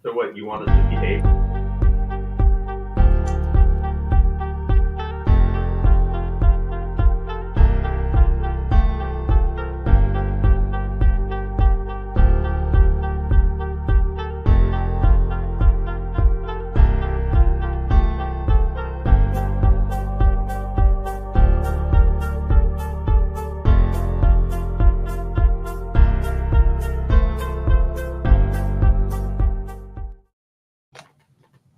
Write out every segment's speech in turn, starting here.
So what, you want us to behave?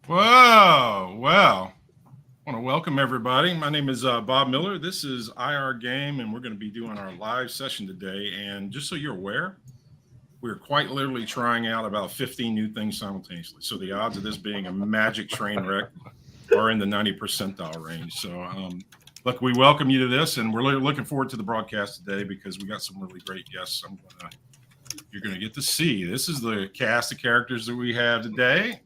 Whoa, well, I want to welcome everybody. My name is Bob Miller. This is IRGame, and we're going to be doing our live session today. And just so you're aware, we're quite literally trying out about 15 new things simultaneously. So the odds of this being a magic train wreck are in the 90th percentile range. So look, we welcome you to this, and we're looking forward to the broadcast today because we got some really great guests. You're going to get to see. This is the cast of characters that we have today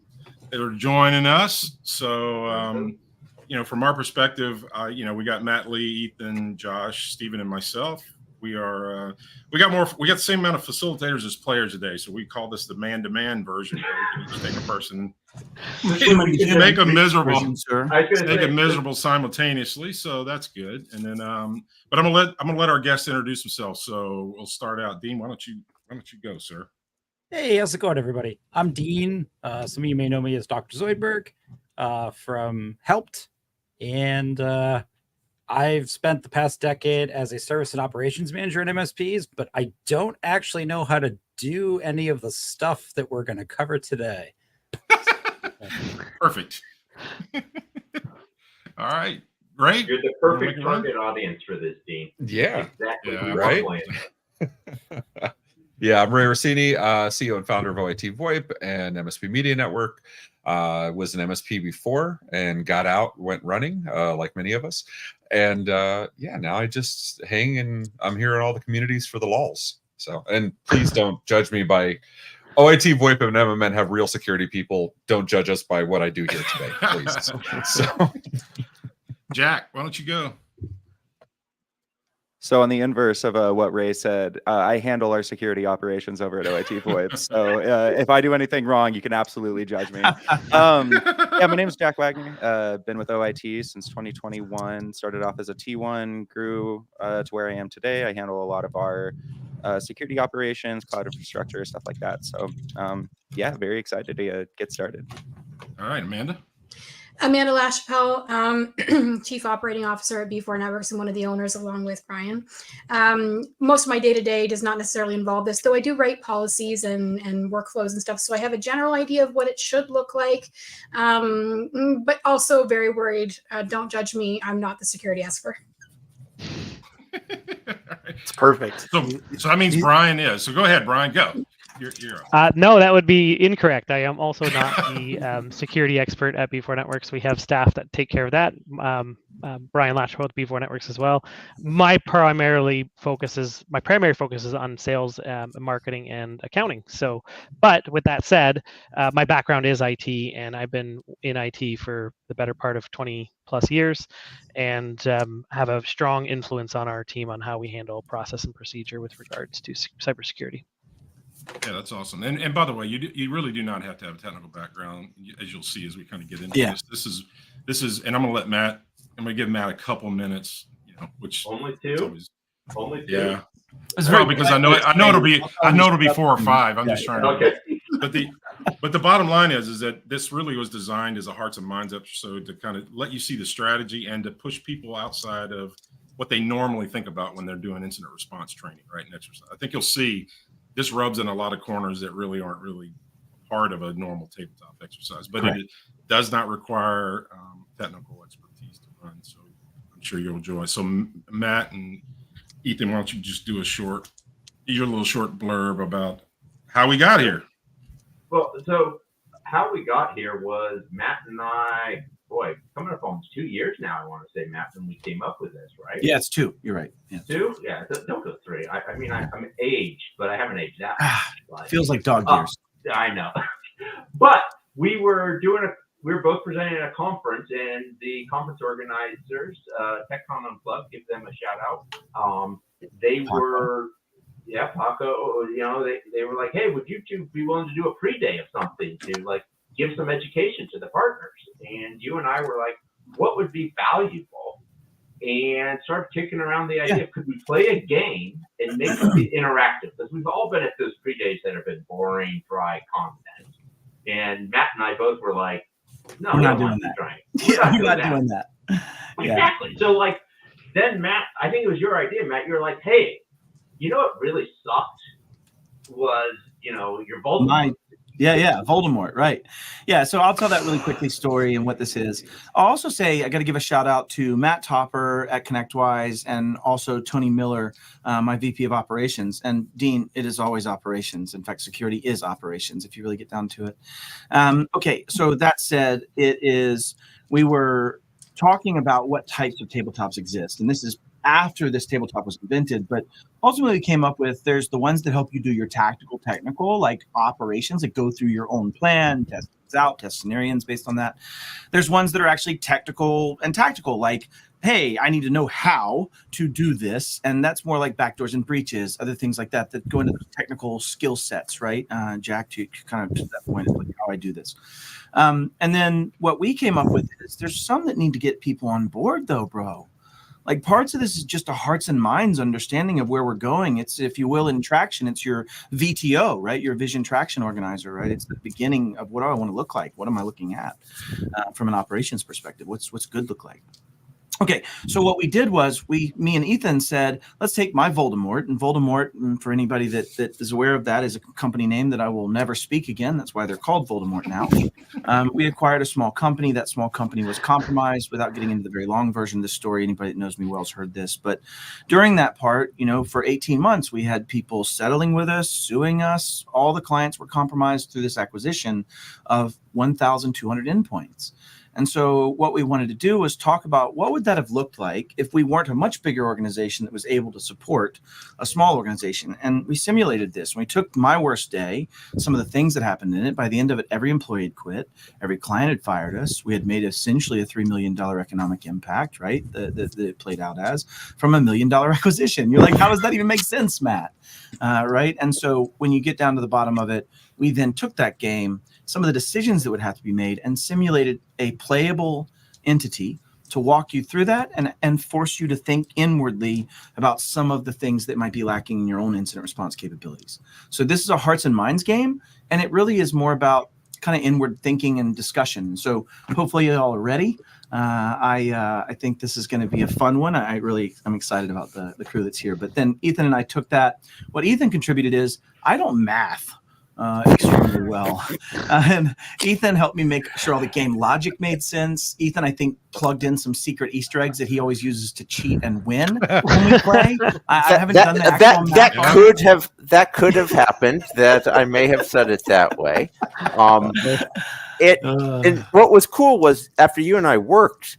that are joining us. So, from our perspective, we got Matt Lee, Ethan, Josh, Stephen, and myself. We got the same amount of facilitators as players today. So we call this the man-to-man version. Where we can each take a person, make them miserable simultaneously. So that's good. And then, but I'm gonna let our guests introduce themselves. So we'll start out. Dean, why don't you go, sir? Hey, how's it going, everybody? I'm Dean. Some of you may know me as DrZoidberg from Helpt, and I've spent the past decade as a service and operations manager at MSPs, but I don't actually know how to do any of the stuff that we're going to cover today. Perfect. All right, great. You're the perfect target audience for this, Dean. Yeah, exactly. Yeah, right. Yeah, I'm Ray Orsini, CEO and founder of OIT VoIP and MSP Media Network. Was an MSP before and got out, went running, like many of us. And now I just hang and I'm here in all the communities for the lulz. So, and please don't judge me by OIT, VoIP, and MMN have real security people. Don't judge us by what I do here today, please. So, Jack, why don't you go? So on the inverse of what Ray said, I handle our security operations over at OIT VoIP. So if I do anything wrong, you can absolutely judge me. My name is Jack Wagner. Been with OIT since 2021. Started off as a T1, grew to where I am today. I handle a lot of our security operations, cloud infrastructure, stuff like that. So very excited to get started. All right, Amanda. Amanda Lachapelle, Chief Operating Officer at B4 Networks and one of the owners along with Bryan. Most of my day-to-day does not necessarily involve this, though I do write policies and workflows and stuff. So I have a general idea of what it should look like, but also very worried. Don't judge me. I'm not the security expert. It's perfect. So that means Bryan is. So go ahead, Bryan, go. You're No, that would be incorrect. I am also not the security expert at B4 Networks. We have staff that take care of that. Bryan Lachapelle with B4 Networks as well. My primary focus is on sales, marketing, and accounting. So, but with that said, my background is IT, and I've been in IT for the better part of 20 plus years, and have a strong influence on our team on how we handle process and procedure with regards to cybersecurity. Yeah, that's awesome. And by the way, you really do not have to have a technical background, as you'll see as we kind of get into this. This is, and I'm going to give Matt a couple minutes, which only two. Yeah, it's probably because I know it'll be 4 or 5. I'm just trying to. Okay. But the bottom line is that this really was designed as a hearts and minds episode to kind of let you see the strategy and to push people outside of what they normally think about when they're doing incident response training, right? And exercise. I think you'll see. This rubs in a lot of corners that really aren't really part of a normal tabletop exercise, but it does not require technical expertise to run. So I'm sure you'll enjoy. So Matt and Ethan, why don't you just do your little short blurb about how we got here? Well, so how we got here was Matt and I, coming up almost 2 years now, I want to say, Matt, when we came up with this, right? Yeah, it's 2. You're right. Yeah. 2? Yeah, don't go 3. I'm aged, but I haven't aged that much. Feels like dog years. I know. But we were both presenting at a conference, and the conference organizers, TechCon Unplugged, give them a shout out. They were yeah, Paco, you know, they were like, hey, would you two be willing to do a pre-day of something to like give some education to the partners? And you and I were like, what would be valuable? And started kicking around the idea, could we play a game and make it interactive? Because we've all been at those pre-days that have been boring, dry content. And Matt and I both were like, no, We're not doing that. We're not doing that. Exactly. So like, then Matt, I think it was your idea, Matt. You were like, hey, you know what really sucked was, you know, your Voldemort. Voldemort, right. Yeah, so I'll tell that really quickly story and what this is. I'll also say I got to give a shout out to Matt Topper at ConnectWise and also Tony Miller, my VP of Operations. And Dean, it is always operations. In fact, security is operations if you really get down to it. Okay, so that said, we were talking about what types of tabletops exist. And this is after this tabletop was invented, but ultimately we came up with, there's the ones that help you do your tactical, technical, like operations that go through your own plan, test things out, test scenarios based on that. There's ones that are actually technical and tactical, like, hey, I need to know how to do this. And that's more like backdoors and breaches, other things like that, that go into the technical skill sets, right? Jack, to kind of to that point, like how I do this. And then what we came up with is there's some that need to get people on board though, bro. Like parts of this is just a hearts and minds understanding of where we're going. It's, if you will, in traction, it's your VTO, right? Your vision traction organizer, right? It's the beginning of what do I want to look like? What am I looking at from an operations perspective? What's good look like? Okay, so what we did was me and Ethan said, let's take my Voldemort. And Voldemort, for anybody that is aware of that, is a company name that I will never speak again. That's why they're called Voldemort now. We acquired a small company. That small company was compromised. Without getting into the very long version of the story, anybody that knows me well has heard this. But during that part, you know, for 18 months, we had people settling with us, suing us. All the clients were compromised through this acquisition of 1,200 endpoints. And so what we wanted to do was talk about what would that have looked like if we weren't a much bigger organization that was able to support a small organization. And we simulated this. We took my worst day, some of the things that happened in it. By the end of it, every employee had quit. Every client had fired us. We had made essentially a $3 million economic impact, right? That it played out as from $1 million acquisition. You're like, how does that even make sense, Matt? Right? And so when you get down to the bottom of it, we then took that game, some of the decisions that would have to be made, and simulated a playable entity to walk you through that and force you to think inwardly about some of the things that might be lacking in your own incident response capabilities. So this is a hearts and minds game, and it really is more about kind of inward thinking and discussion. So hopefully you all are ready. I think this is going to be a fun one. I'm excited about the crew that's here. But then Ethan and I took that. What Ethan contributed is I don't math extremely well. And Ethan helped me make sure all the game logic made sense. Ethan, I think, plugged in some secret Easter eggs that he always uses to cheat and win when we play. I haven't done the that could have happened. That I may have said it that way. And what was cool was after you and I worked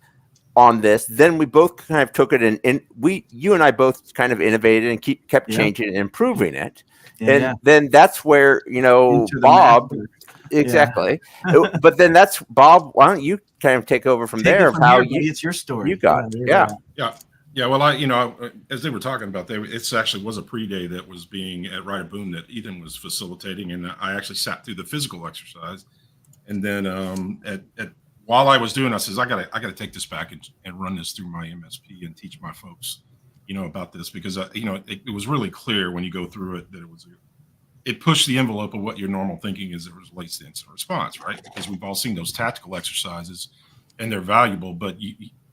on this, then we both kind of took it and you and I both kind of innovated and kept changing and improving it. Then that's where, you know, Bob, exactly. But then that's Bob. Why don't you kind of take over from there? It's your story. You got Yeah. Well, as they were talking about, it actually was a pre-day that was being at Ryder Boone that Ethan was facilitating, and I actually sat through the physical exercise, and then while I was doing, I says I gotta take this back and run this through my MSP and teach my folks, about this, because it was really clear when you go through it that it pushed the envelope of what your normal thinking is as it relates to incident response, right? Because we've all seen those tactical exercises, and they're valuable, but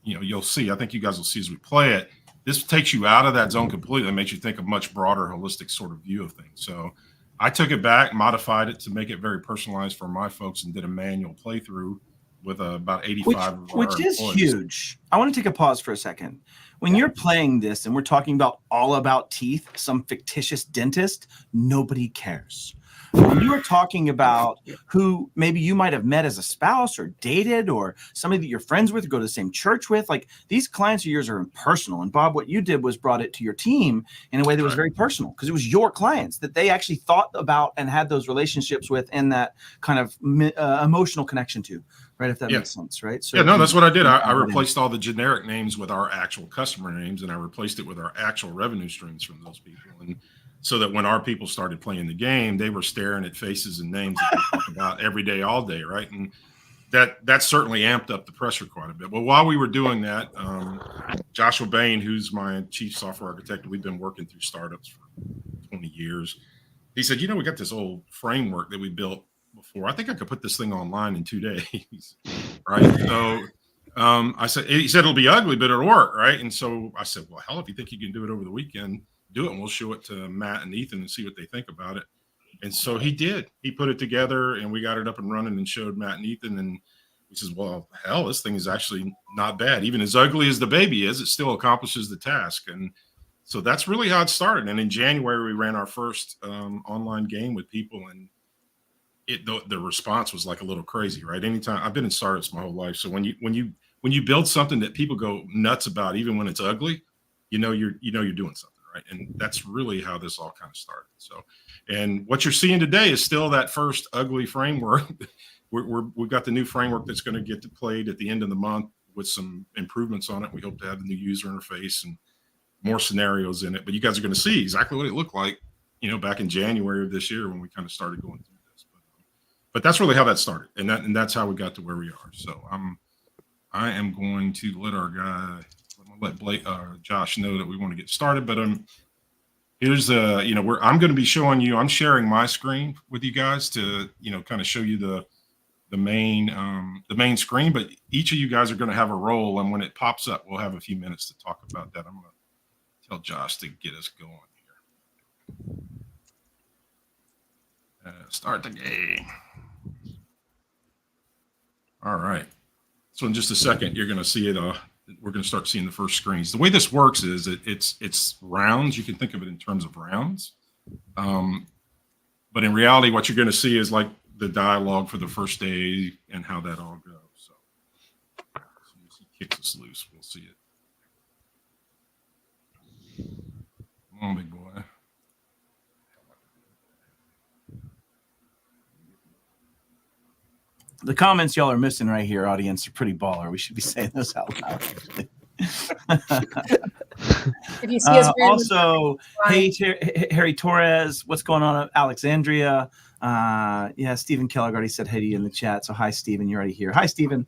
you'll see. I think you guys will see as we play it. This takes you out of that zone completely and makes you think a much broader, holistic sort of view of things. So I took it back, modified it to make it very personalized for my folks, and did a manual playthrough with about 85 which is huge. I want to take a pause for a second. When you're playing this and we're talking about all about teeth, some fictitious dentist, nobody cares. When you are talking about who maybe you might have met as a spouse or dated, or somebody that you're friends with, or go to the same church with, like these clients of yours are impersonal. And Bob, what you did was brought it to your team in a way that was very personal, because it was your clients that they actually thought about and had those relationships with, and that kind of emotional connection to. Right, if that makes sense, right? So that's what I did. I replaced all the generic names with our actual customer names, and I replaced it with our actual revenue streams from those people. And so that when our people started playing the game, they were staring at faces and names that they talk about every day, all day, right? And that certainly amped up the pressure quite a bit. Well, while we were doing that, Joshua Bain, who's my chief software architect, we've been working through startups for 20 years. He said, we got this old framework that we built before. I think I could put this thing online in 2 days, right? So he said, it'll be ugly, but it'll work, right? And so I said, well, hell, if you think you can do it over the weekend, do it, and we'll show it to Matt and Ethan and see what they think about it. And so he did. He put it together, and we got it up and running and showed Matt and Ethan. And he says, well, hell, this thing is actually not bad. Even as ugly as the baby is, it still accomplishes the task. And so that's really how it started. And in January, we ran our first online game with people, and the response was like a little crazy, right? Anytime I've been in startups my whole life, so when you build something that people go nuts about, even when it's ugly, you're doing something. Right. And that's really how this all kind of started. So, and what you're seeing today is still that first ugly framework. We've got the new framework that's going to get deployed at the end of the month with some improvements on it. We hope to have the new user interface and more scenarios in it. But you guys are going to see exactly what it looked like, back in January of this year when we kind of started going through this. But that's really how that started, and that's how we got to where we are. So I am going to let our guy. Let Josh know that we want to get started, but here's I'm going to be showing you. I'm sharing my screen with you guys to kind of show you the main screen. But each of you guys are going to have a role, and when it pops up, we'll have a few minutes to talk about that. I'm going to tell Josh to get us going here. Start the game. All right. So in just a second, you're going to see it. We're going to start seeing the first screens. The way this works is it's rounds. You can think of it in terms of rounds. But in reality, what you're going to see is like the dialogue for the first day and how that all goes. So as soon as he kicks us loose, we'll see it. Come on, big boy. The comments y'all are missing right here, audience, are pretty baller. We should be saying those out loud. If you see us also, hey, Harry Torres, what's going on? Alexandria. Stephen Kellogg already said hey to you in the chat. So hi, Stephen, you're already here. Hi, Stephen.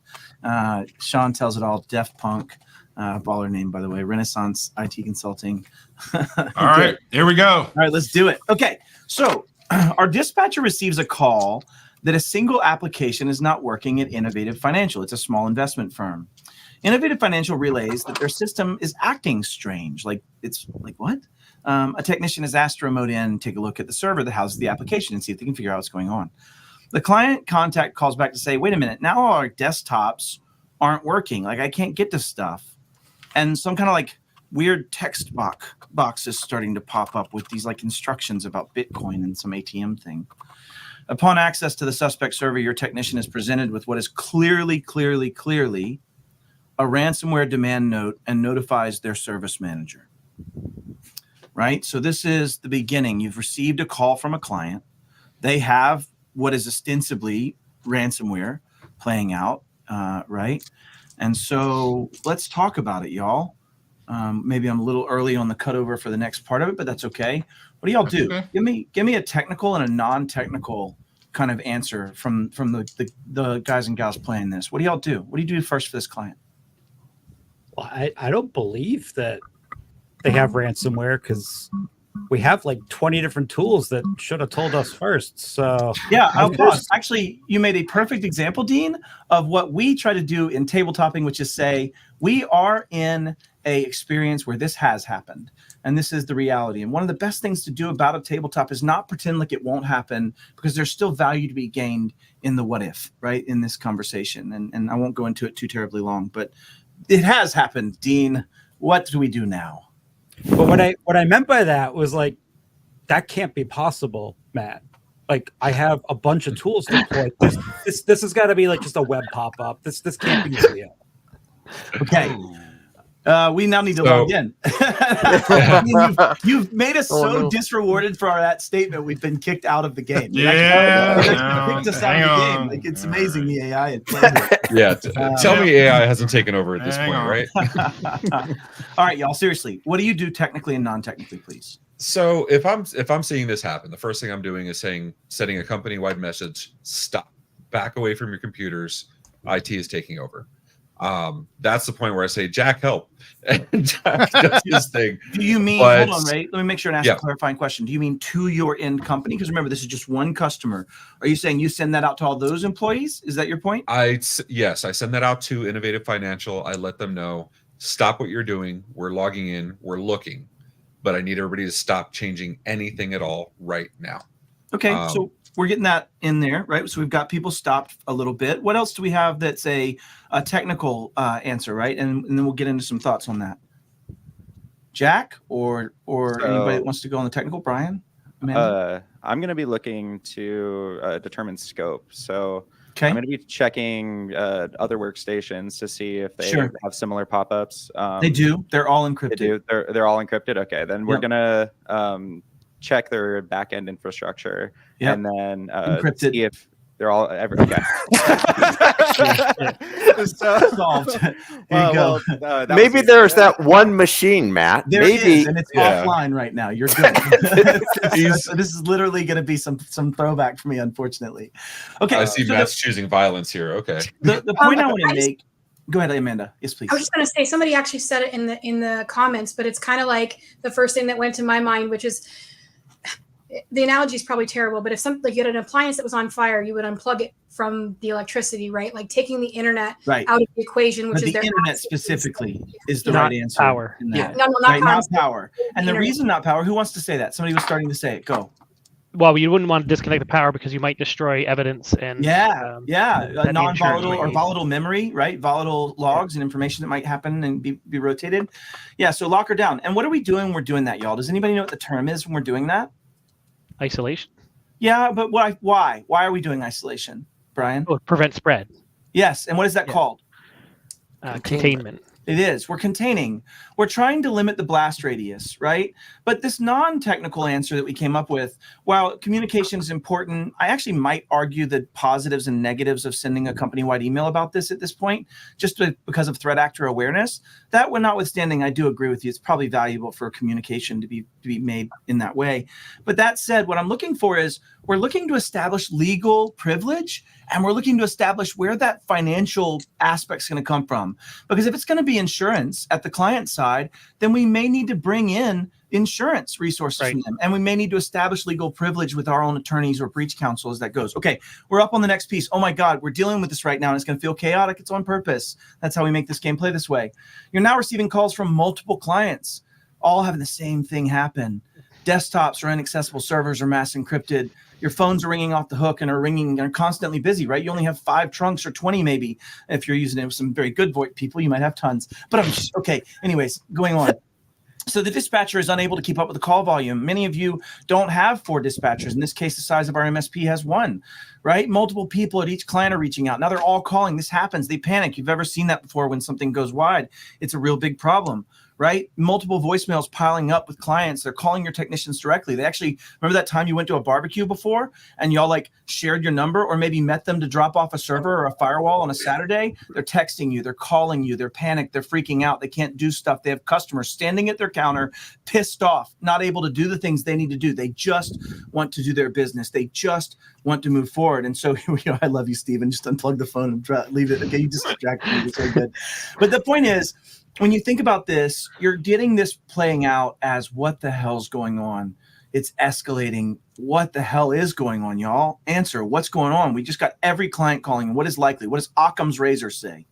Sean tells it all. Def Punk, baller name, by the way. Renaissance IT Consulting. All right, here we go. All right, let's do it. Okay, so our dispatcher receives a call that a single application is not working at Innovative Financial. It's a small investment firm. Innovative Financial relays that their system is acting strange. It's like what? A technician is asked to remote in and take a look at the server that houses the application and see if they can figure out what's going on. The client contact calls back to say, wait a minute, now our desktops aren't working. I can't get to stuff. And some kind of weird text box is starting to pop up with these instructions about Bitcoin and some ATM thing. Upon access to the suspect server, your technician is presented with what is clearly a ransomware demand note and notifies their service manager. Right? So this is the beginning. You've received a call from a client. They have what is ostensibly ransomware playing out, right? And so let's talk about it, y'all. Maybe I'm a little early on the cutover for the next part of it, but that's okay. What do y'all do? Okay. Give me a technical and a non-technical kind of answer from the guys and gals playing this. What do y'all do? What do you do first for this client? Well, I don't believe that they have ransomware because we have 20 different tools that should have told us first. So yeah, actually, you made a perfect example, Dean, of what we try to do in tabletopping, which is say we are in a experience where this has happened, and this is the reality. And one of the best things to do about a tabletop is not pretend like it won't happen, because there's still value to be gained in the what if, right, in this conversation. And I won't go into it too terribly long, but it has happened, Dean. What do we do now? But what I meant by that was that can't be possible, Matt. I have a bunch of tools deployed. This has got to be just a web pop-up. This can't be real. Okay. We now need to log in. You've made us disrewarded for that statement. We've been kicked out of the game. Kicked us out of the game. It's amazing the AI had played it. Yeah. Tell me AI hasn't taken over at this point, right? All right, y'all. Seriously, what do you do technically and non-technically, please? So if I'm seeing this happen, the first thing I'm doing is sending a company-wide message, stop, back away from your computers. IT is taking over. That's the point where I say, Jack, help. And Jack does his thing. Do you mean, hold on, Ray, let me make sure and ask a clarifying question. Do you mean to your end company? Because remember, this is just one customer. Are you saying you send that out to all those employees? Is that your point? Yes, I send that out to Innovative Financial. I let them know, stop what you're doing. We're logging in, we're looking, but I need everybody to stop changing anything at all right now. Okay, so we're getting that in there, right? So we've got people stopped a little bit. What else do we have that's a technical answer, right? And then we'll get into some thoughts on that. Jack or anybody that wants to go on the technical? Brian? Amanda? I'm going to be looking to determine scope. So Okay. I'm going to be checking other workstations to see if they have similar pop-ups. They do. They're all encrypted. They do. They're all encrypted. Okay, then we're going to check their back-end infrastructure and then see if they're all okay. Solved. Maybe there's that one machine, Matt. There maybe is, and it's offline right now. You're good. So this is literally going to be some throwback for me, unfortunately. Okay. I see Matt's choosing violence here. Okay. The point I want to make. Go ahead, Amanda. Yes, please. I was just going to say, somebody actually said it in the comments, but it's kind of like the first thing that went to my mind, which is, the analogy is probably terrible, but if something, like you had an appliance that was on fire, you would unplug it from the electricity, right? Like taking the internet out of the equation, which is the internet specifically is the not right answer. Power. Yeah. No, not power. And the reason not power, who wants to say that? Somebody was starting to say it. Go. Well, you wouldn't want to disconnect the power because you might destroy evidence and non-volatile or volatile memory, right? Volatile logs and information that might happen and be rotated. Yeah, so lock her down. And what are we doing when we're doing that, y'all? Does anybody know what the term is when we're doing that? Isolation. Yeah, but why? Why are we doing isolation, Brian? Oh, prevent spread. Yes, and what is that called? Containment. It is. We're containing. We're trying to limit the blast radius, right? But this non-technical answer that we came up with, while communication is important, I actually might argue the positives and negatives of sending a company-wide email about this at this point, just because of threat actor awareness. That one notwithstanding, I do agree with you. It's probably valuable for communication to be made in that way. But that said, what I'm looking for is we're looking to establish legal privilege, and we're looking to establish where that financial aspect is going to come from. Because if it's going to be insurance at the client side, then we may need to bring in insurance resources from them. And we may need to establish legal privilege with our own attorneys or breach counsel as that goes. Okay, we're up on the next piece. Oh my God, we're dealing with this right now and it's going to feel chaotic. It's on purpose. That's how we make this game play this way. You're now receiving calls from multiple clients, all having the same thing happen. Desktops are inaccessible, servers are mass encrypted. Your phones are ringing off the hook and are constantly busy, right? You only have 5 trunks or 20 maybe. If you're using it with some very good VoIP people, you might have tons. But okay, anyways, going on. So the dispatcher is unable to keep up with the call volume. Many of you don't have 4 dispatchers. In this case, the size of our MSP has 1, right? Multiple people at each client are reaching out. Now they're all calling. This happens. They panic. You've ever seen that before when something goes wide. It's a real big problem, right? Multiple voicemails piling up with clients. They're calling your technicians directly. They actually, remember that time you went to a barbecue before and y'all like shared your number or maybe met them to drop off a server or a firewall on a Saturday? They're texting you, they're calling you, they're panicked, they're freaking out. They can't do stuff. They have customers standing at their counter, pissed off, not able to do the things they need to do. They just want to do their business. They just want to move forward. And so, I love you, Steven. Just unplug the phone and leave it. Okay, you just distracted me. It's so good. But the point is, when you think about this, you're getting this playing out as what the hell's going on. It's escalating. What the hell is going on, y'all? Answer. What's going on? We just got every client calling. What is likely? What does Occam's razor say?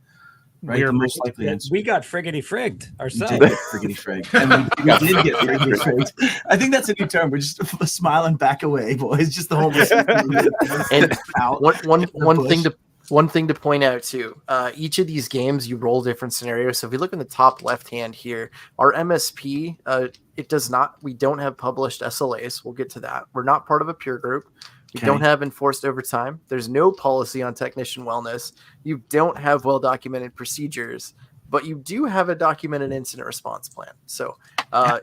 Right, the most likely answer. We got friggity frigged ourselves. We did get friggity frigged. And we did get friggity frigged. I think that's a new term. We're just smiling back away, boys. Just the whole and one thing to point out too, each of these games you roll different scenarios. So if you look in the top left hand here, our MSP, we don't have published SLAs. We'll get to that. We're not part of a peer group. We don't have enforced overtime. There's no policy on technician wellness. You don't have well-documented procedures, but you do have a documented incident response plan. So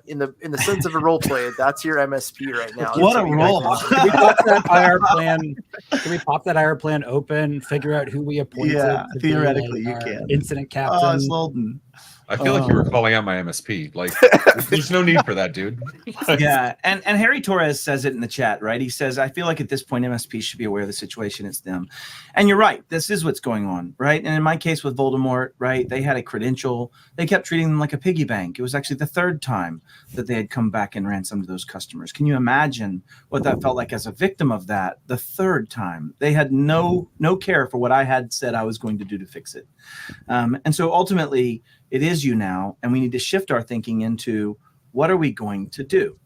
in the sense of a role play, that's your MSP right now. What a role. Can we pop that IR plan? Can we pop that IR plan open, figure out who we appointed? Yeah, theoretically you can. Incident captain. Oh, Slolden. I feel like you were calling out my MSP. Like, there's no need for that, dude. Yeah, and Harry Torres says it in the chat, right? He says, I feel like at this point, MSP should be aware of the situation. It's them. And you're right. This is what's going on, right? And in my case with Voldemort, right, they had a credential. They kept treating them like a piggy bank. It was actually the third time that they had come back and ransomed those customers. Can you imagine what that felt like as a victim of that? The third time. They had no care for what I had said I was going to do to fix it. And so ultimately, it is you now, and we need to shift our thinking into what are we going to do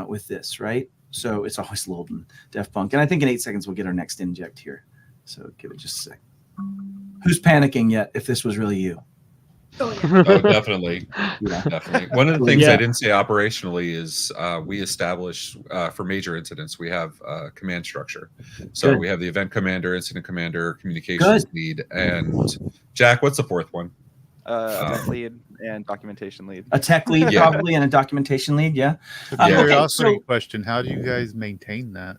with this, right? So it's always lulled in Def Punk. And I think in 8 seconds, we'll get our next inject here. So give it just a sec. Who's panicking yet if this was really you? Oh, yeah. Oh, definitely. Yeah. Definitely. One of the things I didn't say operationally is we establish for major incidents, we have a command structure. So we have the event commander, incident commander, communications lead, and Jack, what's the fourth one? Event lead and documentation lead. A tech lead, probably, and a documentation lead, yeah. Curiosity question: how do you guys maintain that?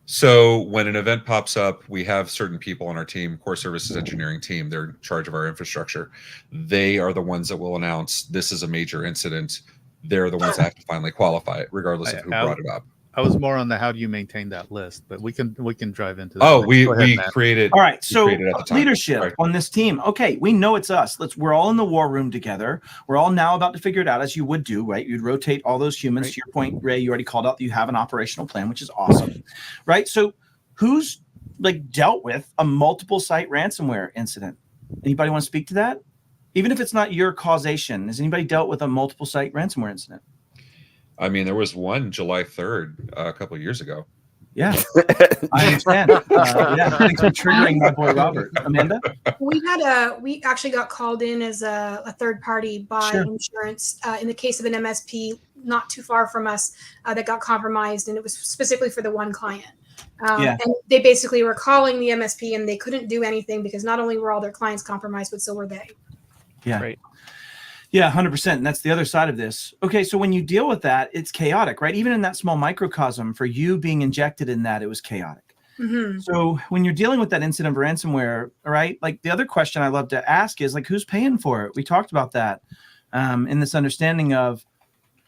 So when an event pops up, we have certain people on our team, core services engineering team. They're in charge of our infrastructure. They are the ones that will announce this is a major incident. They're the ones that have to finally qualify it, regardless of who brought it up. I was more on the how do you maintain that list, but we can drive into that. Oh, we created. All right, so leadership on this team. Okay, we know it's us. We're all in the war room together. We're all now about to figure it out, as you would do, right? You'd rotate all those humans. To your point, Ray, you already called out that you have an operational plan, which is awesome, right? So who's dealt with a multiple site ransomware incident? Anybody want to speak to that? Even if it's not your causation, has anybody dealt with a multiple site ransomware incident? I mean, there was one July 3rd a couple of years ago. Yeah, I understand. Thanks for triggering my boy Robert. Amanda? We actually got called in as a third party by insurance in the case of an MSP not too far from us that got compromised, and it was specifically for the one client. And they basically were calling the MSP, and they couldn't do anything because not only were all their clients compromised, but so were they. Yeah. Right. Yeah, 100%. And that's the other side of this. Okay, so when you deal with that, it's chaotic, right? Even in that small microcosm, for you being injected in that, it was chaotic. Mm-hmm. So when you're dealing with that incident of ransomware, right? Like the other question I love to ask is like, who's paying for it? We talked about that in this understanding of,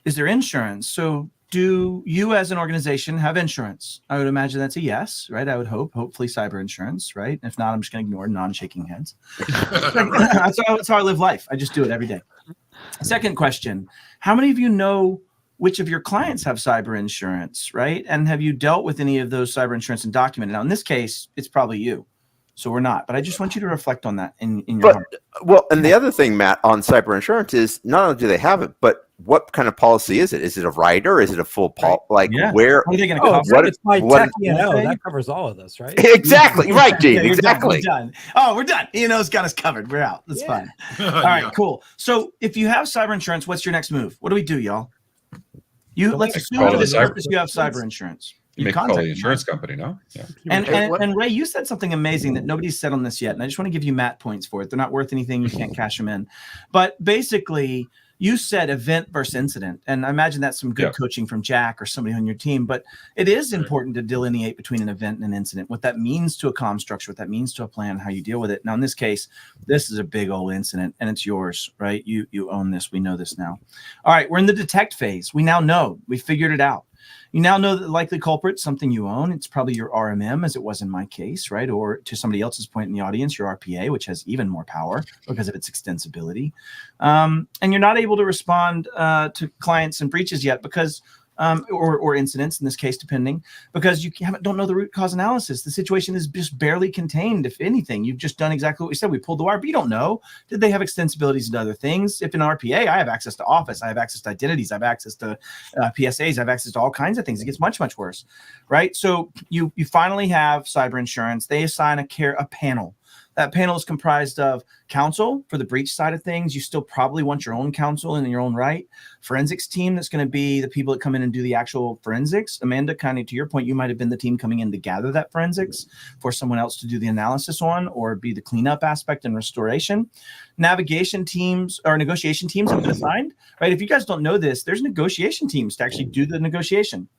is there insurance? So do you as an organization have insurance? I would imagine that's a yes, right? I would hopefully cyber insurance, right? If not, I'm just going to ignore non-shaking heads. That's how I live life. I just do it every day. Second question, how many of you know which of your clients have cyber insurance, right? And have you dealt with any of those cyber insurance and documented? Now, in this case, it's probably you. So we're not, but I just want you to reflect on that in your heart. Well, and the other thing, Matt, on cyber insurance is not only do they have it, but what kind of policy is it? Is it a rider? Is it a full policy? Like where? What are they going to cover? It's my tech that covers all of this, right? Exactly. Right, Gene. Exactly. We're done. Oh, we're done. ENO's got us covered. We're out. That's fine. All right, cool. So if you have cyber insurance, what's your next move? What do we do, y'all? Let's assume you have cyber insurance. You call the insurance company, no? Yeah. And Ray, you said something amazing that nobody's said on this yet, and I just want to give you Matt points for it. They're not worth anything. You can't cash them in. But basically, you said event versus incident, and I imagine that's some good coaching from Jack or somebody on your team. But it is important to delineate between an event and an incident, what that means to a comm structure, what that means to a plan, how you deal with it. Now, in this case, this is a big old incident, and it's yours, right? You own this. We know this now. All right, we're in the detect phase. We now know. We figured it out. You now know that the likely culprit, something you own. It's probably your RMM, as it was in my case, right? Or to somebody else's point in the audience, your RPA, which has even more power because of its extensibility. And you're not able to respond to clients and breaches yet because, or incidents in this case, depending, because you don't know the root cause analysis. The situation is just barely contained. If anything, you've just done exactly what we said. We pulled the wire, but you don't know. Did they have extensibilities into other things? If in RPA, I have access to Office, I have access to identities, I have access to PSAs, I have access to all kinds of things. It gets much, much worse, right? So you finally have cyber insurance. They assign a panel. That panel is comprised of counsel for the breach side of things. You still probably want your own counsel in your own right. Forensics team, that's going to be the people that come in and do the actual forensics. Amanda, kind of to your point, you might have been the team coming in to gather that forensics for someone else to do the analysis on or be the cleanup aspect and restoration. Navigation teams or negotiation teams have been assigned, right? If you guys don't know this, there's negotiation teams to actually do the negotiation.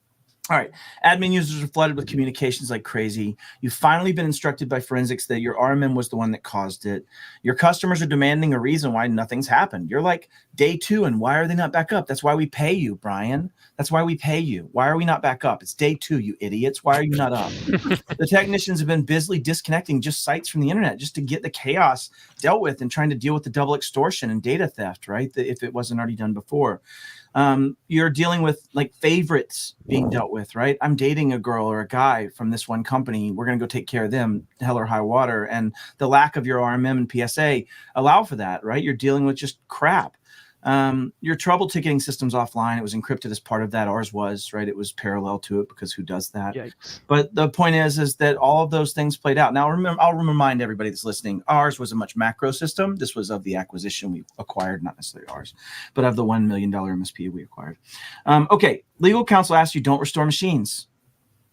All right. Admin users are flooded with communications like crazy. You've finally been instructed by forensics that your RMM was the one that caused it. Your customers are demanding a reason why nothing's happened. You're like, day 2, and why are they not back up? That's why we pay you, Bryan. That's why we pay you. Why are we not back up? It's day 2, you idiots. Why are you not up? The technicians have been busily disconnecting just sites from the internet just to get the chaos dealt with and trying to deal with the double extortion and data theft, right? If it wasn't already done before. You're dealing with like favorites being dealt with, right? I'm dating a girl or a guy from this one company. We're going to go take care of them, hell or high water. And the lack of your RMM and PSA allow for that, right? You're dealing with just crap. Your trouble ticketing system's offline. It was encrypted as part of that. Ours was, right? It was parallel to it because who does that? Yikes. But the point is that all of those things played out. Now, remember, I'll remind everybody that's listening, ours was a much macro system. This was of the acquisition we acquired, not necessarily ours, but of the $1 million MSP we acquired. Okay, legal counsel asks you don't restore machines.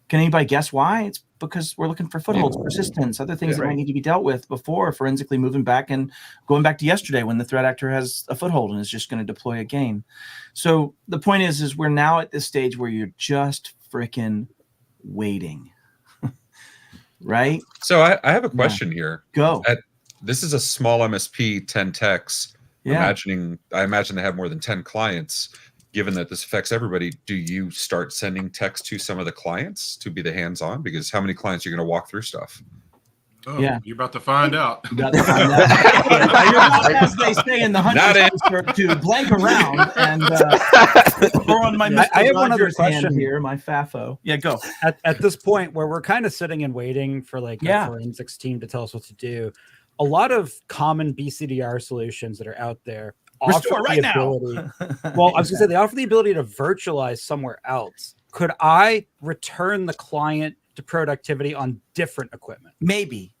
Can anybody guess why? It's because we're looking for footholds, persistence, other things that might need to be dealt with before forensically moving back and going back to yesterday when the threat actor has a foothold and is just going to deploy a game. So the point is we're now at this stage where you're just freaking waiting, right? So I have a question here. Go. This is a small MSP, 10 techs. Yeah. I imagine they have more than 10 clients. Given that this affects everybody, do you start sending text to some of the clients to be the hands-on? Because how many clients are you going to walk through stuff? Oh, Yeah. you're about to find out. You got to find out. You're not, as they say in the hunt, to blank around and throw on my Mr. I have one other Rogers hand question here, my FAFO. Yeah, go. At this point where we're kind of sitting and waiting for like a forensics team to tell us what to do, a lot of common BCDR solutions that are out there Restore right now. Well, I was gonna say they offer the ability to virtualize somewhere else. Could I return the client to productivity on different equipment? Maybe.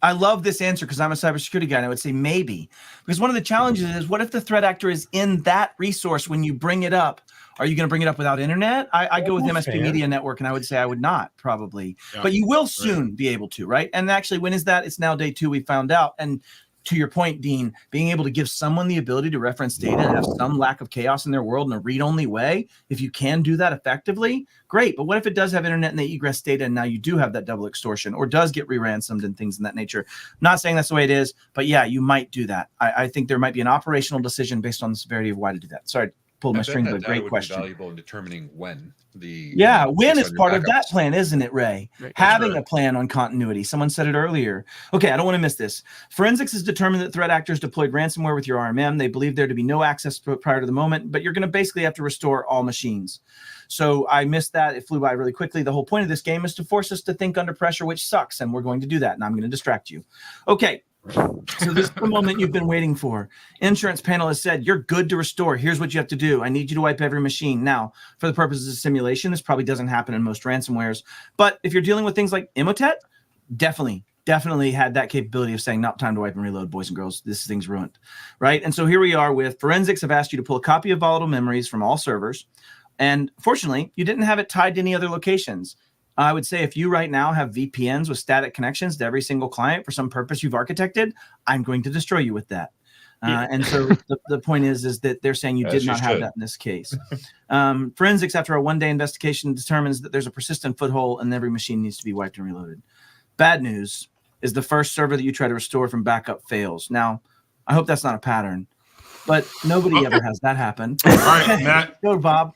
I love this answer because I'm a cybersecurity guy, and I would say maybe. Because one of the challenges is, what if the threat actor is in that resource when you bring it up? Are you going to bring it up without internet? I go with MSP Media Network, and I would say I would not, probably. Yeah, but you will soon be able to, right? And actually, when is that? It's now day 2, we found out. And to your point, Dean, being able to give someone the ability to reference data and have some lack of chaos in their world in a read-only way, if you can do that effectively, great. But what if it does have internet and the egress data, and now you do have that double extortion or does get re-ransomed and things in that nature? I'm not saying that's the way it is, but yeah, you might do that. I think there might be an operational decision based on the severity of why to do that. Sorry, pull my string, but great question. Valuable in determining when the when is part of that plan, isn't it, Ray? Right. Having a plan on continuity. Someone said it earlier. Okay, I don't want to miss this. Forensics has determined that threat actors deployed ransomware with your RMM. They believe there to be no access prior to the moment, but you're going to basically have to restore all machines. So I missed that. It flew by really quickly. The whole point of this game is to force us to think under pressure, which sucks, and we're going to do that, and I'm going to distract you. Okay. So this is the moment you've been waiting for. Insurance panel has said, you're good to restore. Here's what you have to do. I need you to wipe every machine. Now, for the purposes of simulation, this probably doesn't happen in most ransomwares. But if you're dealing with things like Emotet, definitely had that capability of saying, not time to wipe and reload, boys and girls. This thing's ruined, right? And so here we are with forensics have asked you to pull a copy of volatile memories from all servers. And fortunately, you didn't have it tied to any other locations. I would say if you right now have VPNs with static connections to every single client for some purpose you've architected, I'm going to destroy you with that. And so the point is that they're saying you did not have that in this case. Forensics, after a one-day investigation, determines that there's a persistent foothole and every machine needs to be wiped and reloaded. Bad news is the first server that you try to restore from backup fails. Now, I hope that's not a pattern, but nobody ever has that happen. All right, Matt. Go, Bob.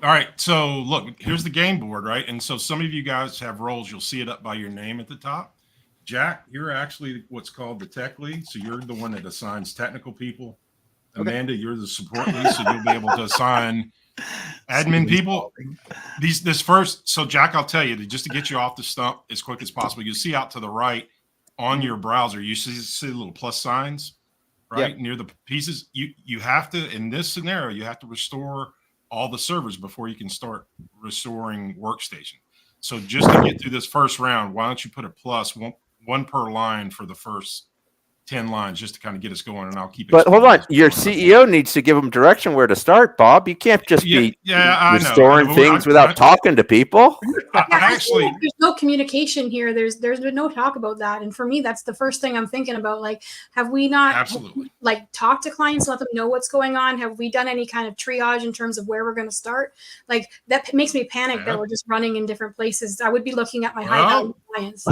All right, so look, here's the game board, right? And so some of you guys have roles. You'll see it up by your name at the top. Jack, you're actually what's called the tech lead. So you're the one that assigns technical people. Amanda, you're the support lead. So you'll be able to assign admin people. So Jack, I'll tell you, just to get you off the stump as quick as possible, you see out to the right on your browser, you see little plus signs, right? Near the pieces. You have to, in this scenario, you have to restore all the servers before you can start restoring workstation. So just to get through this first round, why don't you put a plus one per line for the first 10 lines just to kind of get us going, and I'll keep. But hold on, explaining your as we go. CEO needs to give them direction where to start, Bob. You can't just be I know. restoring things without talking to people. Yeah, Actually, there's no communication here. There's been no talk about that, and for me, that's the first thing I'm thinking about. Like, have we not absolutely like talked to clients, let them know what's going on? Have we done any kind of triage in terms of where we're going to start? Like, that makes me panic that we're just running in different places. I would be looking at my high value clients.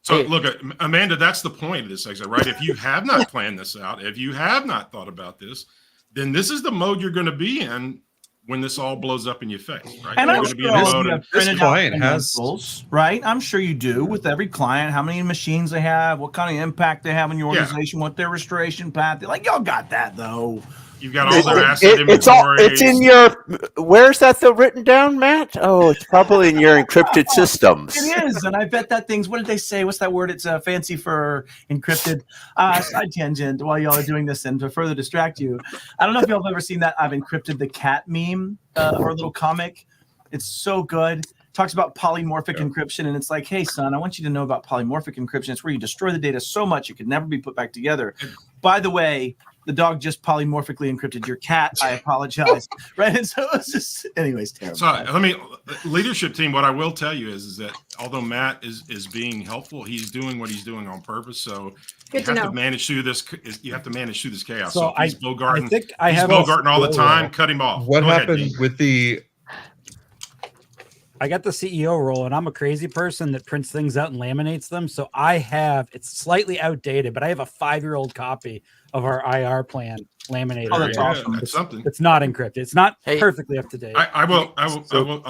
So look, Amanda, that's the point of this exit, right? If you have not planned this out, if you have not thought about this, then this is the mode you're going to be in when this all blows up in your face, right? And You're I'm going to be sure in the all of mode you of, have printed out client has- financials, right? I'm sure you do with every client, how many machines they have, what kind of impact they have on your organization, what their restoration path. Like, y'all got that though. You've got all their asset It's in your. Where's that though written down, Matt? Oh, it's probably in your encrypted systems. It is, and I bet that thing's. What did they say? What's that word? It's fancy for encrypted. Side tangent. While y'all are doing this, and to further distract you, I don't know if y'all have ever seen that. I've encrypted the cat meme or a little comic. It's so good. Talks about polymorphic encryption, and it's like, hey, son, I want you to know about polymorphic encryption. It's where you destroy the data so much it could never be put back together. By the way, the dog just polymorphically encrypted your cat. I apologize. Right? And so it's just, anyways, terrible. So leadership team, what I will tell you is that although Matt is being helpful, he's doing what he's doing on purpose. So you have to manage through this. You have to manage through this chaos. So he's Bogarting. I think I have Bogarting all the time. Cut him off. What Go ahead, happened Dean. with the? I got the CEO role, and I'm a crazy person that prints things out and laminates them. So it's slightly outdated, but I have a 5-year-old copy of our IR plan laminated. Oh, that's awesome. That's something. It's not encrypted. It's not perfectly up to date. I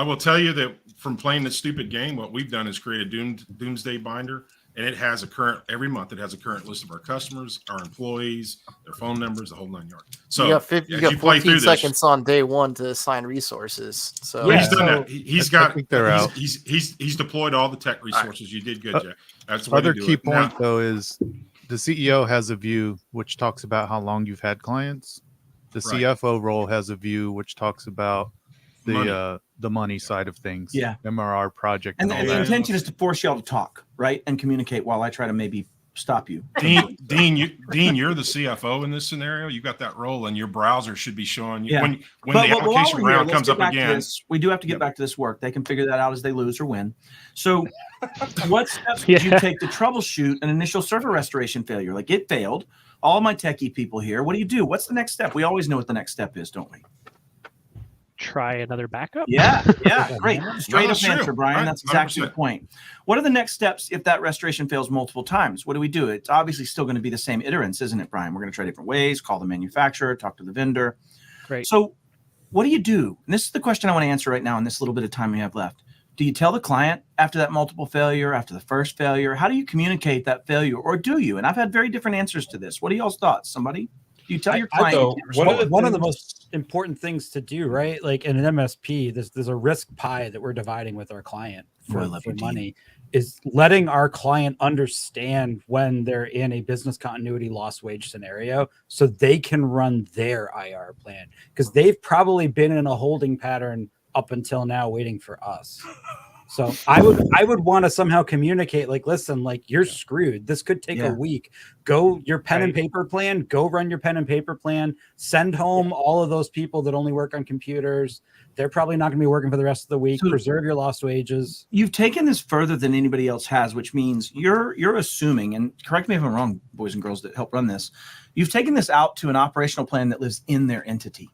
will tell you that from playing this stupid game, what we've done is create a doomsday binder, and it has every month it has a current list of our customers, our employees, their phone numbers, the whole 9 yards. So you got 14 seconds on day one to assign resources. So he's done that. I think they're out. He's deployed all the tech resources. You did good, Jack. That's the way Other to do key it. point though is the CEO has a view which talks about how long you've had clients. The CFO role has a view which talks about the money side of things. Yeah. MRR project. And all the that. intention is to force y'all to talk, right? And communicate while I try to maybe stop you. Dean, you're the CFO in this scenario. You got that role, and your browser should be showing you when the application round comes up again. We do have to get back to this work. They can figure that out as they lose or win. So, what steps would you take to troubleshoot an initial server restoration failure? Like, it failed. All my techie people here. What do you do? What's the next step? We always know what the next step is, don't we? Try another backup. Yeah, great. Straight up true. answer, Brian. Right, That's exactly the 100%. point. What are the next steps if that restoration fails multiple times? What do we do? It's obviously still going to be the same iterants, isn't it, Brian? We're going to try different ways, call the manufacturer, talk to the vendor. Great. So what do you do? And this is the question I want to answer right now in this little bit of time we have left. Do you tell the client after that multiple failure, after the first failure? How do you communicate that failure, or do you? And I've had very different answers to this. What are y'all's thoughts? Somebody? Do you tell your client? One of the most important things to do, right? Like in an MSP, there's a risk pie that we're dividing with our client for money, is letting our client understand when they're in a business continuity lost wage scenario so they can run their IR plan, because they've probably been in a holding pattern up until now waiting for us. So I would want to somehow communicate, like, listen, like, you're screwed. This could take a week. Go your pen and paper plan. Go run your pen and paper plan. Send home all of those people that only work on computers. They're probably not going to be working for the rest of the week. So preserve your lost wages. You've taken this further than anybody else has, which means you're assuming, and correct me if I'm wrong, boys and girls that help run this, you've taken this out to an operational plan that lives in their entity,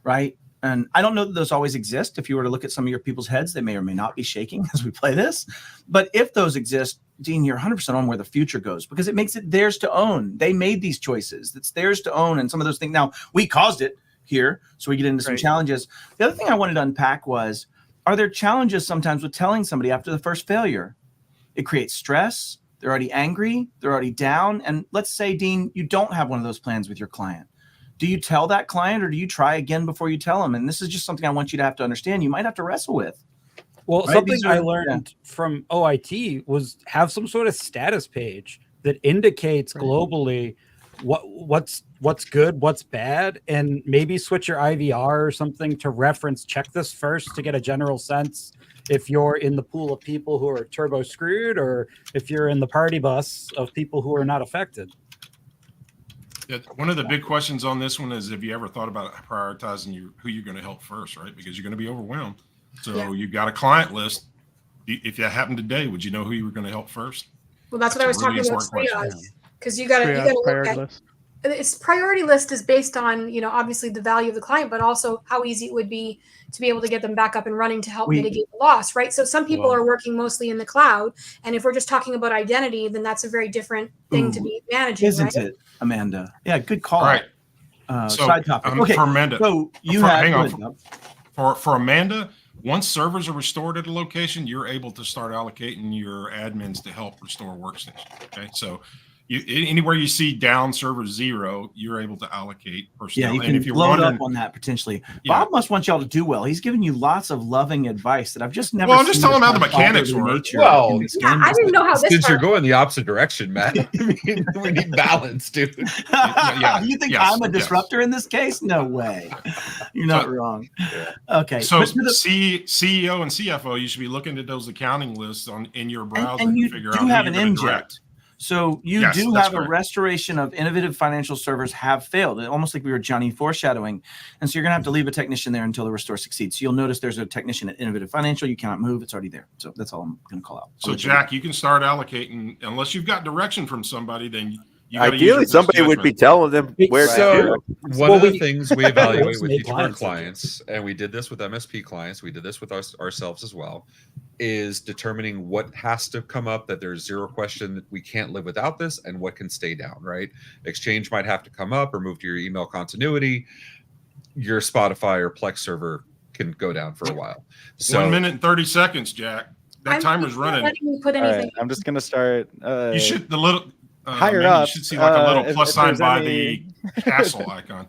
right? And I don't know that those always exist. If you were to look at some of your people's heads, they may or may not be shaking as we play this. But if those exist, Dean, you're 100% on where the future goes, because it makes it theirs to own. They made these choices. It's theirs to own. And some of those things, now we caused it here, so we get into some challenges. The other thing I wanted to unpack was, are there challenges sometimes with telling somebody after the first failure? It creates stress. They're already angry. They're already down. And let's say, Dean, you don't have one of those plans with your client. Do you tell that client, or do you try again before you tell them? And this is just something I want you to have to understand. You might have to wrestle with. Well, something I learned from OIT was have some sort of status page that indicates globally what's good, what's bad, and maybe switch your IVR or something to reference. Check this first to get a general sense if you're in the pool of people who are turbo screwed, or if you're in the party bus of people who are not affected. One of the big questions on this one is, have you ever thought about prioritizing who you're going to help first, right? Because you're going to be overwhelmed. So you've got a client list. If that happened today, would you know who you were going to help first? Well, that's what I was a really talking about smart question. triage, because you got to look priority at list. its priority list is based on, obviously the value of the client, but also how easy it would be to be able to get them back up and running to help mitigate the loss, right? So some people are working mostly in the cloud, and if we're just talking about identity, then that's a very different thing to be managing, Isn't right? it, Amanda? Yeah, good call. All right. So, side topic. Okay, for Amanda, so you hang on. go ahead. For Amanda, once servers are restored at a location, you're able to start allocating your admins to help restore workstation. Okay, so anywhere you see down server 0, you're able to allocate personnel. Yeah, you can load up on that potentially. Bob must want y'all to do well. He's giving you lots of loving advice that I've just never. Well, I'm just telling him how the mechanics work. Well, I didn't know how this. Since you're going the opposite direction, Matt, we need balance, dude. You think I'm a disruptor in this case? No way. You're not wrong. Okay. So CEO and CFO, you should be looking at those accounting lists in your browser and you to figure do out have who an you're going to inject. direct. So you do have a restoration of innovative financial servers have failed, almost like we were Johnny foreshadowing. And so you're going to have to leave a technician there until the restore succeeds. So you'll notice there's a technician at Innovative Financial. You cannot move. It's already there. So that's all I'm going to call out. So Jack, you can start allocating unless you've got direction from somebody, then you ideally somebody would be telling them where to so do. One of the things we evaluate with each of our clients, and we did this with MSP clients, we did this with ourselves as well, is determining what has to come up, that there's zero question that we can't live without this, and what can stay down, right? Exchange might have to come up or move to your email continuity. Your Spotify or Plex server can go down for a while. So 1 minute and 30 seconds, Jack. That timer's running. Letting me put anything. Right, I'm just going to start. You should the little higher maybe up. You should see like a little plus sign by any... the castle icon.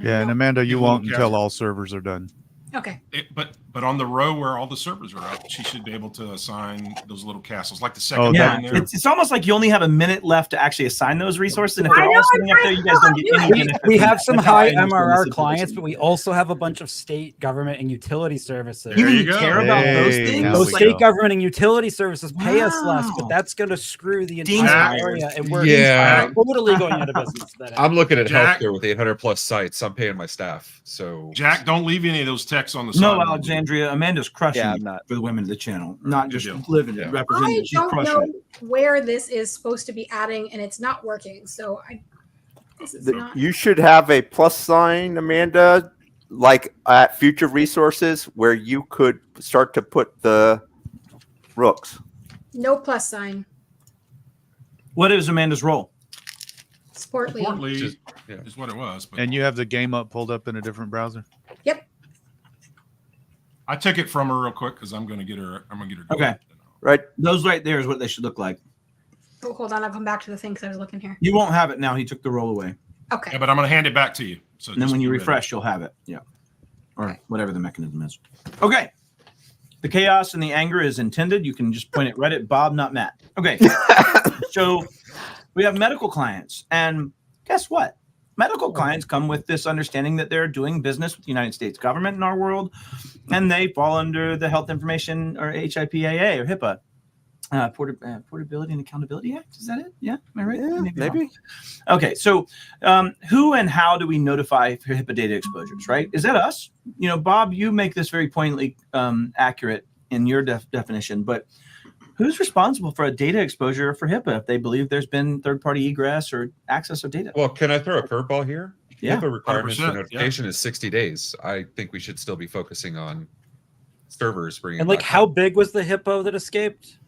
Yeah, and Amanda, you won't Castle. until all servers are done. Okay. But on the row where all the servers are up, she should be able to assign those little castles, like the second line there. It's almost like you only have a minute left to actually assign those resources, and if they're all sitting up there, you guys don't get any benefit. We have some high MRR clients, but we also have a bunch of state government and utility services. You even care about those things? Those state government and utility services pay us less, but that's going to screw the entire area, and we're totally going out of business. I'm looking at healthcare with 800+ sites. I'm paying my staff. So Jack, don't leave any of those texts on the side. No, Alexandria, Amanda's crushing it for the women of the channel, not just living it, representing it. She's crushing it. Where this is supposed to be adding, and it's not working. So You should have a plus sign, Amanda, like at future resources where you could start to put the rooks. No plus sign. What is Amanda's role? Support lead. Is what it was. But And you have the game up pulled up in a different browser? Yep. I took it from her real quick because I'm going to get her. Okay. Right. Those right there is what they should look like. Oh, hold on. I'll come back to the thing because I was looking here. You won't have it now. He took the roll away. Okay. Yeah, but I'm going to hand it back to you. So and then when you refresh, you'll have it. Yeah. Or whatever the mechanism is. Okay. The chaos and the anger is intended. You can just point it right at Bob, not Matt. Okay. So we have medical clients. And guess what? Medical clients come with this understanding that they're doing business with the United States government in our world, and they fall under the Health Information or HIPAA or HIPAA, Portability and Accountability Act. Is that it? Yeah, am I right? Yeah, maybe. Okay, so who and how do we notify for HIPAA data exposures? Right? Is that us? Bob, you make this very poignantly accurate in your definition, but who's responsible for a data exposure for HIPAA if they believe there's been third-party egress or access of data? Well, can I throw a curveball here? Yeah. HIPAA requirements for 100%, notification is 60 days. I think we should still be focusing on servers bringing. And like, how big was the hippo that escaped?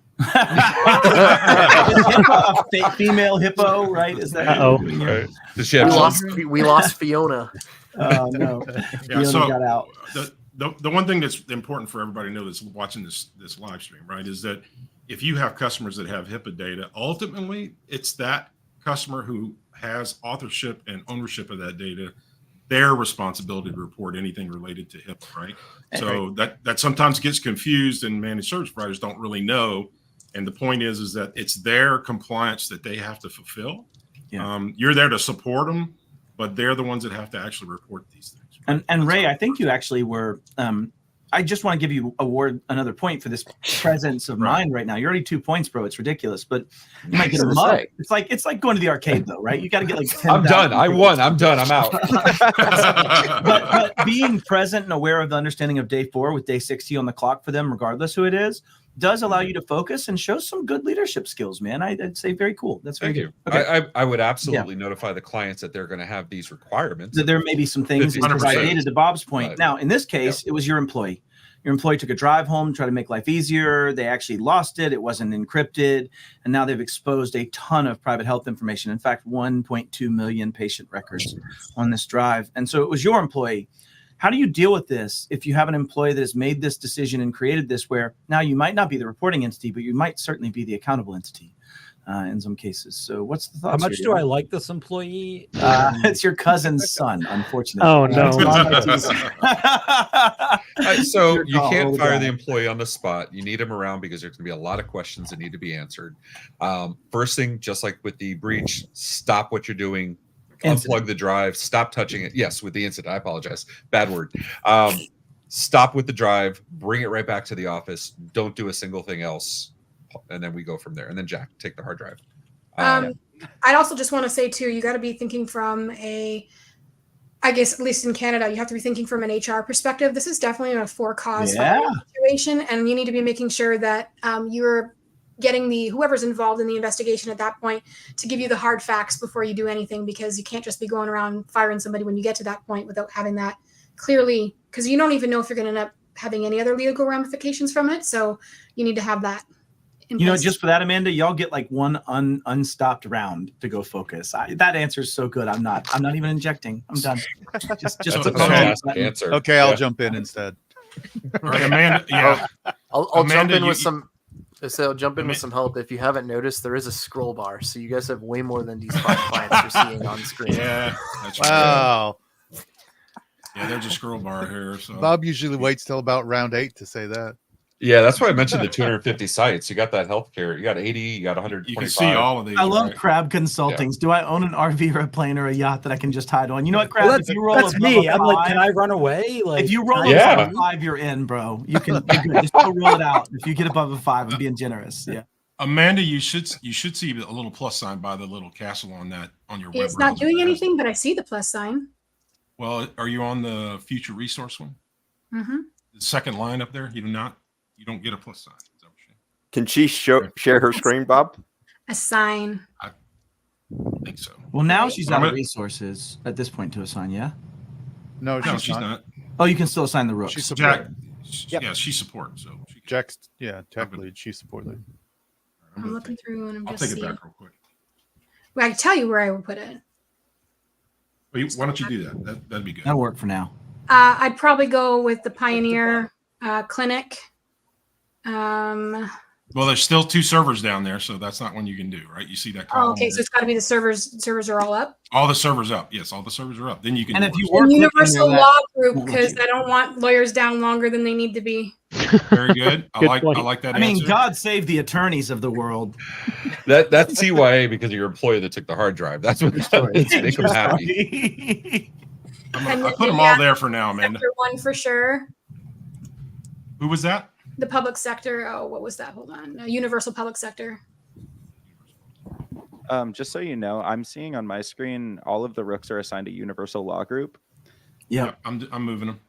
Female hippo, right? Is that? Right. Does she have we lost Fiona. Oh no. Yeah, so got out. The one thing that's important for everybody to know that's watching this live stream, right, is that if you have customers that have HIPAA data, ultimately it's that customer who has authorship and ownership of that data, their responsibility to report anything related to HIPAA, right? So that sometimes gets confused, and managed service providers don't really know. And the point is that it's their compliance that they have to fulfill. Yeah. You're there to support them, but they're the ones that have to actually report these things. And Ray, I think you actually were I just want to give you another point for this presence of mind right now. You're already 2 points, bro. It's ridiculous, but you might get a mug. It's like going to the arcade, though, right? You got to get like 10. I'm done. I won. I'm done. I'm out. but being present and aware of the understanding of day 4 with day 60 on the clock for them, regardless who it is, does allow you to focus and show some good leadership skills, man. I'd say very cool. That's very good. Okay. I would absolutely notify the clients that they're going to have these requirements. That there may be some things related to Bob's point. Now, in this case, it was your employee. Your employee took a drive home, tried to make life easier. They actually lost it. It wasn't encrypted. And now they've exposed a ton of private health information. In fact, 1.2 million patient records on this drive. And so it was your employee. How do you deal with this if you have an employee that has made this decision and created this, where now you might not be the reporting entity, but you might certainly be the accountable entity in some cases? So what's the thoughts? How much do I like this employee? It's your cousin's son, unfortunately. Oh, no. So you can't fire the employee on the spot. You need him around because there's going to be a lot of questions that need to be answered. First thing, just like with the breach, stop what you're doing. Unplug the drive, stop touching it. Yes, with the incident, I apologize. Bad word. Stop with the drive, bring it right back to the office. Don't do a single thing else. And then we go from there. And then Jack, take the hard drive. I'd also just want to say too, you got to be thinking from I guess at least in Canada, you have to be thinking from an HR perspective. This is definitely a for-cause situation. And you need to be making sure that you're getting whoever's involved in the investigation at that point to give you the hard facts before you do anything, because you can't just be going around firing somebody when you get to that point without having that clearly, because you don't even know if you're going to end up having any other legal ramifications from it. So you need to have that in place. Just for that, Amanda, y'all get like one unstopped round to go focus. That answer is so good. I'm not even injecting. I'm done. Just that's a fantastic answer. Okay, I'll jump in instead. All right, Amanda. Yeah, I'll jump in with some. So I'll jump in with some help. If you haven't noticed, there is a scroll bar. So you guys have way more than these 5 clients you're seeing on screen. Yeah, that's wow. True. Yeah, there's a scroll bar here. So Bob usually waits till about round 8 to say that. Yeah, that's why I mentioned the 250 sites. You got that healthcare. You got 80. You got 125. You can see all of these. I love Crab Consultings. Do I own an RV or a plane or a yacht that I can just hide on? You know what, Crab? That's me. I'm like, can I run away? Like, if you roll above a 5, you're in, bro. You can just go roll it out. If you get above a 5, I'm being generous. Yeah. Amanda, you should see a little plus sign by the little castle on your web. It's not doing anything, but I see the plus sign. Well, are you on the future resource one? Mm-hmm. The second line up there, you don't get a plus sign. Is that what you Can she share her screen, Bob? A sign. I think so. Well, now she's out of resources at this point to assign, yeah? No, she's not. Oh, you can still assign the rooks. She's Jack. Yep. Yeah, she's support. So Jack's tech lead. She's support lead. I'm looking through and I'm I'll just take it seeing. back real quick. Well, I can tell you where I would put it. Why don't you do that? That'd be good. That'll work for now. I'd probably go with the Pioneer Clinic. Well, there's still 2 servers down there, so that's not one you can do, right? You see that column? Oh, okay, so it's got to be the servers. Servers are all up. All the servers up. Yes, all the servers are up. Then you can. And if you work Universal Law Group, because I don't want lawyers down longer than they need to be. Very good. I like that. I mean, God save the attorneys of the world. That's CYA because of your employee that took the hard drive. That's what make them happy. I put them all there for now, Amanda. Sector 1 for sure. Who was that? The public sector. Oh, what was that? Hold on. Universal public sector. Just so you know, I'm seeing on my screen all of the rooks are assigned to Universal Law Group. Yeah, I'm moving them.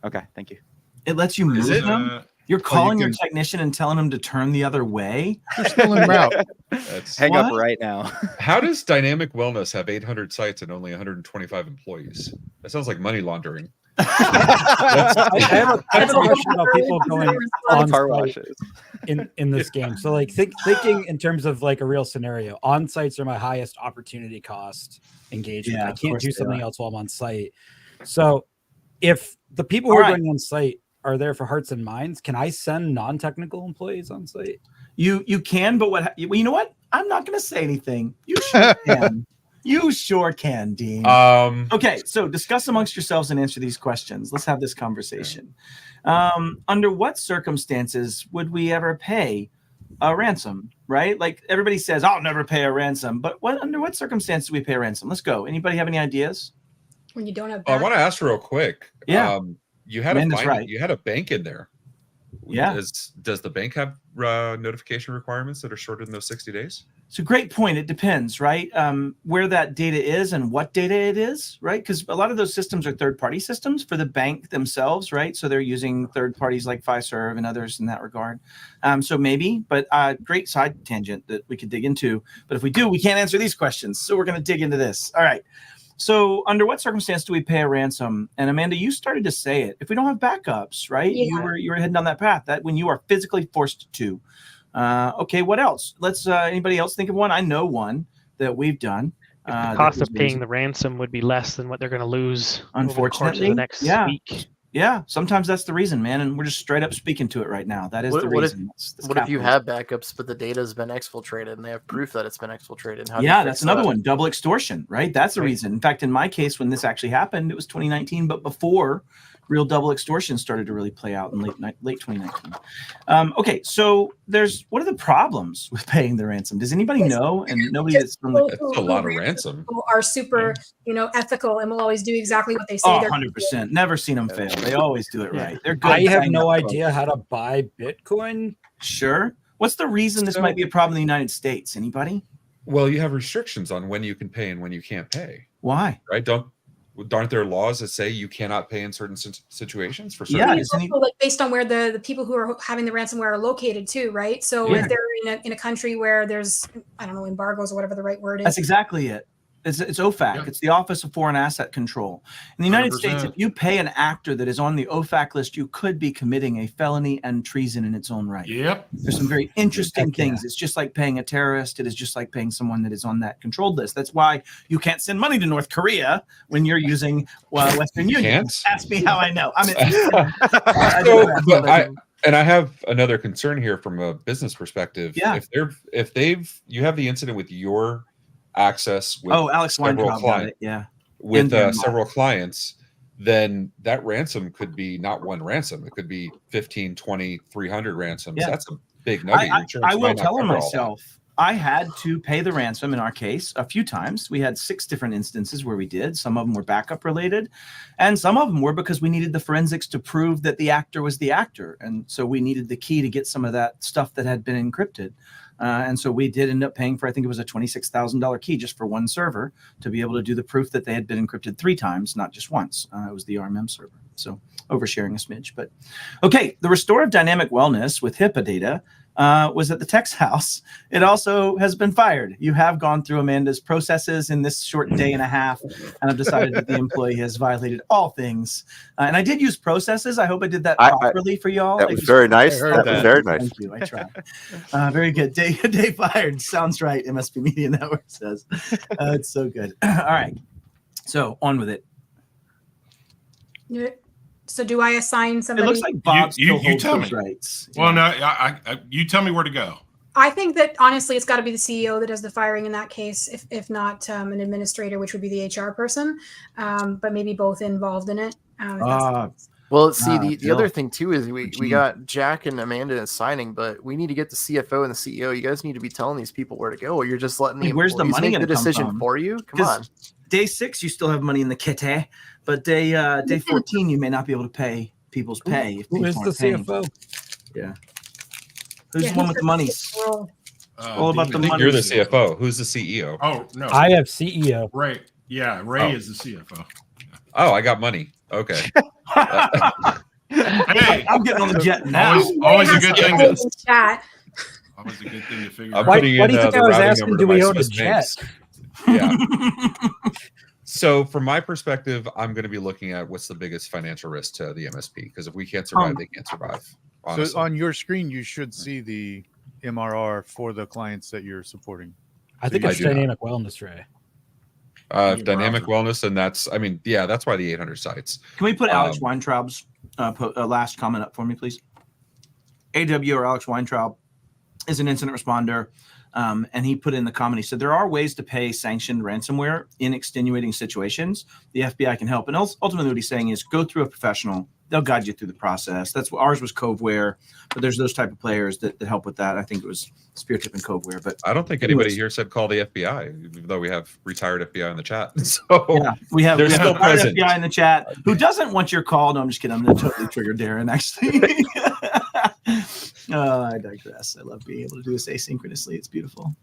Okay, thank you. It lets you move them. You're calling your technician and telling him to turn the other way. They're still en route. Hang up right now. How does Dynamic Wellness have 800 sites and only 125 employees? That sounds like money laundering. I have a question about people going on car washes in this game. So like thinking in terms of like a real scenario, on sites are my highest opportunity cost engagement. I can't do something else while I'm on site. So if the people who are going on site are there for hearts and minds, can I send non-technical employees on site? You can, but you know what? I'm not going to say anything. You sure can. You sure can, Dean. Okay, so discuss amongst yourselves and answer these questions. Let's have this conversation. Under what circumstances would we ever pay a ransom, right? Like everybody says, I'll never pay a ransom. But under what circumstances do we pay a ransom? Let's go. Anybody have any ideas? When you don't have I want to ask real quick. Yeah. You had Amanda's right. you had a bank in there. Yeah. Does the bank have notification requirements that are shorter than those 60 days? It's a great point. It depends, right? Where that data is and what data it is, right? Because a lot of those systems are third-party systems for the bank themselves, right? So they're using third parties like Fiserv and others in that regard. So maybe, but great side tangent that we could dig into. But if we do, we can't answer these questions. So we're going to dig into this. All right. So under what circumstance do we pay a ransom? And Amanda, you started to say it. If we don't have backups, right? Yeah. You were heading down that path. That when you are physically forced to. Okay, what else? Let's anybody else think of one? I know one that we've done. The cost of paying the ransom would be less than what they're going to lose unfortunately over the course of the next week. Yeah, sometimes that's the reason, man, and we're just straight up speaking to it right now. That is the reason. What if you have backups, but the data has been exfiltrated and they have proof that it's been exfiltrated? Yeah, that's another one. Double extortion, right? That's the reason. In fact, in my case, when this actually happened, it was 2019, but before real double extortion started to really play out in late 2019. Okay, so what are the problems with paying the ransom? Does anybody know? And nobody that's from that's a lot of ransom. Are super, ethical and will always do exactly what they say. 100%. Never seen them fail. They always do it right. They're good. I have no idea how to buy Bitcoin. Sure. What's the reason this might be a problem in the United States? Anybody? Well, you have restrictions on when you can pay and when you can't pay. Why? Right? Aren't there laws that say you cannot pay in certain situations for certain? Yeah, it's also like based on where the people who are having the ransomware are located too, right? So if they're in a country where there's, I don't know, embargoes or whatever the right word is. That's exactly it. It's OFAC. Yeah. It's the Office of Foreign Asset Control. In the United 100%. States, if you pay an actor that is on the OFAC list, you could be committing a felony and treason in its own right. Yep. There's some very interesting things. It's just like paying a terrorist. It is just like paying someone that is on that controlled list. That's why you can't send money to North Korea when you're using Western Union. Can't? Ask me how I know. I mean, and I have another concern here from a business perspective. Yeah. If you have the incident with your access with Alex several clients, with several clients, then that ransom could be not one ransom. It could be 15, 20, 300 ransoms. Yeah. That's a big nugget. I will tell her myself. I had to pay the ransom in our case a few times. We had 6 different instances where we did. Some of them were backup related, and some of them were because we needed the forensics to prove that the actor was the actor. And so we needed the key to get some of that stuff that had been encrypted. And so we did end up paying for, I think it was a $26,000 key just for one server to be able to do the proof that they had been encrypted 3 times, not just once. It was the RMM server. So oversharing a smidge, but okay. The restorative dynamic wellness with HIPAA data was at the Tex house. It also has been fired. You have gone through Amanda's processes in this short day and a half, and I've decided that the employee has violated all things. And I did use processes. I hope I did that properly for y'all. That was very nice. That was very nice. Thank you. I tried. Very good. Day fired. Sounds right. MSP Media Network says. It's so good. All right. So on with it. So do I assign somebody? It looks like Bob you tell me. Rights. Well, no, you tell me where to go. I think that honestly, it's got to be the CEO that does the firing in that case, if not an administrator, which would be the HR person, but maybe both involved in it. Well, see, the other thing too is we got Jack and Amanda signing, but we need to get the CFO and the CEO. You guys need to be telling these people where to go, or you're just letting the where's the money make the decision for you. Come on. Day 6, you still have money in the kitty, but day 14, you may not be able to pay people's pay. Who is the CFO? Yeah. Who's the one with the money? All about the money. You're the CFO. Who's the CEO? Oh, no. I have CEO. Ray. Yeah, Ray is the CFO. Oh, I got money. Okay. Hey, I'm getting on the jet now. Always a good thing to chat. Always a good thing to figure out. Why do you think I was asking, do we own a jet? Yeah. So from my perspective, I'm going to be looking at what's the biggest financial risk to the MSP, because if we can't survive, they can't survive. Honestly. So on your screen, you should see the MRR for the clients that you're supporting. I think it's dynamic wellness, Ray. Dynamic wellness, and that's why the 800 sites. Can we put Alex Weintraub's last comment up for me, please? AW or Alex Weintraub is an incident responder. And he put in the comment, he said, there are ways to pay sanctioned ransomware in extenuating situations. The FBI can help. And ultimately what he's saying is go through a professional they'll guide you through the process. That's what ours was Coveware, but there's those type of players that help with that. I think it was Speartip and Coveware, but I don't think anybody here said call the FBI, even though we have retired FBI in the chat. So yeah, we have they're still present. FBI in the chat who doesn't want your call. No, I'm just kidding. I'm going to totally trigger Darren, actually. I digress. I love being able to do this asynchronously. It's beautiful.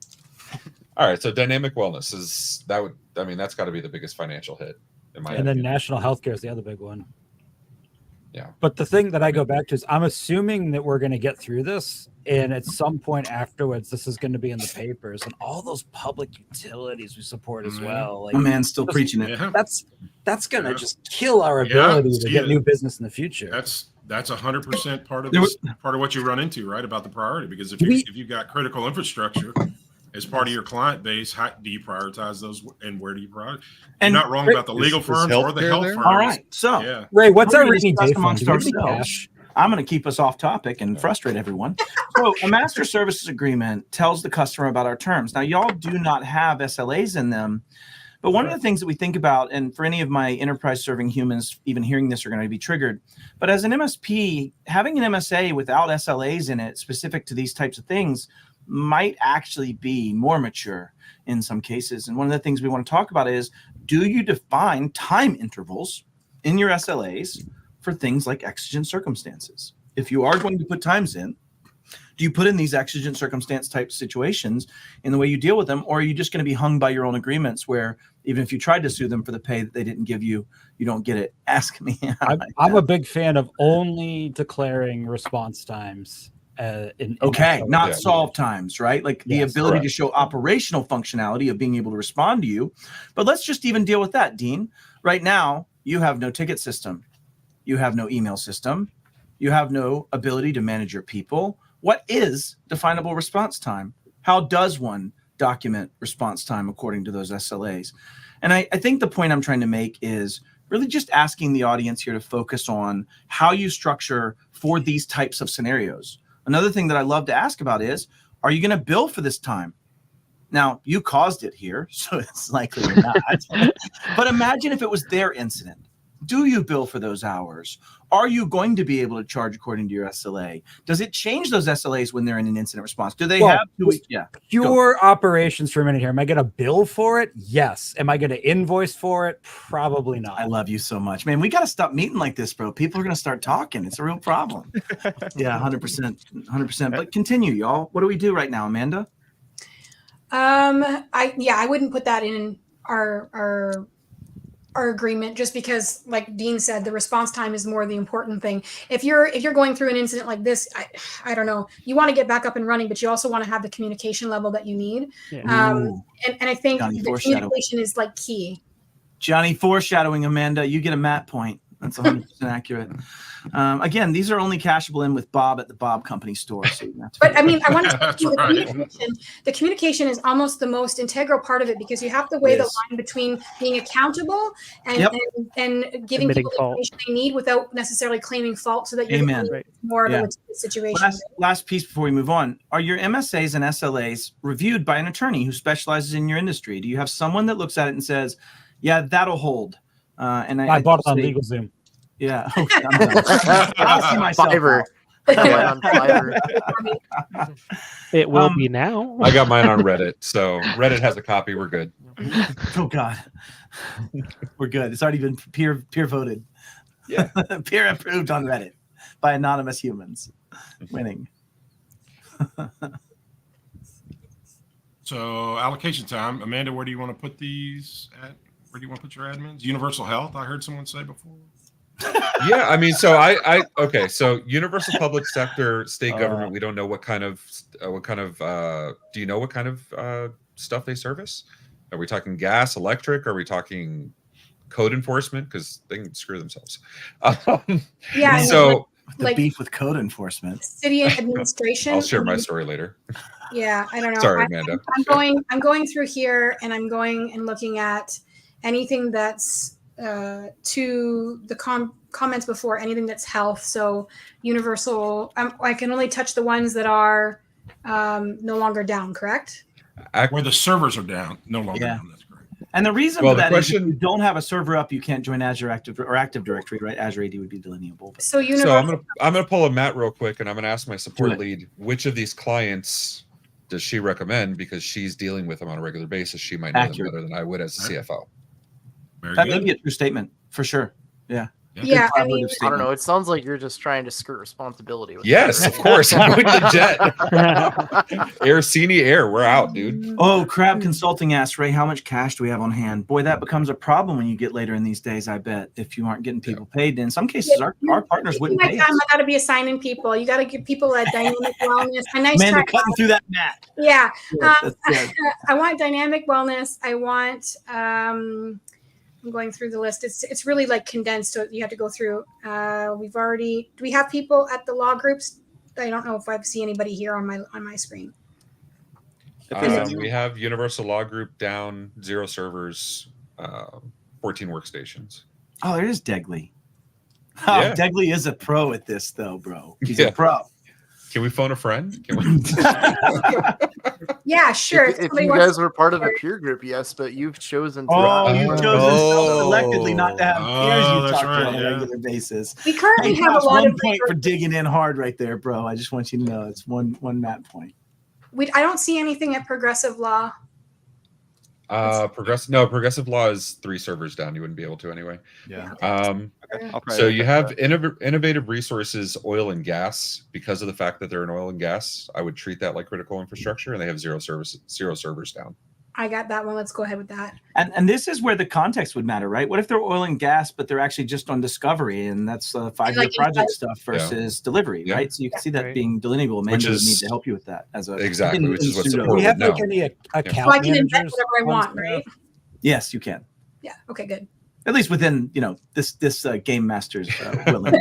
All right, so dynamic wellness is that would, I mean, that's got to be the biggest financial hit in my And then opinion. national healthcare is the other big one. Yeah. But the thing that I go back to is I'm assuming that we're going to get through this, and at some point afterwards, this is going to be in the papers and all those public utilities we support as well. Like, My man's still preaching it. Yeah. that's going to just kill our ability to see get it. new business in the future. That's 100% part of this, part of what you run into, right? About the priority, because if you've got critical infrastructure as part of your client base, how do you prioritize those, and where do you prioritize? And You're not wrong about the legal firms or the health firms. All right, so Yeah. Ray, what's our we're gonna rainy discuss day fund? amongst Do we have any ourselves. cash? I'm going to keep us off topic and frustrate everyone. So a master services agreement tells the customer about our terms. Now, y'all do not have SLAs in them, but one of the things that we think about, and for any of my enterprise serving humans, even hearing this are going to be triggered, but as an MSP, having an MSA without SLAs in it specific to these types of things might actually be more mature in some cases. And one of the things we want to talk about is, do you define time intervals in your SLAs for things like exigent circumstances? If you are going to put times in, do you put in these exigent circumstance type situations in the way you deal with them, or are you just going to be hung by your own agreements where even if you tried to sue them for the pay that they didn't give you, you don't get it? Ask me. I'm a big fan of only declaring response times. Okay, not solve times, right? Like the ability correct. to show operational functionality of being able to respond to you. But let's just even deal with that, Dean. Right now, you have no ticket system. You have no email system. You have no ability to manage your people. What is definable response time? How does one document response time according to those SLAs? And I think the point I'm trying to make is really just asking the audience here to focus on how you structure for these types of scenarios. Another thing that I love to ask about is, are you going to bill for this time? Now, you caused it here, so it's likely you're not. But imagine if it was their incident. Do you bill for those hours? Are you going to be able to charge according to your SLA? Does it change those SLAs when they're in an incident response? Do they have 2 weeks? Yeah. Pure operations for a minute here. Am I going to bill for it? Yes. Am I going to invoice for it? Probably not. I love you so much, man. We got to stop meeting like this, bro. People are going to start talking. It's a real problem. Yeah, 100%. 100%. But continue, y'all. What do we do right now, Amanda? I wouldn't put that in our agreement, just because, like Dean said, the response time is more the important thing. If you're going through an incident like this, I don't know, you want to get back up and running, but you also want to have the communication level that you need. And I think the communication is like key. Johnny foreshadowing, Amanda. You get a Matt point. That's 100% accurate. Again, these are only cashable in with Bob at the Bob Company store. So but I mean, I want to say the communication is almost the most integral part of it, because you have to weigh the line between being accountable and giving people the information they need without necessarily claiming fault, so that you're more of a situation. Last piece before we move on. Are your MSAs and SLAs reviewed by an attorney who specializes in your industry? Do you have someone that looks at it and says, yeah, that'll hold? And I bought it on LegalZoom. Yeah. I'll see myself Fiverr. It will be now. I got mine on Reddit, so Reddit has a copy. We're good. Oh God, we're good. It's already been peer voted. Yeah, peer approved on Reddit by anonymous humans. Winning. So allocation time, Amanda. Where do you want to put these at? Where do you want to put your admins? Universal health, I heard someone say before. Yeah, I mean, so okay, so universal public sector, state government, we don't know what kind of do you know what kind of stuff they service? Are we talking gas, electric? Are we talking code enforcement? Because they can screw themselves. Yeah. So the beef with code enforcement, city administration. I'll share my story later. Yeah, I don't know. Sorry, Amanda. I'm going through here, and I'm going and looking at anything that's to the comments before, anything that's health. So universal, I can only touch the ones that are no longer down, correct? Where the servers are down, no longer down. That's correct. And the reason Well, for the that is if question- you don't have a server up, you can't join Azure Active Directory, right? Azure AD would be delineable. So So I'm gonna pull a Matt real quick, and I'm gonna ask my Do support it. lead which of these clients does she recommend, because she's dealing with them on a regular basis. She might know Accurate. them better than I would as a CFO. Very That may good. be a true statement for sure. Yeah. Yeah, I Collaborative mean, I don't statement. know. It sounds like you're just trying to skirt responsibility. With Yes, that, of course. I'm going to jet. Orsini Air, we're out, dude. Oh, Crab Consulting asks, Ray, how much cash do we have on hand? Boy, that becomes a problem when you get later in these days, I bet, if you aren't getting people paid. In some cases, our partners wouldn't my pay time, us. I got to be assigning people. You got to give people a dynamic wellness. A nice Man, they're try. cutting through that mat. Yeah. Yeah, that's good. I want dynamic wellness. I want I'm going through the list. It's really like condensed, so you have to go through. Do we have people at the law groups? I don't know if I see anybody here on my screen. We have Universal Law Group down, 0 servers, 14 workstations. Oh, there is Degley. Oh, Yeah. Degley is a pro at this, though, bro. He's Yeah. a pro. Can we phone a friend? Can we? Yeah, sure. If somebody you wants guys to- were part of a peer group, yes, but you've chosen to. Oh, you've chosen self-electively not to have peers you that's talk right, to on a yeah. regular basis. We currently Hey, have Josh, a lot one of point for digging in hard right there, bro. I just want you to know it's one Matt point. I don't see anything at Progressive Law. Progressive Law is 3 servers down. You wouldn't be able to anyway. Yeah. So you have innovative resources, oil and gas. Because of the fact that they're in oil and gas, I would treat that like critical infrastructure, and they have 0 servers down. I got that one. Let's go ahead with that. And this is where the context would matter, right? What if they're oil and gas, but they're actually just on discovery, and that's 5-year like project inside- stuff versus delivery, Yeah. right? So you can see that Right. being delineable. Amanda Which would is- need to help you with that as a Exactly, which is what pseudo- support we have would like know. any account So I can invent managers whatever I on want, staff? right? Yes, you can. Yeah. Okay. Good. At least within this game master's willing.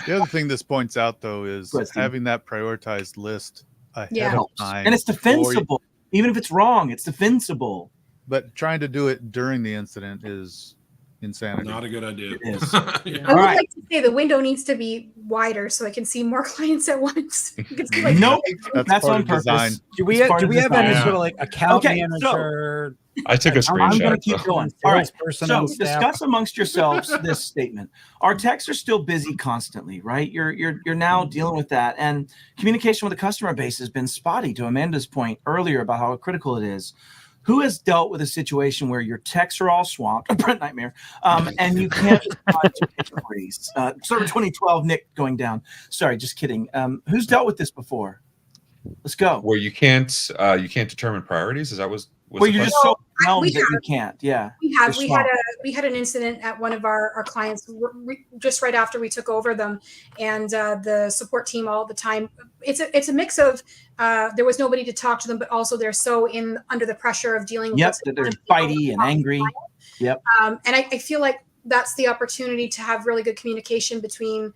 The other thing this points out, though, is Go ahead, Steve. having that prioritized list ahead Yeah. of Helps. time. And it's before you- defensible. Even if it's wrong, it's defensible. But trying to do it during the incident is insanity. Not a good idea. It is. Yeah. I would right. like to say the window needs to be wider so I can see more clients at once. You can see, like, Nope. That's That's part on of purpose. design. Do we It's part do of we have any design. sort of like account Okay, so- manager? I took a I'm going to screenshot. keep so- going. All right. salesperson So on staff? discuss amongst yourselves this statement. Our techs are still busy constantly, right? You're now dealing with that, and communication with the customer base has been spotty. To Amanda's point earlier about how critical it is. Who has dealt with a situation where your techs are all swamped, a Brent nightmare, and you can't respond to inquiries? Server 2012, Nick going down. Sorry, just kidding. Who's dealt with this before? Let's go. Where you can't determine priorities. Is that was Where the you're question? just so we overwhelmed that have. you can't. Yeah. We had an incident at one of our clients just right after we took over them, and the support team all the time. It's a mix of there was nobody to talk to them, but also they're so under the pressure of dealing with Yep. what's That they're going on. fighty and angry. Yep. And I feel like that's the opportunity to have really good communication between.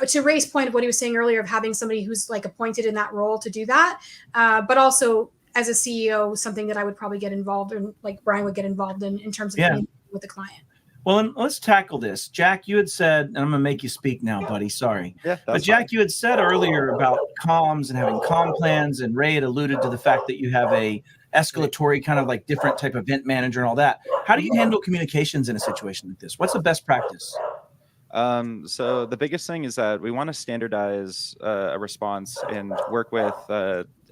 To Ray's point of what he was saying earlier of having somebody who's like appointed in that role to do that, but also as a CEO, something that I would probably get involved in, like Bryan would get involved in terms of communicating with the client. Well, and let's tackle this. Jack, you had said, and I'm going to make you speak now, buddy. Sorry. Yeah, But that's Jack, you had said earlier about comms and having comm plans, and Ray had alluded to the fact that you have a escalatory kind of like different type of event manager and all that. How do you handle communications in a situation like this? What's the best practice? So the biggest thing is that we want to standardize a response and work with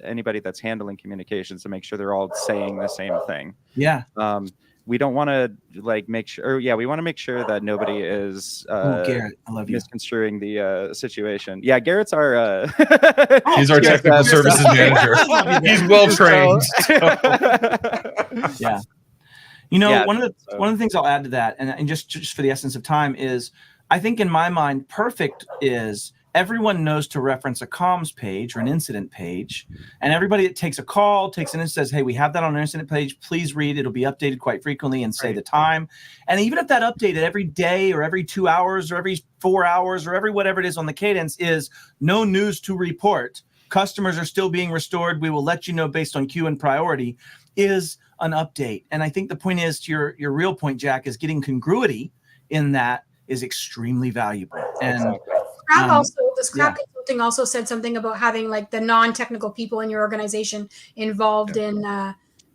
anybody that's handling communications to make sure they're all saying the same thing. Yeah. We don't want to like make sure. Yeah, we want to make sure that nobody is Garrett, I love you. misconstruing the situation. Yeah, Garrett's our. He's our Yes, technical services manager. He's well trained. Yeah. You know, Yeah, one of the things I'll add to that, and just for the essence of time, is I think in my mind, perfect is everyone knows to reference a comms page or an incident page, and everybody that takes a call takes an and says, "Hey, we have that on our incident page. Please read. It'll be updated quite frequently and say the time." And even if that updated every day or every 2 hours or every 4 hours or every whatever it is on the cadence is no news to report, customers are still being restored. We will let you know based on queue and priority. Is an update. And I think the point is, to your real point, Jack, is getting congruity in that is extremely valuable. And The scrap consulting also said something about having like the non-technical people in your organization involved in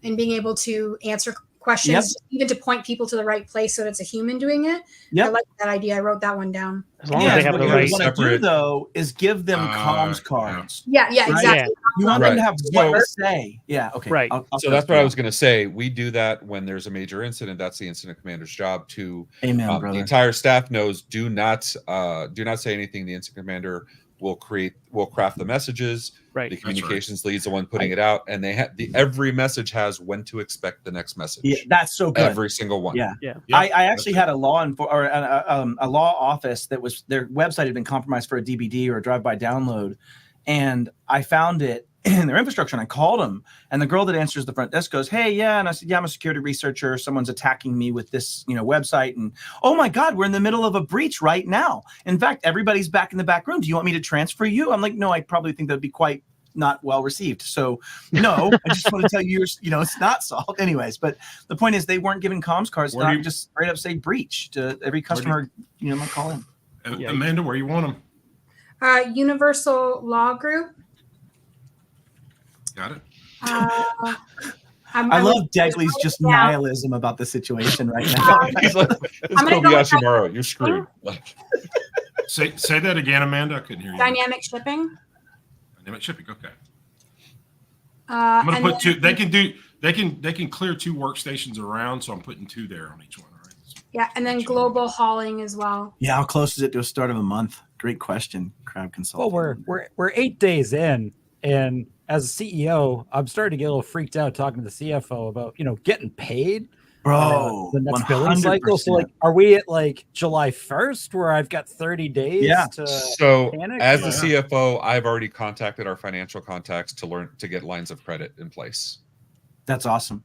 being able to answer questions, Yep. even to point people to the right place so that it's a human doing it. Yep. I like that idea. I wrote that one down. As long as they have what the you right. want to do Separate- though is give them comms yeah. cards. Yeah, yeah, Right? exactly. You want them to Right. have So- what to say. Yeah. Okay. Right. I'll So that's what I was going to say. We do that when there's a major incident. That's the incident commander's job to Amen, the brother. entire staff knows. Do not say anything. The incident commander will craft the messages. Right. The That's right. communications lead's the one putting it out, and they have every message has when to expect the next message. Yeah, that's so good. Every single one. Yeah. Yeah. Yep, I actually that's had a a law office that was their website had been compromised for a DVD or a drive-by download, and I found it in their infrastructure, and I called them, and the girl that answers the front desk goes, "Hey, yeah," and I said, "Yeah, I'm a security researcher. Someone's attacking me with this, website, and oh my God, we're in the middle of a breach right now. In fact, everybody's back in the back room. Do you want me to transfer you?" I'm like, "No, I probably think that'd be quite not well received. So no, I just want to tell you, it's not solved anyways." But the point is, they weren't given comms cards, Where do not you- just straight up say breach to every customer. Might call in. Yeah. Amanda, where you want them? Universal Law Group. Got it. I love Degley's just nihilism about the situation right now. He's like, "It's I'm gonna go with Kobayashi You're screwed." Say that again, Amanda. I couldn't hear you. Dynamic shipping. Dynamic shipping. Okay. I'm gonna And put two. then- They can clear 2 workstations around, so I'm putting 2 there on each one. All right. Yeah, and then global hauling as well. Yeah, how close is it to a start of a month? Great question, Crowd Consulting. Well, we're 8 days in, and as a CEO, I'm starting to get a little freaked out talking to the CFO about getting paid. Bro, the next billing cycle. So, 100%. are we at July 1st where I've got 30 days? Yeah. So panic? as the CFO, I've already contacted our financial contacts to get lines of credit in place. That's awesome.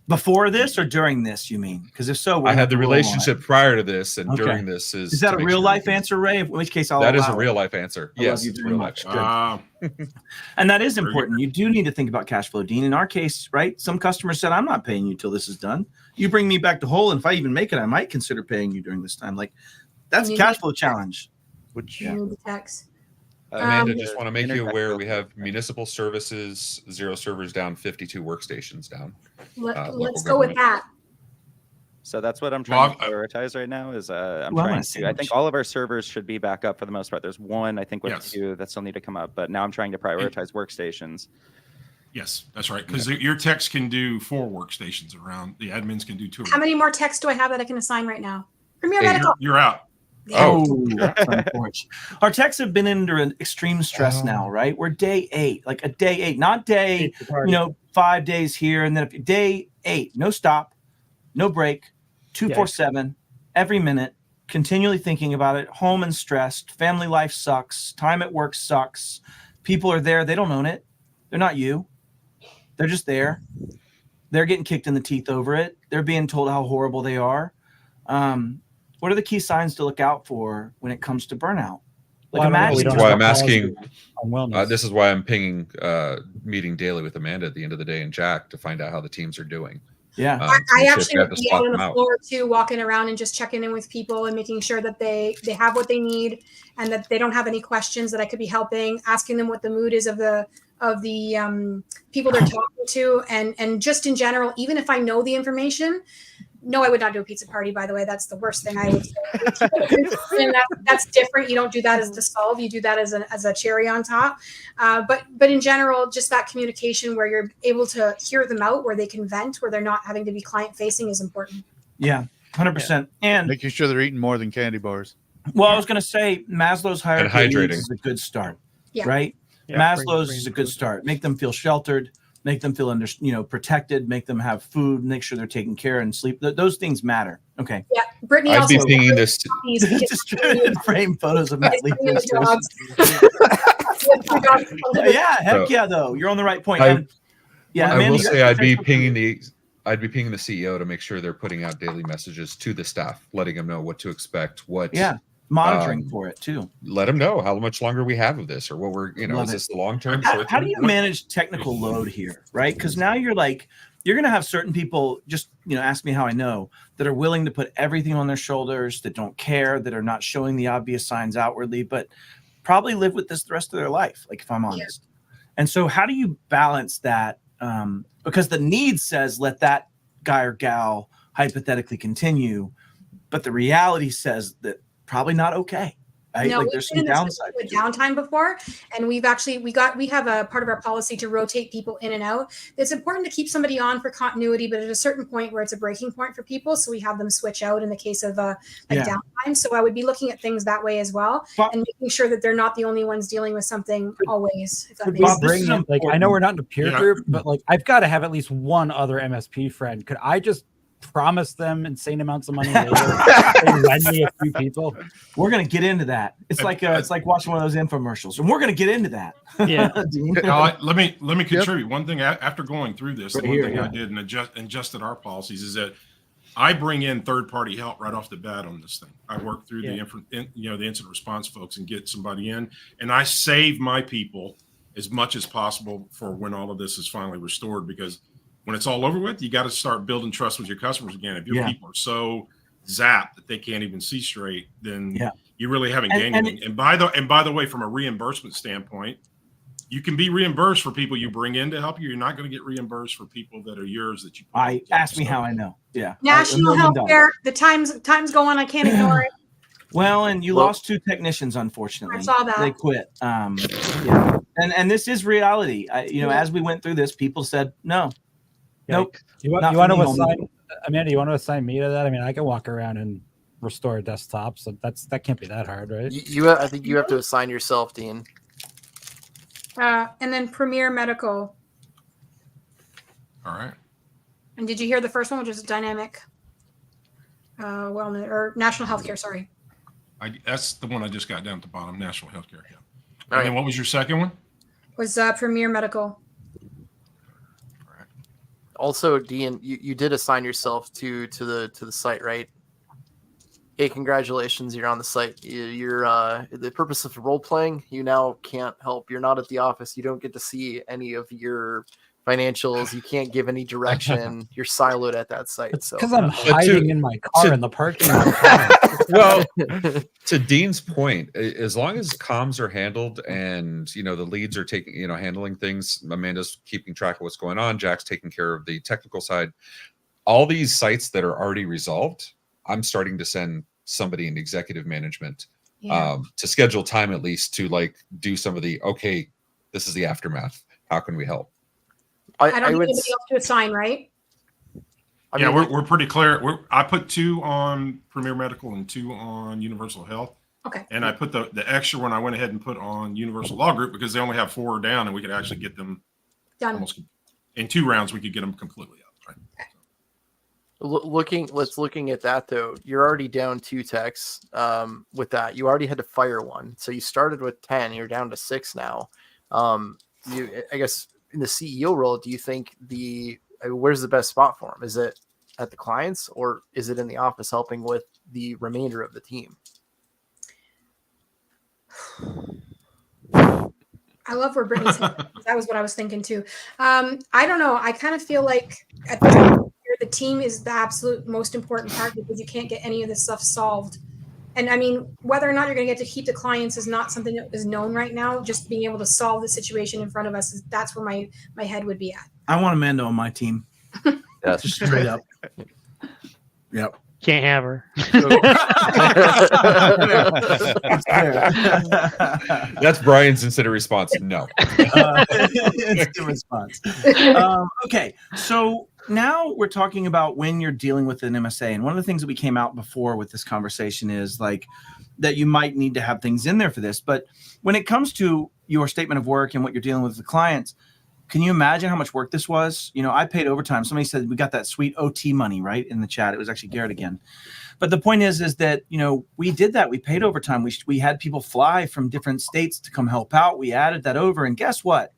Before this or during this, you mean? Because if so, I had the relationship prior to this, and Okay. during this Is that to a make real sure life we can- answer, Ray? In which case, I'll That is a allow it. real life answer. I love Yes, you it's very real much. life. Good. And that is important. You do need to think about cash flow, Dean. In our case, right? Some customers said, "I'm not paying you till this is done. You bring me back to whole, and if I even make it, I might consider paying you during this time." That's a You cash need- flow challenge. Which You need the text. Amanda, just want to make you internet aware, real we have municipal services, 0 servers down, 52 workstations down. Let's local go with government. that. So that's what I'm trying to Well, prioritize right now. Is I'm Well, I trying wanna to. see I what think you- all of our servers should be back up for the most part. There's one, I think, with Yes. 2 that still need to come up. But now I'm trying to prioritize workstations. Yes, that's right. Because your techs can do 4 workstations around. The admins can do 2. How many more texts do I have that I can assign right now? Premier Hey, Medical. you're out. Oh, that's unfortunate. Our techs have been under an extreme stress Oh. now, right? We're day 8, like a day 8, not day, 5 days here and then day 8, no stop, no break, 247, every minute, continually thinking about it, home and stressed, family life sucks, time at work sucks. People are there, they don't own it. They're not you. They're just there. They're getting kicked in the teeth over it. They're being told how horrible they are. What are the key signs to look out for when it comes to burnout? This don't is why have I'm asking. on wellness. This is why I'm pinging, meeting daily with Amanda at the end of the day and Jack to find out how the teams are doing. Yeah. To I make sure if actually we have would to be swap out on them the out. floor too, walking around and just checking in with people and making sure that they have what they need and that they don't have any questions, that I could be helping, asking them what the mood is of the people they're talking to, and just in general, even if I know the information. No, I would not do a pizza party, by the way. That's the worst thing I would say. And that's different. You don't do that as the solve. You do that as a cherry on top. But in general, just that communication where you're able to hear them out, where they can vent, where they're not having to be client facing is important. Yeah, 100%. And making sure they're eating more than candy bars. well, I was going to say Maslow's hierarchy of hydrating. needs is a good start, Yeah. right? Yeah, Maslow's bring is a good food. start. Make them feel sheltered, make them feel protected, make them have food, make sure they're taken care of and sleep. Those things matter. Okay. Yeah, Brittany I'd also be pinging this. Distributed frame photos of Matt bringing Leaf's the dogs. Yeah, heck yeah, though. You're on the right point. I- And, yeah, I Amanda, will you got say your I'd be Facebook pinging page? the CEO to make sure they're putting out daily messages to the staff, letting them know what to expect, Yeah, monitoring um, for it too. let them know how much longer we have of this, or what we're, Love is it. this the long term? How do you manage technical load here, right? Because now you're going to have certain people, just ask me how I know, that are willing to put everything on their shoulders, that don't care, that are not showing the obvious signs outwardly, but probably live with this the rest of their life, if I'm honest. And so how do you balance that? Because the need says let that guy or gal hypothetically continue, but the reality says that probably not okay. Right? No, Like we've there's been some in this downside. with downtime before, and we have a part of our policy to rotate people in and out. It's important to keep somebody on for continuity, but at a certain point where it's a breaking point for people, so we have them switch out in the case of downtime. So I would be looking at things that way as well, and making sure that they're not the only ones dealing with something always. If that makes sense. Like, I know we're not in a peer group, but like I've got to have at least one other MSP friend. Could I just promise them insane amounts of money later? They lend me a few people. We're gonna get into that. It's like watching one of those infomercials, and we're gonna get into that. Yeah. Let me contribute one thing. After going through this, the one thing I did and adjusted our policies is that I bring in third-party help right off the bat on this thing. I work through the incident response folks and get somebody in, and I save my people as much as possible for when all of this is finally restored, because when it's all over with, you got to start building trust with your customers again. If your people are so zapped that they can't even see straight, then you really haven't gained anything. And by the way, from a reimbursement standpoint, you can be reimbursed for people you bring in to help you. You're not going to get reimbursed for people that are yours that you. Ask me how I know. Yeah. National healthcare. The time's going. I can't ignore it. Well, and you lost 2 technicians, unfortunately. I saw that. They quit. And this is reality. As we went through this, people said no. Nope. You want to assign Amanda? You want to assign me to that? I mean, I can walk around and restore desktops. So that can't be that hard, right? I think you have to assign yourself, Dean. And then Premier Medical. All right. And did you hear the first one, which is dynamic wellness or national healthcare? Sorry. That's the one I just got down at the bottom. National healthcare. Yeah. All right. And what was your second one? Was Premier Medical. Also, Dean, you did assign yourself to the site, right? Hey, congratulations, you're on the site. You're the purpose of role playing, you now can't help. You're not at the office. You don't get to see any of your financials. You can't give any direction. You're siloed at that site. Because I'm hiding in my car in the parking lot. Well, to Dean's point, as long as comms are handled and the leads are taking handling things, Amanda's keeping track of what's going on, Jack's taking care of the technical side, all these sites that are already resolved, I'm starting to send somebody in executive management to schedule time at least to do some of the this is the aftermath, how can we help? I don't need anybody else to assign, right? We're pretty clear. I put 2 on Premier Medical and 2 on Universal Health. Okay. And I put the extra one I went ahead and put on Universal Law Group because they only have 4 down, and we could actually get them done. Almost in 2 rounds. We could get them completely out. Right. Looking at that though, you're already down 2 techs. With that, you already had to fire 1, so you started with 10. You're down to 6 now. I guess in the CEO role, do you think where's the best spot for him? Is it at the clients, or is it in the office helping with the remainder of the team? I love where Brittany's headed. That was what I was thinking too. I don't know. I kind of feel like at the time the team is the absolute most important part, because you can't get any of this stuff solved. And I mean, whether or not you're going to get to keep the clients is not something that is known right now. Just being able to solve the situation in front of us, that's where my head would be at. I want Amanda on my team. Yes. Just straight up. Yep. Can't have her. That's Brian's instead of response. No. It's a response. Okay, so now we're talking about when you're dealing with an MSA, and one of the things that we came out before with this conversation is that you might need to have things in there for this. But when it comes to your statement of work and what you're dealing with the clients, can you imagine how much work this was? I paid overtime. Somebody said we got that sweet OT money, right, in the chat. It was actually Garrett again. But the point is that, we did that. We paid overtime. We had people fly from different states to come help out. We added that over. And guess what?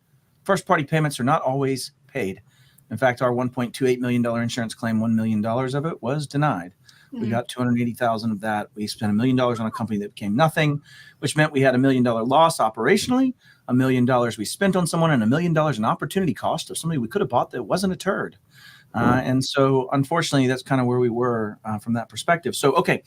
First-party payments are not always paid. In fact, our $1.28 million insurance claim, $1 million of it was denied. We got $280,000 of that. We spent $1 million on a company that became nothing, which meant we had $1 million loss operationally, $1 million we spent on someone, and $1 million in opportunity cost of somebody we could have bought that wasn't a turd. And so, unfortunately, that's kind of where we were from that perspective. So, okay,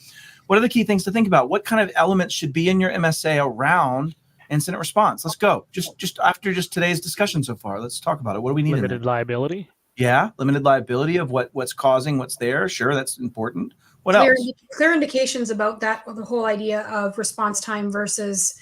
what are the key things to think about? What kind of elements should be in your MSA around incident response? Let's go. Just after today's discussion so far, let's talk about it. What do we need? Limited liability. Yeah, limited liability of what's causing what's there. Sure, that's important. What clear, else? Clear indications about that, the whole idea of response time versus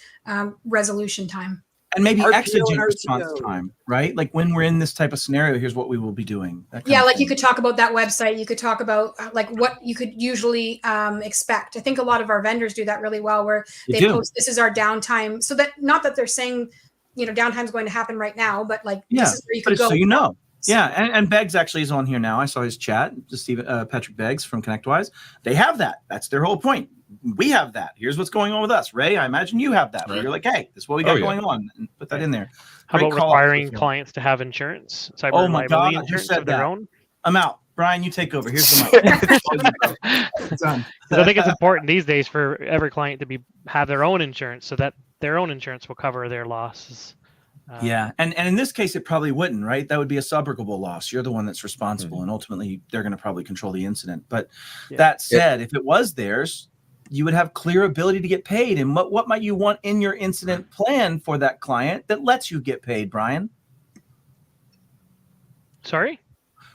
resolution time. And maybe RTO exigent and response RTO. time, right? Like when we're in this type of scenario, here's what we will be doing. That kind Yeah, of like you thing. could talk about that website. You could talk about like what you could usually expect. I think a lot of our vendors do that really well, where They they do. post, this is our downtime. So that, not that they're saying, downtime's going to happen right now, but like, Yeah, this is where you but could it's go. so you know. Yeah, and Beggs actually is on here now. I saw his chat. Just Patrick Beggs from ConnectWise. They have that. That's their whole point. We have that. Here's what's going on with us. Ray, I imagine you have that. Where Right. you're like, hey, this is what we got going on. And put that in there. How Great about call out, requiring Sophia. clients to have insurance, cyber Oh my liability God, who insurance said of their that? own? I'm out. Brian, you take over. Here's the mic. Done. I think it's important these days for every client to have their own insurance, so that their own insurance will cover their losses. Yeah, and in this case, it probably wouldn't, right? That would be a subrogable loss. You're the one that's responsible, and ultimately, they're going to probably control the incident. But that said, if it was theirs, you would have clear ability to get paid. And what might you want in your incident plan for that client that lets you get paid, Brian? Sorry?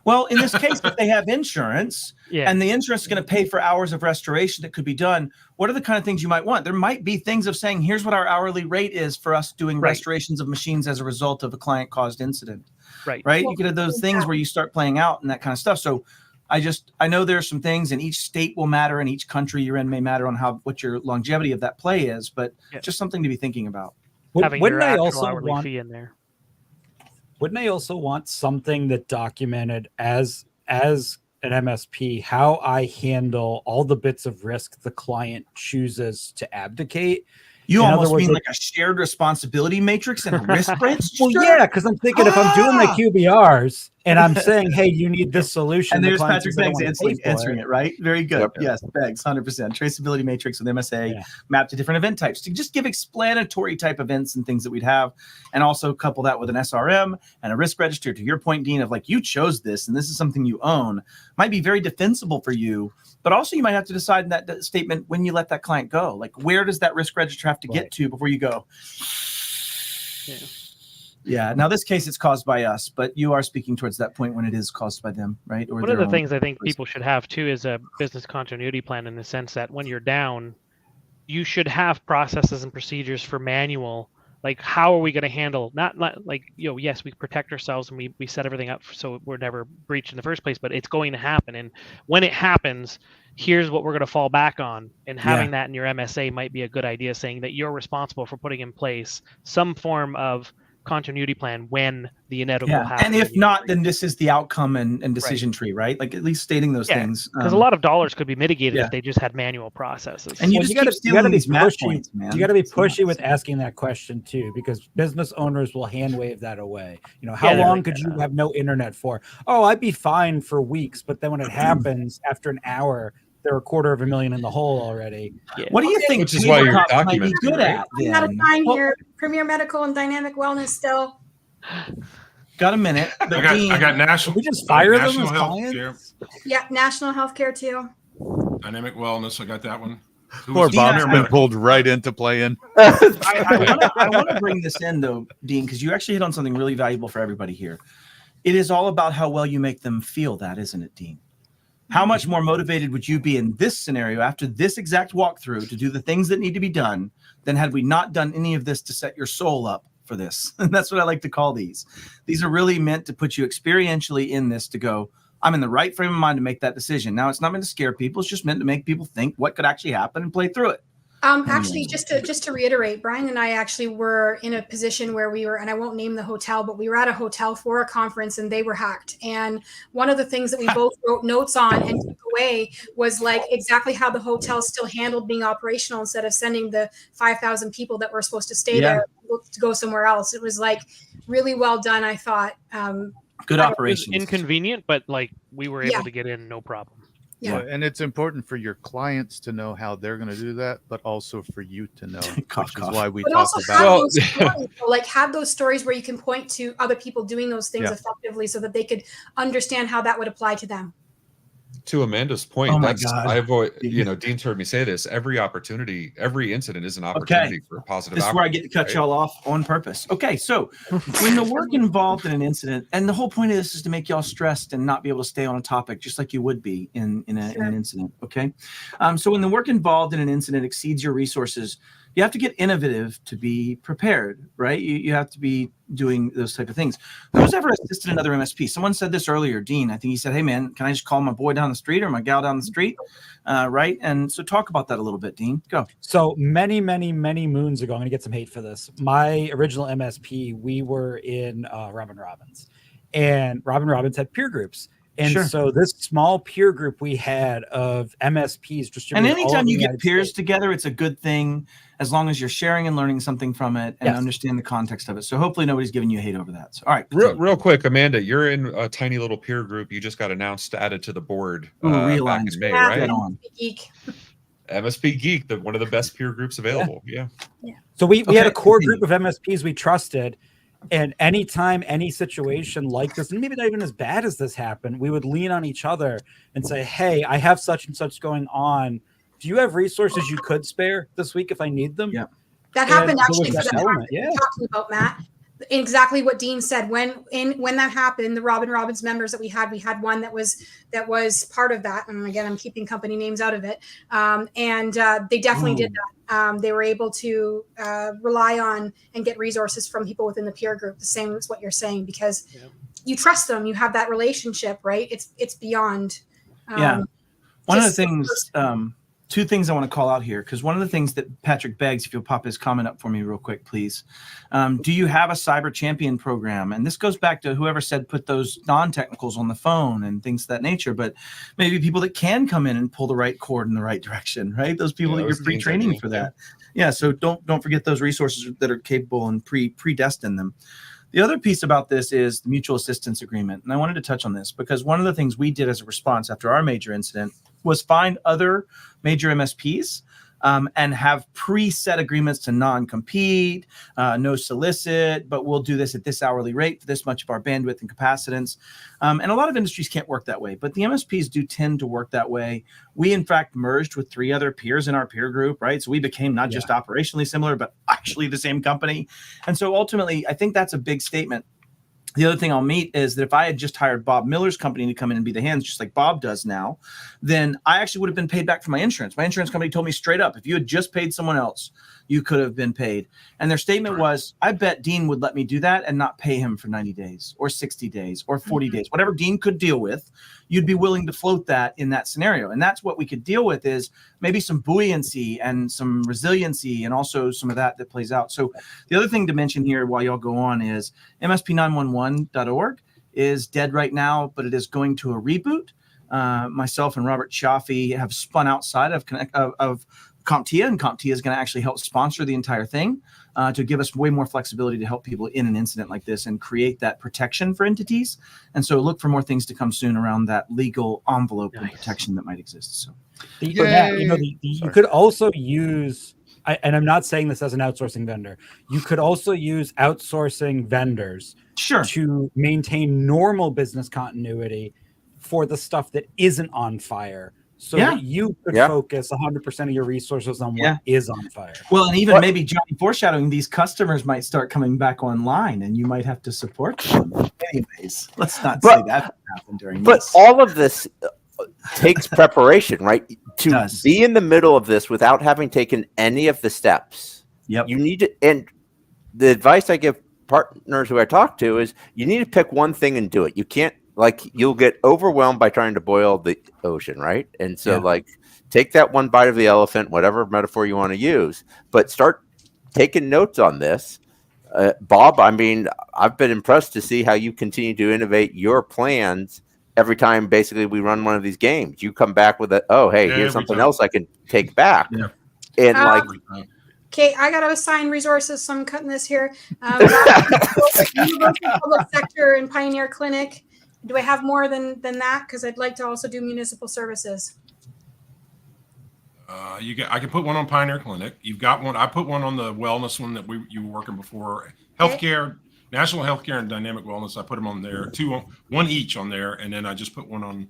Well, in this case, if they have insurance and the insurance is going to pay for hours of restoration that could be done, what are the kind of things you might want? There might be things of saying, here's what our hourly rate is for us doing restorations of machines as a result of a client-caused incident. Right. Right? You could have those things where you start playing out and that kind of stuff. So I know there are some things, and each state will matter, and each country you're in may matter on what your longevity of that play is, but just something to be thinking about. Having your actual hourly fee in there. Wouldn't I also want something that documented as an MSP how I handle all the bits of risk the client chooses to abdicate? You In almost other words, mean like a shared responsibility matrix and a risk register? Well, yeah, because I'm thinking if I'm doing the QBRs and I'm saying, hey, you need this solution, And the there's client Patrick says, "I don't Beggs wanna pay for answering it, right? Very good. Yep. Yes, Beggs, 100%. Traceability matrix with MSA mapped to different event types to just give explanatory type events and things that we'd have. And also couple that with an SRM and a risk register, to your point, Dean, of like, you chose this and this is something you own. Might be very defensible for you, but also you might have to decide in that statement when you let that client go. Like, where does that risk register have to get to before you go? Yeah. Now, this case, it's caused by us, but you are speaking towards that point when it is caused by them, right? Or One of the things I think people should have too is a business continuity plan, in the sense that when you're down, you should have processes and procedures for manual. Like, how are we going to handle, not like, yes, we protect ourselves and we set everything up so we're never breached in the first place, but it's going to happen. And when it happens, here's what we're going to fall back on. And having that in your MSA might be a good idea, saying that you're responsible for putting in place some form of continuity plan when the inevitable happens. And if not, then this is the outcome and decision tree, right? Like, at least stating those things. Because a lot of dollars could be mitigated if they just had manual processes. And you just keep stealing these match points, man. You got to be pushy with asking that question too, because business owners will hand wave that away. How long could you have no internet for? Oh, I'd be fine for weeks, but then when it happens after an hour, they're $250,000 in the hole already. What do you think? Which is why you're might be documenting, good at. I'm out of time here. Premier Medical and Dynamic Wellness still. Got a minute. But I got national. We just fire them national as health clients? care, Yeah, national healthcare too. dynamic wellness. I got that one. Who Poor was the Bob's premier been medical? pulled right into playing. I want to bring this in, though, Dean, because you actually hit on something really valuable for everybody here. It is all about how well you make them feel that, isn't it, Dean? How much more motivated would you be in this scenario after this exact walkthrough to do the things that need to be done than had we not done any of this to set your soul up for this? And that's what I like to call these. These are really meant to put you experientially in this to go, I'm in the right frame of mind to make that decision. Now, it's not meant to scare people. It's just meant to make people think what could actually happen and play through it. Actually, just to reiterate, Brian and I actually were in a position where we were, and I won't name the hotel, but we were at a hotel for a conference and they were hacked. And one of the things that we both wrote notes on and took away was like exactly how the hotel still handled being operational instead of sending the 5,000 people that were supposed to stay there to go somewhere else. It was like really well done, I thought. Good operations. Inconvenient, but like we were able to get in, no problem. Yeah. And it's important for your clients to know how they're going to do that, but also for you to know, Cough, which cough. is why we But talk also about. have those stories, like have those stories where you can point to other people doing those things effectively so that they could understand how that would apply to them. To Amanda's point, Oh my that's God. I avoid. You know, Dean's heard me say this. Every opportunity, every incident is an opportunity for a positive. This is where I get to cut right? y'all off on purpose. Okay, so when the work involved in an incident, and the whole point of this is to make y'all stressed and not be able to stay on a topic, just like you would be in an incident. Okay, so when the work involved in an incident exceeds your resources, you have to get innovative to be prepared, right? You have to be doing those type of things. Who's ever assisted another MSP? Someone said this earlier, Dean. I think he said, "Hey, man, can I just call my boy down the street or my gal down the street?" Right? And so talk about that a little bit, Dean. Go. So many moons ago, I'm going to get some hate for this. My original MSP, we were in Robin Robbins, and Robin Robbins had peer groups. And so this small peer group we had of MSPs distributed. And anytime you get peers together, it's a good thing as long as you're sharing and learning something from it and understand the context of it. So hopefully nobody's giving you hate over that. So, all right. Real quick, Amanda, you're in a tiny little peer group. You just got announced, added to the board back in May, right? MSP Geek, one of the best peer groups available. Yeah. So we had a core group of MSPs we trusted. And anytime any situation like this, and maybe not even as bad as this happened, we would lean on each other and say, "Hey, I have such and such going on. Do you have resources you could spare this week if I need them?" Yeah, that happened actually for the talking about, Matt. Exactly what Dean said. When that happened, the Robin Robbins members that we had one that was part of that. And again, I'm keeping company names out of it. And they definitely did that. They were able to rely on and get resources from people within the peer group, the same as what you're saying, because you trust them, you have that relationship, right? It's beyond. One of the things, two things I want to call out here, because one of the things that Patrick begs, if you'll pop his comment up for me real quick, please. Do you have a cyber champion program? And this goes back to whoever said put those non-technicals on the phone and things of that nature, but maybe people that can come in and pull the right cord in the right direction, right? Those people that you're pre-training for that. Yeah, so don't forget those resources that are capable and predestined them. The other piece about this is the mutual assistance agreement. And I wanted to touch on this because one of the things we did as a response after our major incident was find other major MSPs and have preset agreements to non-compete, no solicit, but we'll do this at this hourly rate for this much of our bandwidth and capacitance. And a lot of industries can't work that way, but the MSPs do tend to work that way. We, in fact, merged with 3 other peers in our peer group, right? So we became not just operationally similar, but actually the same company. And so ultimately, I think that's a big statement. The other thing I'll meet is that if I had just hired Bob Miller's company to come in and be the hands, just like Bob does now, then I actually would have been paid back for my insurance. My insurance company told me straight up, if you had just paid someone else, you could have been paid. And their statement was, I bet Dean would let me do that and not pay him for 90 days or 60 days or 40 days, whatever Dean could deal with, you'd be willing to float that in that scenario. And that's what we could deal with is maybe some buoyancy and some resiliency and also some of that plays out. So the other thing to mention here while y'all go on is MSP911.org is dead right now, but it is going to a reboot. Myself and Robert Chaffee have spun outside of CompTIA, and CompTIA is going to actually help sponsor the entire thing to give us way more flexibility to help people in an incident like this and create that protection for entities. And so look for more things to come soon around that legal envelope and protection that might exist. So, you could also use, and I'm not saying this as an outsourcing vendor, you could also use outsourcing vendors to maintain normal business continuity for the stuff that isn't on fire. So that you could focus 100% of your resources on what is on fire. Well, and even maybe Johnny foreshadowing, these customers might start coming back online and you might have to support them. Anyways, let's not say that happened during this. But all of this takes preparation, right? To be in the middle of this without having taken any of the steps. You need to, and the advice I give partners who I talk to is you need to pick one thing and do it. You can't, you'll get overwhelmed by trying to boil the ocean, right? And so take that one bite of the elephant, whatever metaphor you want to use, but start taking notes on this. Bob, I mean, I've been impressed to see how you continue to innovate your plans every time basically we run one of these games. You come back with here's something else I can take back. And okay, I got to assign resources, so I'm cutting this here. Universal public sector and Pioneer Clinic. Do I have more than that? Because I'd like to also do municipal services. I can put one on Pioneer Clinic. You've got one. I put one on the wellness one that you were working before. Healthcare, National Healthcare and Dynamic Wellness. I put them on there. One each on there, and then I just put one on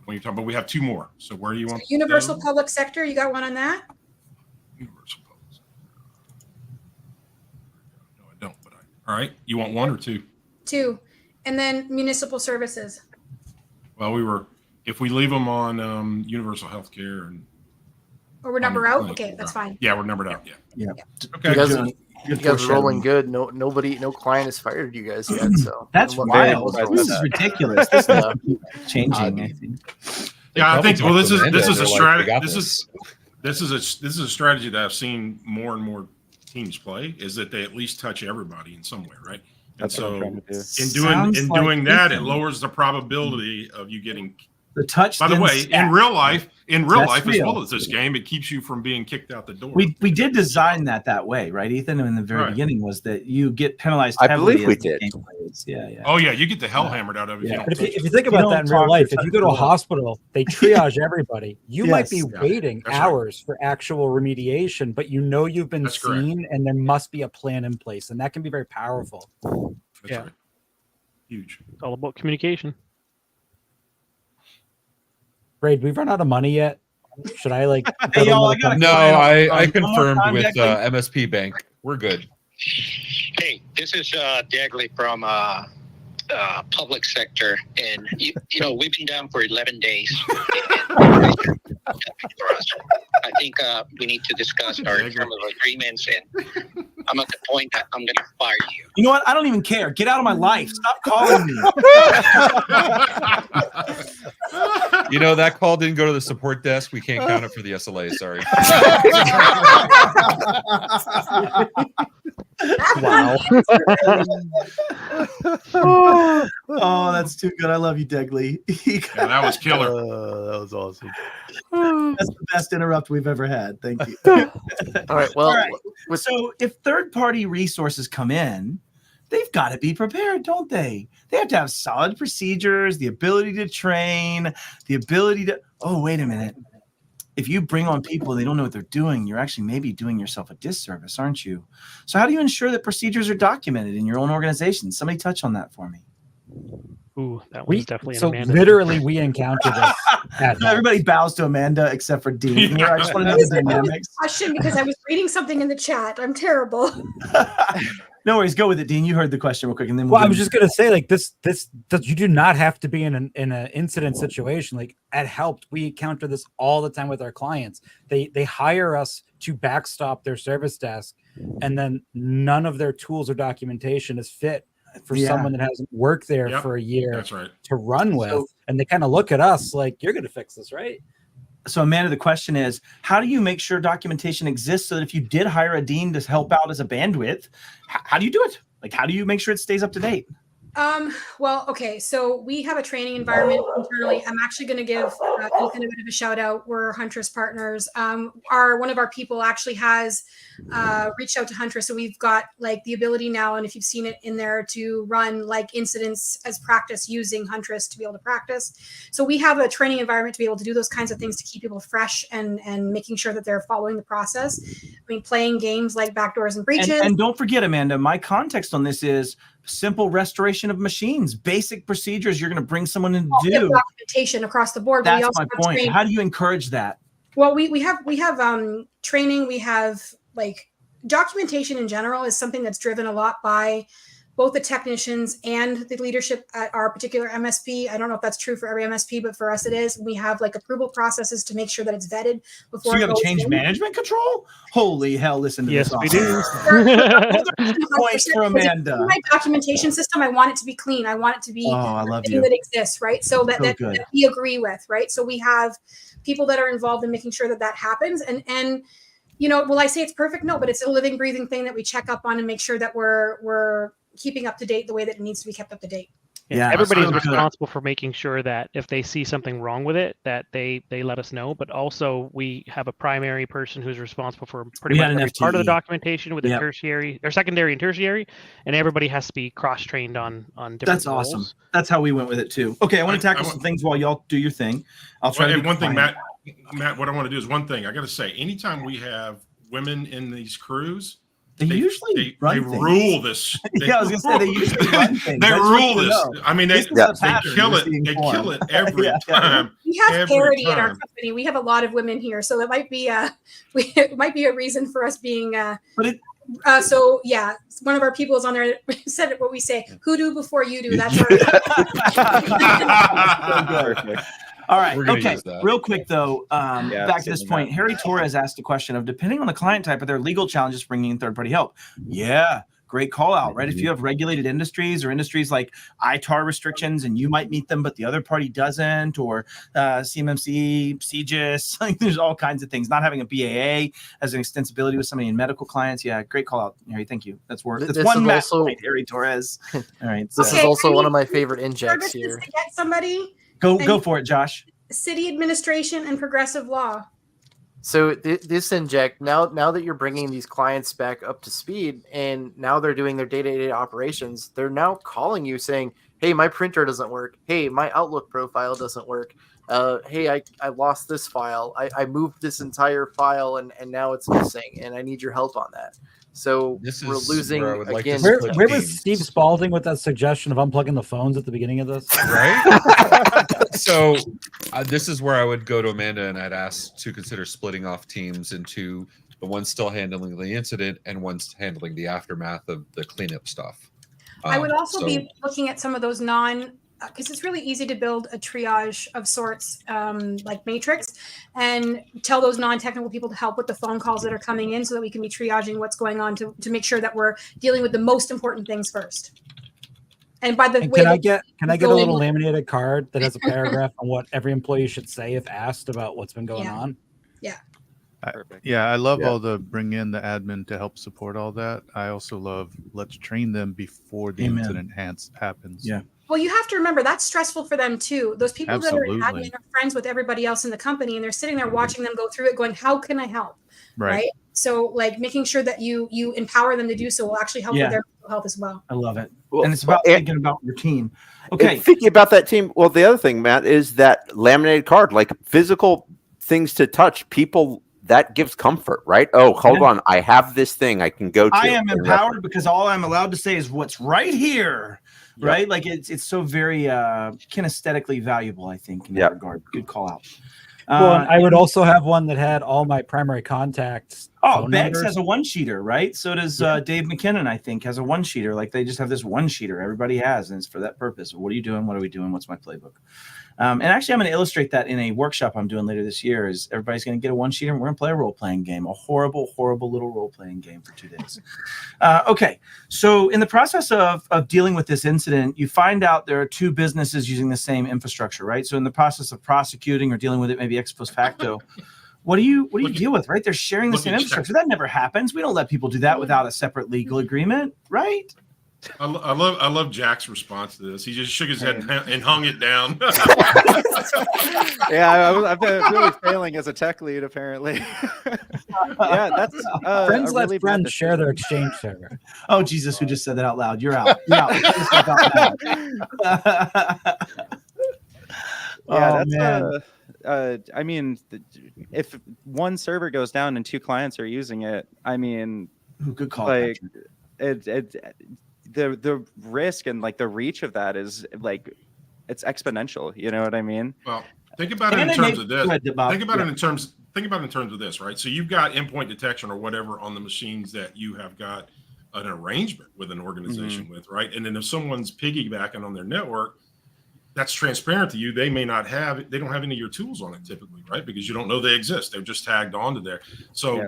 when you're talking, but we have 2 more. So where do you want? Universal public sector, you got one on that? Universal public sector. No, I don't. But all right. You want 1 or 2? 2, and then municipal services. Well, if we leave them on universal healthcare and. Or we're number out. Okay, that's fine. Yeah, we're numbered out. Yeah. Okay. You guys are rolling good. No client has fired you guys yet. So that's wild. This is ridiculous. This is changing. I think. Yeah, I think. Well, this is a strategy. This is a strategy that I've seen more and more teams play. Is that they at least touch everybody in some way, right? And That's so what I'm trying to do. in doing that, it lowers the probability of you getting. The touch. By the way, in real life as real. well as this game, it keeps you from being kicked out the door. We did design that way, right, Ethan? In the very beginning, was that you get penalized. I believe we did. Yeah. Oh yeah, you get the hell hammered out of it. Yeah. But if you think about that in real life, if you go to a hospital, they triage everybody. You might be waiting hours for actual remediation, but you know you've been seen, and there must be a plan in place, and that can be very powerful. That's right. Huge. It's all about communication. Braid, we've run out of money yet. Should I Hey, y'all, I confirmed with MSP Bank. We're good. Hey, this is Dagley from public sector, and you know we've been down for 11 days. I think we need to discuss our terms of agreements, and I'm at the point that I'm going to fire you. You know what? I don't even care. Get out of my life. Stop calling me. You know, that call didn't go to the support desk. We can't count it for the SLA. Sorry. Wow. Oh, that's too good. I love you, Degley. Yeah, that was killer. That was awesome. That's the best interrupt we've ever had. Thank you. All right. Well, so if third-party resources come in, they've got to be prepared, don't they? They have to have solid procedures, the ability to train, the ability to. Oh, wait a minute. If you bring on people, they don't know what they're doing, you're actually maybe doing yourself a disservice, aren't you? So how do you ensure that procedures are documented in your own organization? Somebody touch on that for me. Ooh, that was definitely so an Amanda. literally we encountered this. Everybody bows to Amanda except for Dean. I just want to know the dynamics. Question, because I was reading something in the chat. I'm terrible. No worries, go with it, Dean. You heard the question real quick, and then I was just gonna say, like this, you do not have to be in an incident situation. Like at Helpt, we encounter this all the time with our clients. They hire us to backstop their service desk, and then none of their tools or documentation is fit for someone that hasn't worked there for a year. That's right. To run with, and they kind of look at us like, "You're gonna fix this, right?" So, Amanda, the question is, how do you make sure documentation exists so that if you did hire a dean to help out as a bandwidth, how do you do it? Like, how do you make sure it stays up to date? Well, okay. So we have a training environment internally. I'm actually going to give Ethan a bit of a shout out. We're Huntress partners. One of our people actually has reached out to Huntress. So we've got like the ability now, and if you've seen it in there, to run like incidents as practice using Huntress to be able to practice. So we have a training environment to be able to do those kinds of things to keep people fresh and making sure that they're following the process. I mean, playing games like backdoors and breaches. And don't forget, Amanda, my context on this is simple restoration of machines, basic procedures you're going to bring someone in to do. Documentation across the board. That's my point. How do you encourage that? Well, we have training. We have like documentation in general is something that's driven a lot by both the technicians and the leadership at our particular MSP. I don't know if that's true for every MSP, but for us it is. We have like approval processes to make sure that it's vetted before. So you have a change management control? Holy hell, listen to this. Yes, we do. Points for Amanda. My documentation system, I want it to be clean. I want it to be that exists, right? So that we agree with, right? So we have people that are involved in making sure that that happens. And you know, will I say it's perfect? No, but it's a living, breathing thing that we check up on and make sure that we're keeping up to date the way that it needs to be kept up to date. Yeah, everybody's responsible for making sure that if they see something wrong with it, that they let us know. But also, we have a primary person who's responsible for pretty much every part of the documentation with the tertiary or secondary and tertiary, and everybody has to be cross-trained on different. That's roles. Awesome. That's how we went with it too. Okay, I want to tackle some things while y'all do your thing. I'll try to. One thing, Matt, what I want to do is one thing. I got to say, anytime we have women in these crews, They usually run things. Rule this. Yeah, I was gonna say they usually run things. They rule this. Know. I mean, they kill it. They kill it every time. We have parity in our company. We have a lot of women here, so that might be it might be a reason for us being. So yeah, one of our people is on there. Said what we say: "Who do before you do." That's our. All right. Okay. Real quick though, back to this point, Harry Torres asked a question of depending on the client type, are there legal challenges bringing in third-party help? Yeah. Great call out, right? If you have regulated industries or industries like ITAR restrictions and you might meet them, but the other party doesn't, or CMMC, CGIS, like there's all kinds of things. Not having a BAA as an extensibility with somebody in medical clients. Yeah, great call out, Harry. Thank you. That's worth. That's one match point, Harry Torres. All right. This is also one of my favorite injects here. To get somebody. Go for it, Josh. City administration and progressive law. So this inject now that you're bringing these clients back up to speed and now they're doing their day-to-day operations, they're now calling you saying, hey, my printer doesn't work. Hey, my Outlook profile doesn't work. Hey, I lost this file. I moved this entire file and now it's missing and I need your help on that. So we're losing again. Where was Steve Spalding with that suggestion of unplugging the phones at the beginning of this? Right. So this is where I would go to Amanda and I'd ask to consider splitting off teams into the one still handling the incident and one's handling the aftermath of the cleanup stuff. I would also be looking at some of those because it's really easy to build a triage of sorts, like Matrix, and tell those non-technical people to help with the phone calls that are coming in so that we can be triaging what's going on to make sure that we're dealing with the most important things first. And by the way, can I get a little laminated card that has a paragraph on what every employee should say if asked about what's been going on? Yeah. I love all the bring in the admin to help support all that. I also love let's train them before the incident happens. Yeah. Well, you have to remember that's stressful for them too. Those people that are admin are friends with everybody else in the company, and they're sitting there watching them go through it, going, "How can I help?" Right. So, like making sure that you empower them to do so will actually help with their mental health as well. I love it, and it's about thinking about your team. Okay, thinking about that team. Well, the other thing, Matt, is that laminated card, like physical things to touch. People that gives comfort, right? Oh, hold on, I have this thing I can go to. I am empowered because all I'm allowed to say is what's right here. Right, like it's so very kinesthetically valuable, I think, in that regard. Good call out. Well, I would also have one that had all my primary contacts. Oh, Beggs has a one-sheeter, right? So does Dave McKinnon, I think, has a one-sheeter. Like they just have this one-sheeter everybody has, and it's for that purpose. What are you doing? What are we doing? What's my playbook? And actually, I'm going to illustrate that in a workshop I'm doing later this year. Is everybody's going to get a one-sheeter, and we're going to play a role-playing game, a horrible, horrible little role-playing game for 2 days. Okay, so in the process of dealing with this incident, you find out there are two businesses using the same infrastructure, right? So in the process of prosecuting or dealing with it, maybe ex post facto, what do you deal with, right? They're sharing the same infrastructure. That never happens. We don't let people do that without a separate legal agreement, right? I love Jack's response to this. He just shook his head and hung it down. Yeah, I've been really failing as a tech lead, apparently. Yeah, that's friends let friends share their exchange server. Oh, Jesus, who just said that out loud? You're out. You're out. Yeah, that's I mean, if one server goes down and two clients are using it, I mean, good call. Like the risk and like the reach of that is like it's exponential. You know what I mean? Well, think about it in terms of this. Think about it in terms of this, right? So you've got endpoint detection or whatever on the machines that you have got an arrangement with an organization with, right? And then if someone's piggybacking on their network, that's transparent to you. They don't have any of your tools on it typically, right? Because you don't know they exist. They're just tagged onto there. So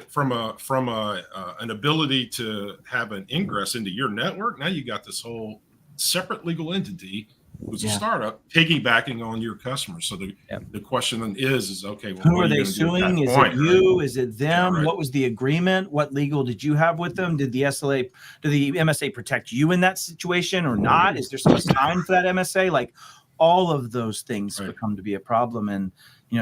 from an ability to have an ingress into your network, now you got this whole separate legal entity who's a startup piggybacking on your customers. So the question then is okay, well, who are they suing? Is it you? Is it them? Yeah, right. What was the agreement? What legal did you have with them? Did the MSA protect you in that situation or not? Is there some time for that MSA? Like all of those things become to be a problem. And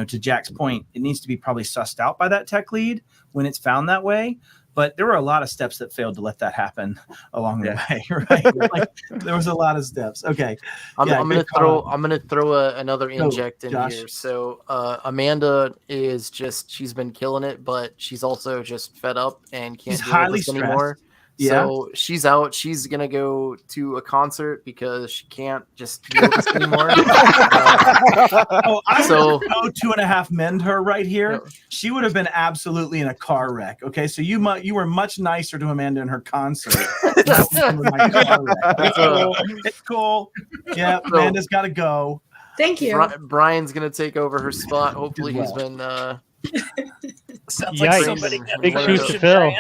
to Jack's point, it needs to be probably sussed out by that tech lead when it's found that way. but there were a lot of steps that failed to let that happen along the way, right? Like, there was a lot of steps. Okay, I'm good gonna call. throw another Go, inject in Josh. here. So Amanda is she's been killing it, but she's also just fed up and can't She's deal with highly this anymore. stressed. Yeah. So she's out. She's gonna go to a concert because she can't just deal with this anymore. Oh, I So- would go 2.5 men to her right here. Yeah. She would have been absolutely in a car wreck. Okay, so you were much nicer to Amanda in her concert. than I was in my car wreck. It's cool. It's cool. Yeah, So- Amanda's got to go. Thank you. Brian's gonna take over her spot. Hopefully, Well. he's been. Sounds Yikes. like somebody got Big Brian. shoes to fill. All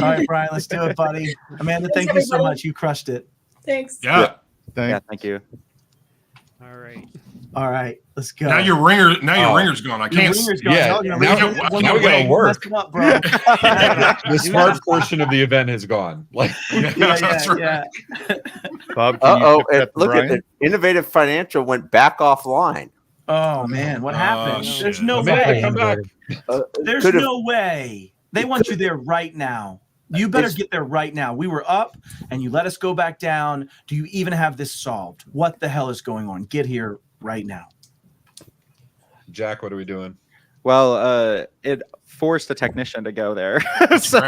right, Brian, let's do it, buddy. Amanda, thank you so everybody. much. You crushed it. Thanks. Yeah. Yeah, thank you. All right. All right, let's go. Now your ringer's gone. I Your can't. ringer's gone. yeah, Y'all gonna now- leave it? now we gotta You work. messed it up, bro. The smart portion of the event has gone. Like, That's right. yeah. Bob, can you tip that to Look Brian? at it. Innovative Financial went back offline. Oh man, what happened? shit. There's no Amanda, way. come back. There's Could've- no way. They want you there right now. You better get there right now. We were up and you let us go back down. Do you even have this solved? What the hell is going on? Get here right now. Jack, what are we doing? Well, it forced a technician to go there. So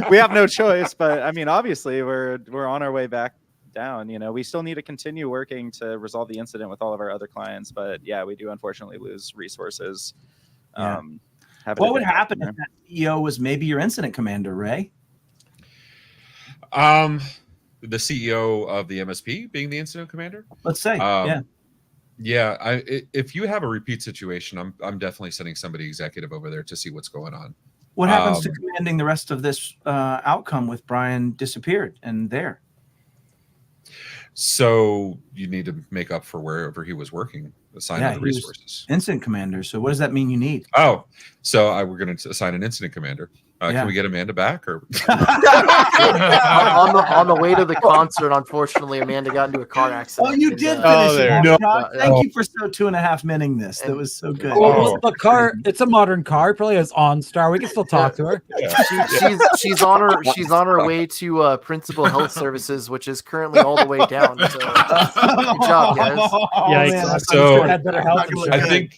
we have no choice, but I mean, obviously we're on our way back down. You know, we still need to continue working to resolve the incident with all of our other clients, but yeah, we do unfortunately lose resources. Yeah. Having What to would do happen that. if that CEO was maybe your incident commander, Ray? The CEO of the MSP being the incident commander. Let's say, Yeah, if you have a repeat situation, I'm definitely sending somebody executive over there to see what's going on. What happens to commanding the rest of this outcome with Bryan disappeared and there? So you need to make up for wherever he was working, assign Yeah, other he was resources. Incident commander. So what does that mean you need? Oh, so we're going to assign an incident commander. Yeah. Can we get Amanda back? Or on the way to the concert, unfortunately, Amanda got into a car accident. Oh, you and, did finish Oh, it there. off, No. Josh. Yeah. Thank you for 2.5 minning this. That was so good. Well, the car, it's a modern car. It probably has OnStar. We can still talk to her. she's on her way to Principal Health Services, which is currently all the way down. So good job, guys. Yikes. So Had better health insurance.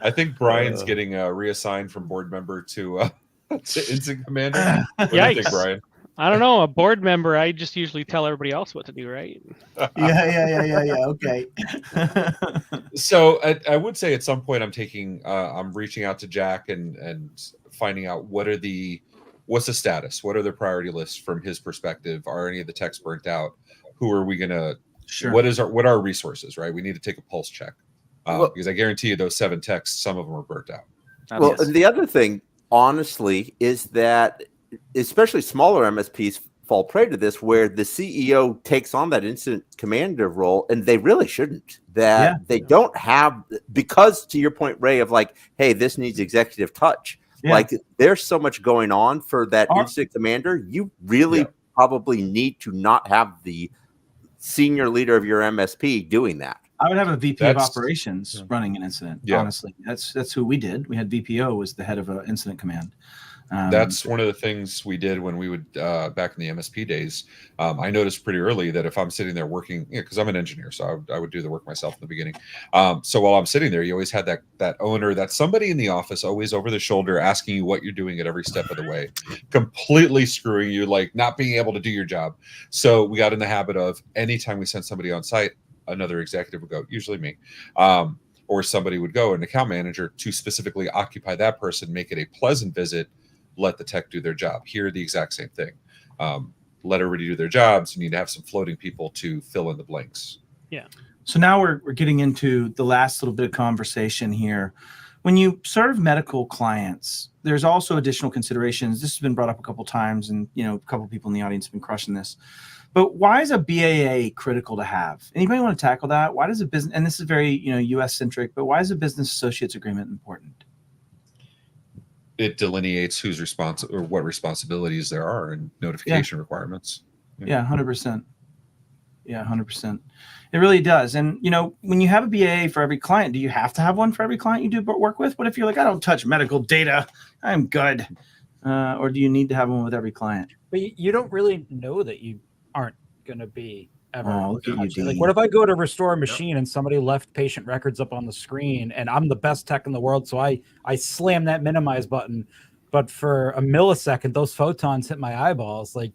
I think Brian's getting reassigned from board member to incident commander. What do you think, Yikes. Brian? I don't know. A board member, I just usually tell everybody else what to do, right? Yeah. Okay. So I would say at some point I'm reaching out to Jack and finding out what's the status, what are the priority lists from his perspective? Are any of the techs burnt out? Who are we gonna? Sure. What are our resources? Right, we need to take a pulse check Well- because I guarantee you those 7 techs, some of them are burnt out. Well, Yes. and the other thing, honestly, is that especially smaller MSPs fall prey to this, where the CEO takes on that incident commander role, and they really shouldn't. They don't have, because to your point, Ray, of like, hey, this needs executive touch. Yeah. Like, there's so much going on for that Our- incident commander. You really probably need to not have the senior leader of your MSP doing that. I would have a VP of That's- operations running an incident. Yeah. Honestly, that's who we did. We had VPO was the head of an incident command. That's one of the things we did when we would back in the MSP days. I noticed pretty early that if I'm sitting there working, because I'm an engineer, so I would do the work myself in the beginning. So while I'm sitting there, you always had that owner, that somebody in the office, always over the shoulder, asking you what you're doing at every step of the way, completely screwing you, like not being able to do your job. So we got in the habit of anytime we sent somebody on site, another executive would go, usually me. Or somebody would go, an account manager, to specifically occupy that person, make it a pleasant visit. Let the tech do their job. Here, the exact same thing. Let everybody do their jobs. You need to have some floating people to fill in the blanks. Yeah. So now we're getting into the last little bit of conversation here. When you serve medical clients, there's also additional considerations. This has been brought up a couple times, and a couple of people in the audience have been crushing this. But why is a BAA critical to have? Anybody want to tackle that? Why does a business, and this is very U.S. centric, but why is a business associates agreement important? It delineates who's responsible or what responsibilities there are and notification requirements. Yeah, 100%. Yeah, 100%. It really does. And, you know, when you have a BAA for every client, do you have to have one for every client you do work with? What if you're like, I don't touch medical data, I'm good. Or do you need to have one with every client? But you don't really know that you aren't going to be ever. Oh, look at you, touched. Like, Dean. what if I go to restore a machine and somebody left patient records up on the screen and I'm the best tech in the world, so I slam that minimize button, but for a millisecond, those photons hit my eyeballs. Like,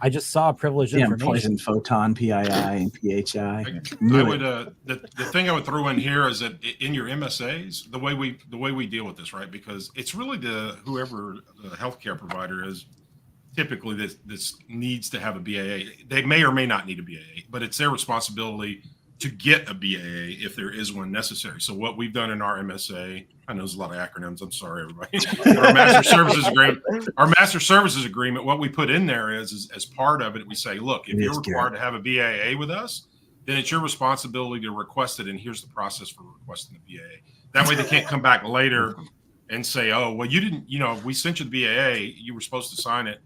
I just saw privileged information. Poison photon, PII, and PHI. I would the thing I would throw in here is that in your MSAs, the way we deal with this, right? Because it's really whoever the healthcare provider is. Typically, this needs to have a BAA. They may or may not need a BAA, but it's their responsibility to get a BAA if there is one necessary. So what we've done in our MSA, I know there's a lot of acronyms. I'm sorry, everybody. Our master services agreement. What we put in there is as part of it, we say, look, if you're required to have a BAA with us, then it's your responsibility to request it, and here's the process for requesting the BAA. That way, they can't come back later and say, oh, well, you didn't. You know, we sent you the BAA. You were supposed to sign it.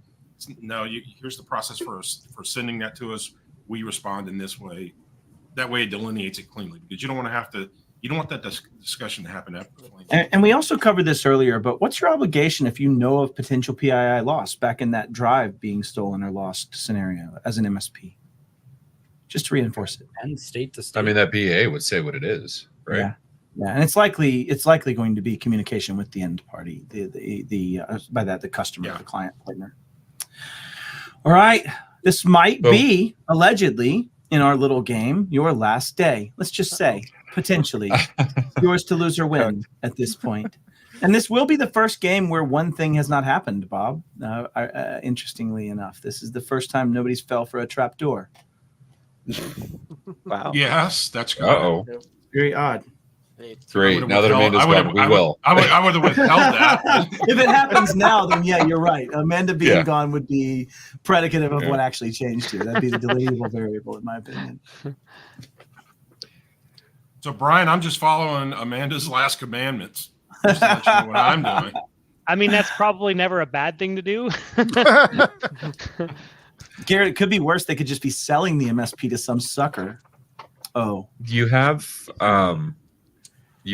No, here's the process for sending that to us. We respond in this way. That way it delineates it cleanly, because you don't want that discussion to happen after the point. And we also covered this earlier, but what's your obligation if you know of potential PII loss back in that drive being stolen or lost scenario as an MSP? Just to reinforce it. And state to state. I mean, that BA would say what it is, right? Yeah. Yeah, and it's likely going to be communication with the end party, by that the customer, the client partner. All right, this might be allegedly in our little game your last day. Let's just say potentially yours to lose or win at this point. And this will be the first game where one thing has not happened, Bob. Interestingly enough, this is the first time nobody's fell for a trap door. Wow. Yes, that's good. Uh-oh. Very odd. Great. Now that Amanda's gone, we will. I would have withheld that. If it happens now, then yeah, you're right. Amanda being gone would be predicative of what actually changed here. That'd be the deletable variable, in my opinion. So, Brian, I'm just following Amanda's last commandments. Just to let you know what I'm doing. I mean, that's probably never a bad thing to do. Garrett, it could be worse. They could just be selling the MSP to some sucker. Oh. You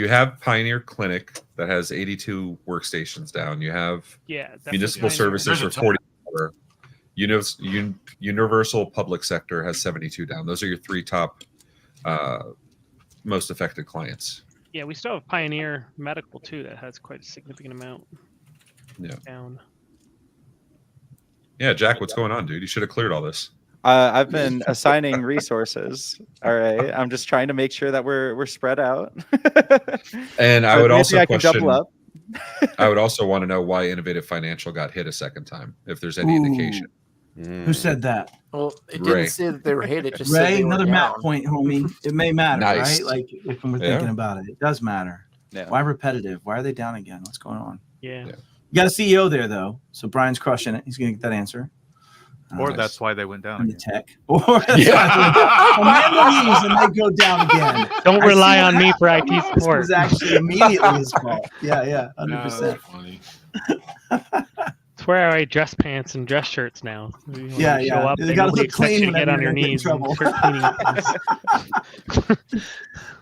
have Pioneer Clinic that has 82 workstations down. You have Municipal Services for 40. Universal Public Sector has 72 down. Those are your three top most affected clients. Yeah, we still have Pioneer Medical too that has quite a significant amount down. Yeah, Jack, what's going on, dude? You should have cleared all this. I've been assigning resources. All right, I'm just trying to make sure that we're spread out. And I would also question. I would also want to know why Innovative Financial got hit a second time, if there's any indication. Who said that? Well, it didn't say that they were hit. It just Ray, said they another were map down. point, homie. It may matter, Nice. right? Like if we're thinking about it, it does matter. Yeah. Why repetitive? Why are they down again? What's going on? Yeah. You got a CEO there though, so Brian's crushing it. He's gonna get that answer. Or that's why they went down. In the tech. Or Amanda leaves and they go down again. Don't rely on me for IT This support. was actually immediately his fault. Yeah, 100%. That's funny. It's where I dress pants and dress shirts now. You wanna show up They and gotta nobody look expects you clean to get on your whenever you're in knees. trouble. And shirt cleaning.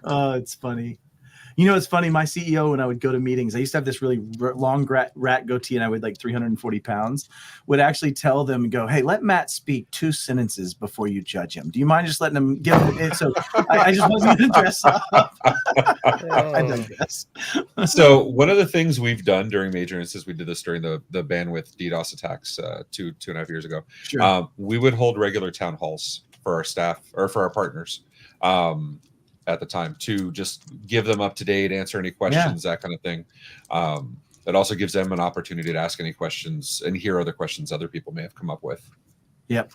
Oh, it's funny. You know, it's funny. My CEO, when I would go to meetings, I used to have this really long rat goatee, and I weighed like 340 pounds. Would actually tell them, "Go, hey, let Matt speak 2 sentences before you judge him. Do you mind just letting him give it?" So I just wasn't going to dress up. I digress. So one of the things we've done during major instances, we did this during the bandwidth DDoS attacks 2.5 years ago. Sure. We would hold regular town halls for our staff or for our partners. At the time, to just give them up to date, answer any questions, that kind of thing. It also gives them an opportunity to ask any questions and hear other questions other people may have come up with. Yep.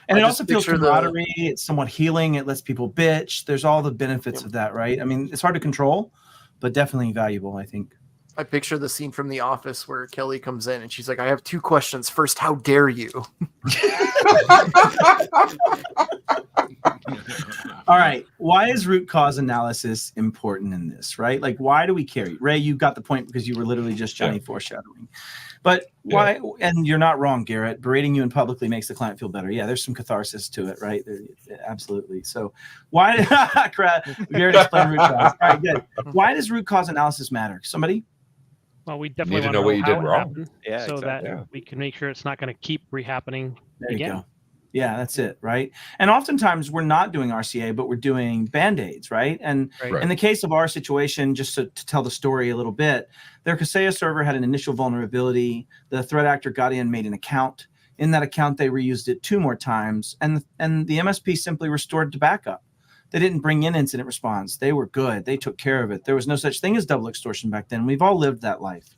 And it also feels camaraderie. It's somewhat healing. It lets people bitch. There's all the benefits of that, right? I mean, it's hard to control, but definitely valuable, I think. I picture the scene from The Office where Kelly comes in and she's like, I have 2 questions. First, how dare you? All right. Why is root cause analysis important in this, right? Like, why do we care? Ray, you got the point because you were literally just Johnny foreshadowing. But why? And you're not wrong, Garrett. Berating you in publicly makes the client feel better. Yeah, there's some catharsis to it, right? Absolutely. So why? Garrett explained root cause. All right, good. Why does root cause analysis matter? Somebody? Well, we definitely Need to want know what you how did it wrong. happened, Yeah, so exactly. that we can make sure it's not going to keep rehappening There you again. go. Yeah, that's it, right? And oftentimes we're not doing RCA, but we're doing Band-Aids, right? And in the case of our situation, just to tell the story a little bit, their Kaseya server had an initial vulnerability. The threat actor got in, made an account. In that account, they reused it 2 more times, and the MSP simply restored to backup. They didn't bring in incident response. They were good. They took care of it. There was no such thing as double extortion back then. We've all lived that life.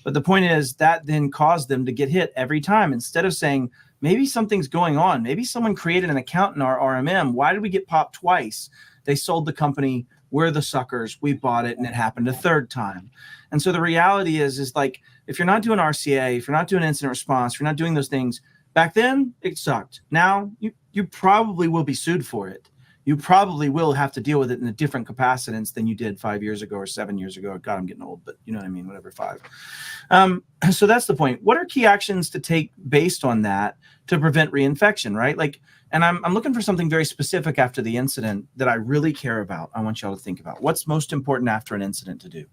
But the point is that then caused them to get hit every time. Instead of saying, maybe something's going on. Maybe someone created an account in our RMM. Why did we get popped twice? They sold the company. We're the suckers. We bought it, and it happened a 3rd time. And so the reality is like, if you're not doing RCA, if you're not doing incident response, if you're not doing those things, back then it sucked. Now you probably will be sued for it. You probably will have to deal with it in a different capacitance than you did 5 years ago or 7 years ago. God, I'm getting old, but you know what I mean, whatever, 5. So that's the point. What are key actions to take based on that to prevent reinfection, right? Like, and I'm looking for something very specific after the incident that I really care about. I want y'all to think about. What's most important after an incident to do?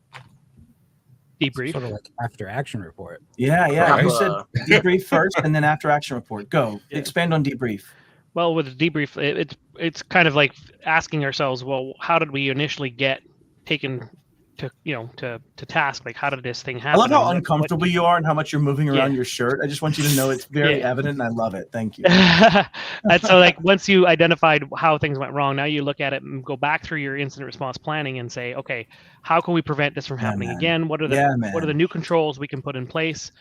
Debrief. Sort of like after action report. Yeah. You said debrief first and then after action report. Go. Expand on debrief. Well, with the debrief, it's kind of like asking ourselves, well, how did we initially get taken to task? Like, how did this thing happen? I love how uncomfortable you are and how much you're moving around your shirt. I just want you to know it's very evident, and I love it. Thank you. And so, like, once you identified how things went wrong, now you look at it and go back through your incident response planning and say, okay, how can we prevent this from happening again? What are the new controls we can put in place?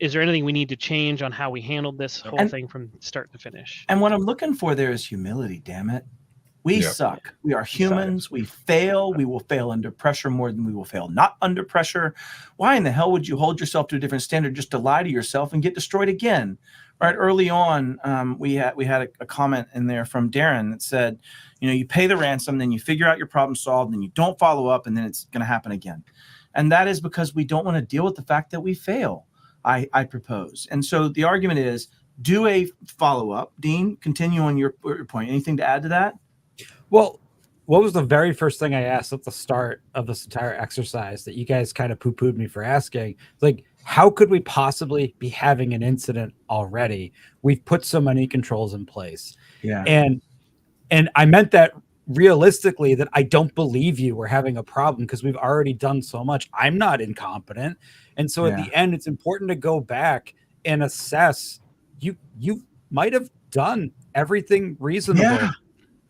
Is there anything we need to change on how we handled this whole thing from start to finish? And what I'm looking for there is humility, damn it. We suck. We are humans. We fail. We will fail under pressure more than we will fail not under pressure. Why in the hell would you hold yourself to a different standard just to lie to yourself and get destroyed again? Right. Early on, we had a comment in there from Darren that said, you pay the ransom, then you figure out your problem solved, then you don't follow up, and then it's going to happen again. And that is because we don't want to deal with the fact that we fail. I propose. And so the argument is do a follow-up. Dean, continue on your point. Anything to add to that? Well, what was the very first thing I asked at the start of this entire exercise that you guys kind of poo-pooed me for asking? Like, how could we possibly be having an incident already? We've put so many controls in place. Yeah. And I meant that realistically, that I don't believe you were having a problem because we've already done so much. I'm not incompetent. And so at the end, it's important to go back and assess you might have done everything reasonable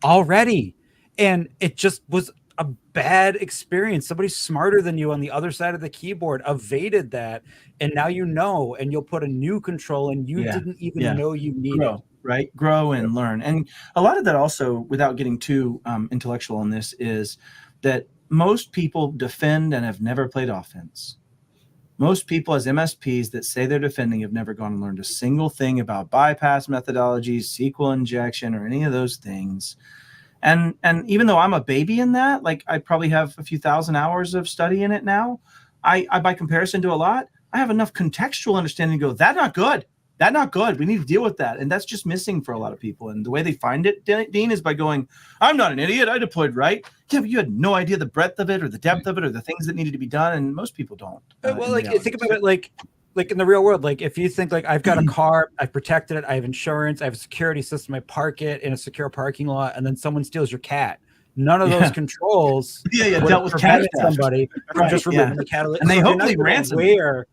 already. And it just was a bad experience. Somebody smarter than you on the other side of the keyboard evaded that. And now and you'll put a new control and you didn't even know you needed. Right? Grow and learn. And a lot of that also, without getting too intellectual on this, is that most people defend and have never played offense. Most people as MSPs that say they're defending have never gone and learned a single thing about bypass methodologies, SQL injection, or any of those things. And even though I'm a baby in that, like I probably have a few thousand hours of study in it now, I by comparison to a lot, I have enough contextual understanding to go, that's not good. That's not good. We need to deal with that. And that's just missing for a lot of people. And the way they find it, Dean, is by going, I'm not an idiot. I deployed right. Yeah, but you had no idea the breadth of it or the depth of it or the things that needed to be done. And most people don't. Well, like think about it like in the real world. Like if you think like I've got a car, I've protected it, I have insurance, I have a security system, I park it in a secure parking lot, and then someone steals your cat. None of those controls dealt with cat somebody from just removing the catalytic. And they hopefully ransom aware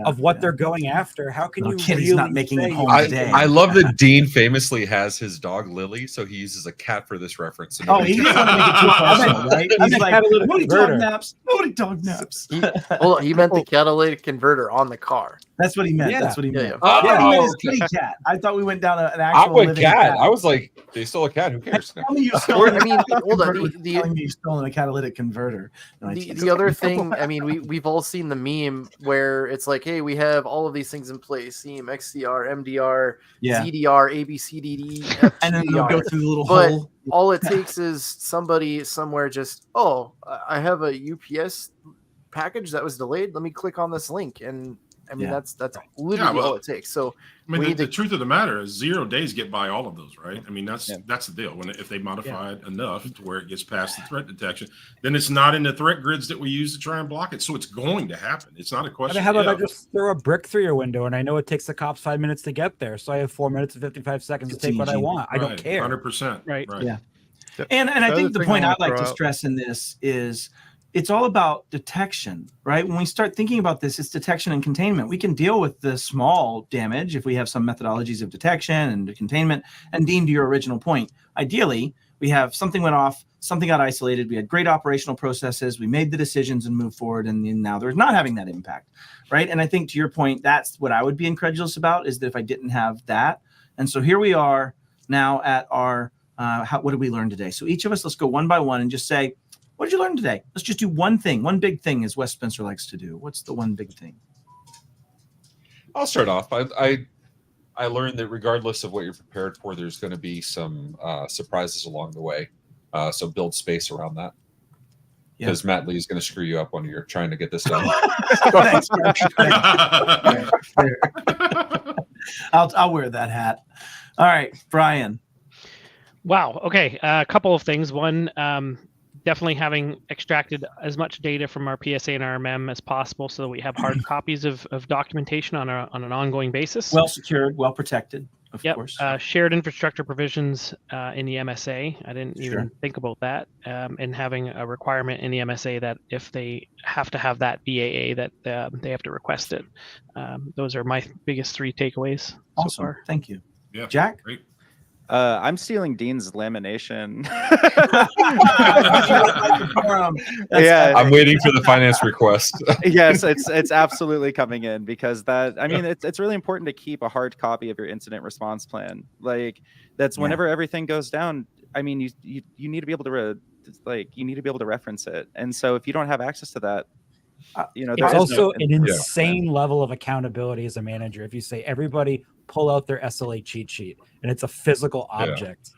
of what they're going after. How can you kid, he's really not making it home today? I love that Dean famously has his dog Lily, so he uses a cat for this reference. He doesn't want to make it too personal, right? He's like, nobody dog naps. Nobody dog naps. He meant the catalytic converter on the car. That's what he meant. That's what he meant. I thought he meant his kitty cat. I thought we went down an actual living cat. I was like, they stole a cat. Who cares? Tell me you stole telling me you stolen a catalytic converter. The other thing, I mean, we've all seen the meme where it's like, hey, we have all of these things in place: SIEM, XDR, MDR, ZDR, ABCDD, FTDR. And then they'll go through the little but hole. All it takes is somebody somewhere just, I have a UPS package that was delayed. Let me click on this link, and I mean, Yeah. that's literally all it takes. So I mean, we the, need the to, truth of the matter is 0 days get by all of those, right? I mean, that's Yeah. the deal. If they modify it enough to where it gets past the threat detection, then it's not in the threat grids that we use to try and block it. So it's going to happen. It's not a I question. mean, how about I if. just throw a brick through your window and I know it takes the cops 5 minutes to get there, so I have 4 minutes and 55 seconds to take what I easy. want. I don't Right, care. 100%. Right. Yeah. And I The think other the thing point I I'd wanna like to throw out- stress in this is it's all about detection, right? When we start thinking about this, it's detection and containment. We can deal with the small damage if we have some methodologies of detection and containment. And Dean, to your original point, ideally, we have something went off, something got isolated, we had great operational processes, we made the decisions and moved forward, and now there's not having that impact, right? And I think to your point, that's what I would be incredulous about, is that if I didn't have that. And so here we are now at our, what did we learn today? So each of us, let's go one by one and just say, what did you learn today? Let's just do one thing, one big thing, as Wes Spencer likes to do. What's the one big thing? I'll start off. I learned that regardless of what you're prepared for, there's going to be some surprises along the way. So build space around that. Because Matt Lee is going to screw you up when you're trying to get this done. Thanks. I'll wear that hat. All right, Bryan. Wow. Okay. A couple of things. One, definitely having extracted as much data from our PSA and our MM as possible, so that we have hard copies of documentation on an ongoing basis. Well secured, well protected, of course. Shared infrastructure provisions in the MSA. I didn't even think about that. And having a requirement in the MSA that if they have to have that BAA, that they have to request it. Those are my biggest 3 takeaways Awesome. so far. Thank you. Yeah. Jack? Great. I'm stealing Dean's lamination. Yeah, I'm waiting for the finance request. Yes, it's absolutely coming in, because it's really important to keep a hard copy of your incident response plan. Like, that's whenever everything goes down. I mean, you need to be able to reference it. And so if you don't have access to that, it's also an insane level of accountability as a manager if you say everybody pull out their SLA cheat sheet and it's a physical object.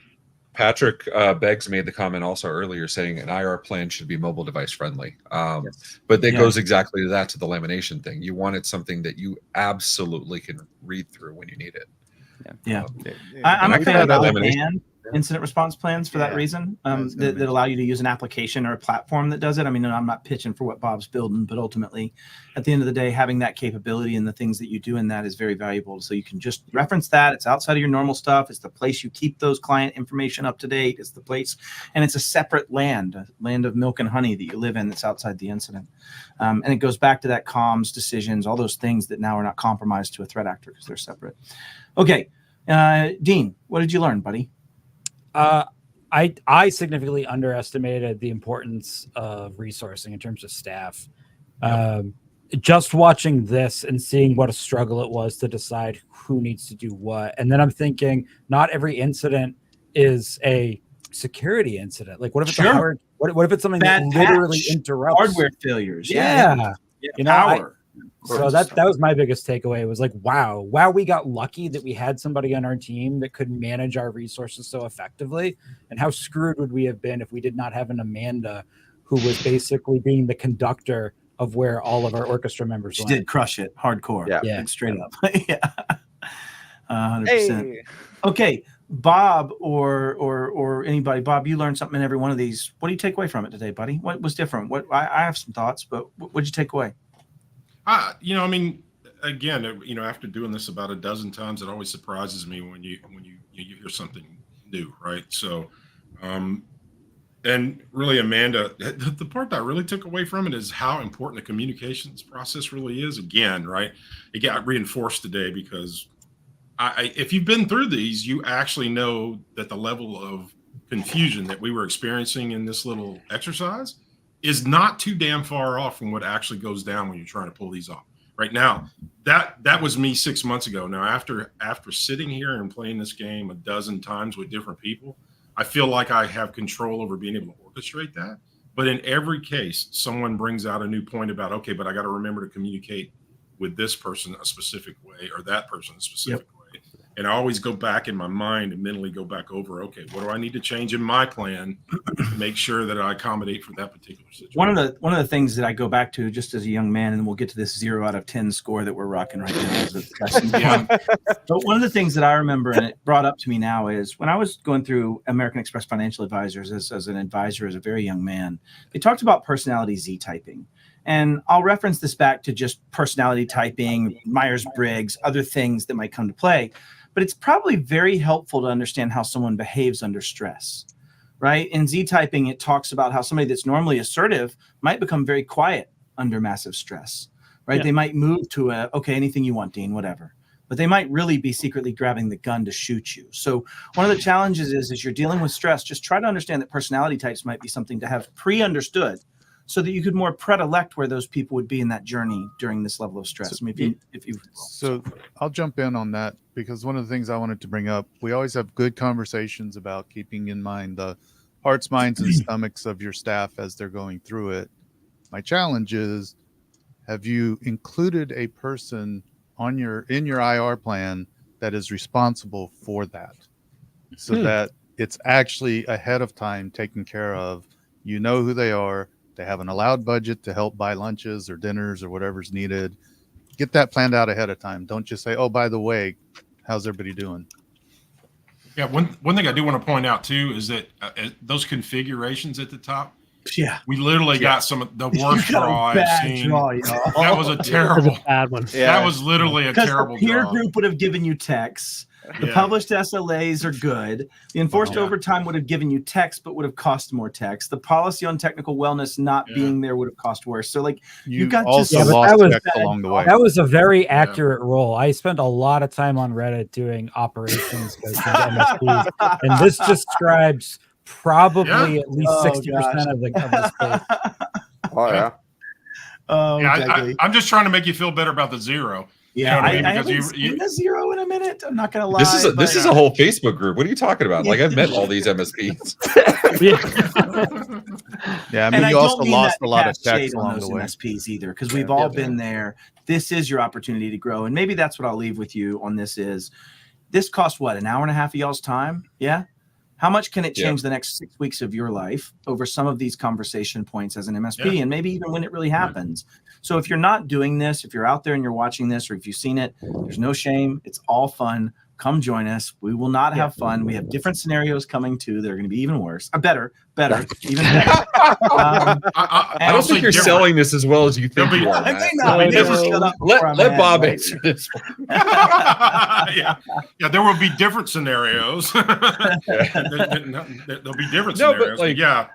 Patrick Beggs made the comment also earlier saying an IR plan should be mobile device friendly. But that goes exactly to that, to the lamination thing. You wanted something that you absolutely can read through when you need it. I'm a fan of lamination. Incident response plans for that reason, that allow you to use an application or a platform that does it. I mean, I'm not pitching for what Bob's building, but ultimately, at the end of the day, having that capability and the things that you do in that is very valuable. So you can just reference that. It's outside of your normal stuff. It's the place you keep those client information up to date. It's the place, and it's a separate land, a land of milk and honey that you live in that's outside the incident. And it goes back to that comms, decisions, all those things that now are not compromised to a threat actor because they're separate. Okay. Dean, what did you learn, buddy? I significantly underestimated the importance of resourcing in terms of staff. Just watching this and seeing what a struggle it was to decide who needs to do what. And then I'm thinking, not every incident is a security incident. Like, what if it's what if it's something that literally interrupts hardware failures? You know, so that was my biggest takeaway. It was like, wow, we got lucky that we had somebody on our team that could manage our resources so effectively. And how screwed would we have been if we did not have an Amanda who was basically being the conductor of where all of our orchestra members She went. did crush it hardcore. Yeah. Straight up. 100%. Okay, Bob or anybody. Bob, you learned something in every one of these. What do you take away from it today, buddy? What was different? I have some thoughts, but what did you take away? I mean, again, after doing this about a dozen times, it always surprises me when you hear something new, right? So, and really, Amanda, the part that I really took away from it is how important the communications process really is. Again, right? It got reinforced today because if you've been through these, you actually know that the level of confusion that we were experiencing in this little exercise is not too damn far off from what actually goes down when you're trying to pull these off. Right now, that was me 6 months ago. Now, after sitting here and playing this game a dozen times with different people, I feel like I have control over being able to orchestrate that. But in every case, someone brings out a new point about, okay, but I got to remember to communicate with this person a specific way or that person a specific way. And I always go back in my mind and mentally go back over, okay, what do I need to change in my plan to make sure that I accommodate for that particular situation? One of the things that I go back to just as a young man, and we'll get to this 0 out of 10 score that we're rocking right now. But one of the things that I remember, and it brought up to me now, is when I was going through American Express Financial Advisors as an advisor, as a very young man, they talked about personality Z typing. And I'll reference this back to just personality typing, Myers-Briggs, other things that might come to play. But it's probably very helpful to understand how someone behaves under stress, right? In Z typing, it talks about how somebody that's normally assertive might become very quiet under massive stress, right? Yeah. They might move to okay, anything you want, Dean, whatever. But they might really be secretly grabbing the gun to shoot you. So one of the challenges is, as you're dealing with stress, just try to understand that personality types might be something to have pre-understood, so that you could more predilect where those people would be in that journey during this level of stress. So I'll jump in on that, because one of the things I wanted to bring up, we always have good conversations about keeping in mind the hearts, minds, and stomachs of your staff as they're going through it. My challenge is, have you included a person in your IR plan that is responsible for that, so that it's actually ahead of time taken care of? You know who they are. They have an allowed budget to help buy lunches or dinners or whatever's needed. Get that planned out ahead of time. Don't just say, oh, by the way, how's everybody doing? Yeah, one thing I do want to point out too is that those configurations at the top. Yeah, we literally got some of the worst draw I've seen. That was a terrible bad one. Yeah. That was literally a terrible the peer draw. group would have given you texts. The published SLAs are good. The enforced overtime would have given you text, but would have cost more text. The policy on technical wellness not being there would have cost worse. So, like, you got also just lost text along the way. That was a very accurate role. I spent a lot of time on Reddit doing operations coaching MSPs, and this describes probably at least 60% of the space. Oh yeah. Oh, I'm just trying to make you feel better about the 0. Yeah, you know what I mean? I Because haven't seen a 0 in a minute. I'm not gonna lie. This is a whole Facebook group. What are you talking about? Like, I've met all these MSPs. Yeah, I mean, you also lost a lot of text on along those the way. MSPs either, because we've all been there. This is your opportunity to grow, and maybe that's what I'll leave with you on this. Is this cost what, an hour and a half of y'all's time? Yeah. How much can it change the next 6 weeks of your life over some of these conversation points as an MSP, and maybe even when it really happens? So if you're not doing this, if you're out there and you're watching this, or if you've seen it, there's no shame. It's all fun. Come join us. We will not have fun. We have different scenarios coming too that are going to be even worse. Better, even better. I don't think you're selling this as well as you think you are. I may not. Let Bob answer this. Yeah, there will be different scenarios. There'll be different scenarios. But like, yeah.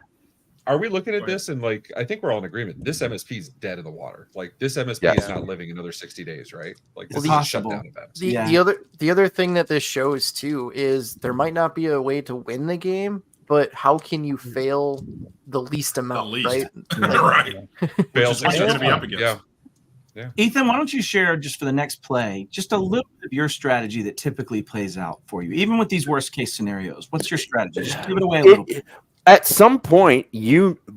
Are we looking at this and like, I think we're all in agreement. This MSP is dead in the water. Like, this MSP is not living another 60 days, right? Like, this is a shutdown event. The other thing that this shows too is there might not be a way to win the game, but how can you fail the least amount, right? Right. Fails what you're going to be up against. Yeah. Ethan, why don't you share just for the next play, just a little bit of your strategy that typically plays out for you, even with these worst case scenarios? What's your strategy? Just give it away a little bit. At some point,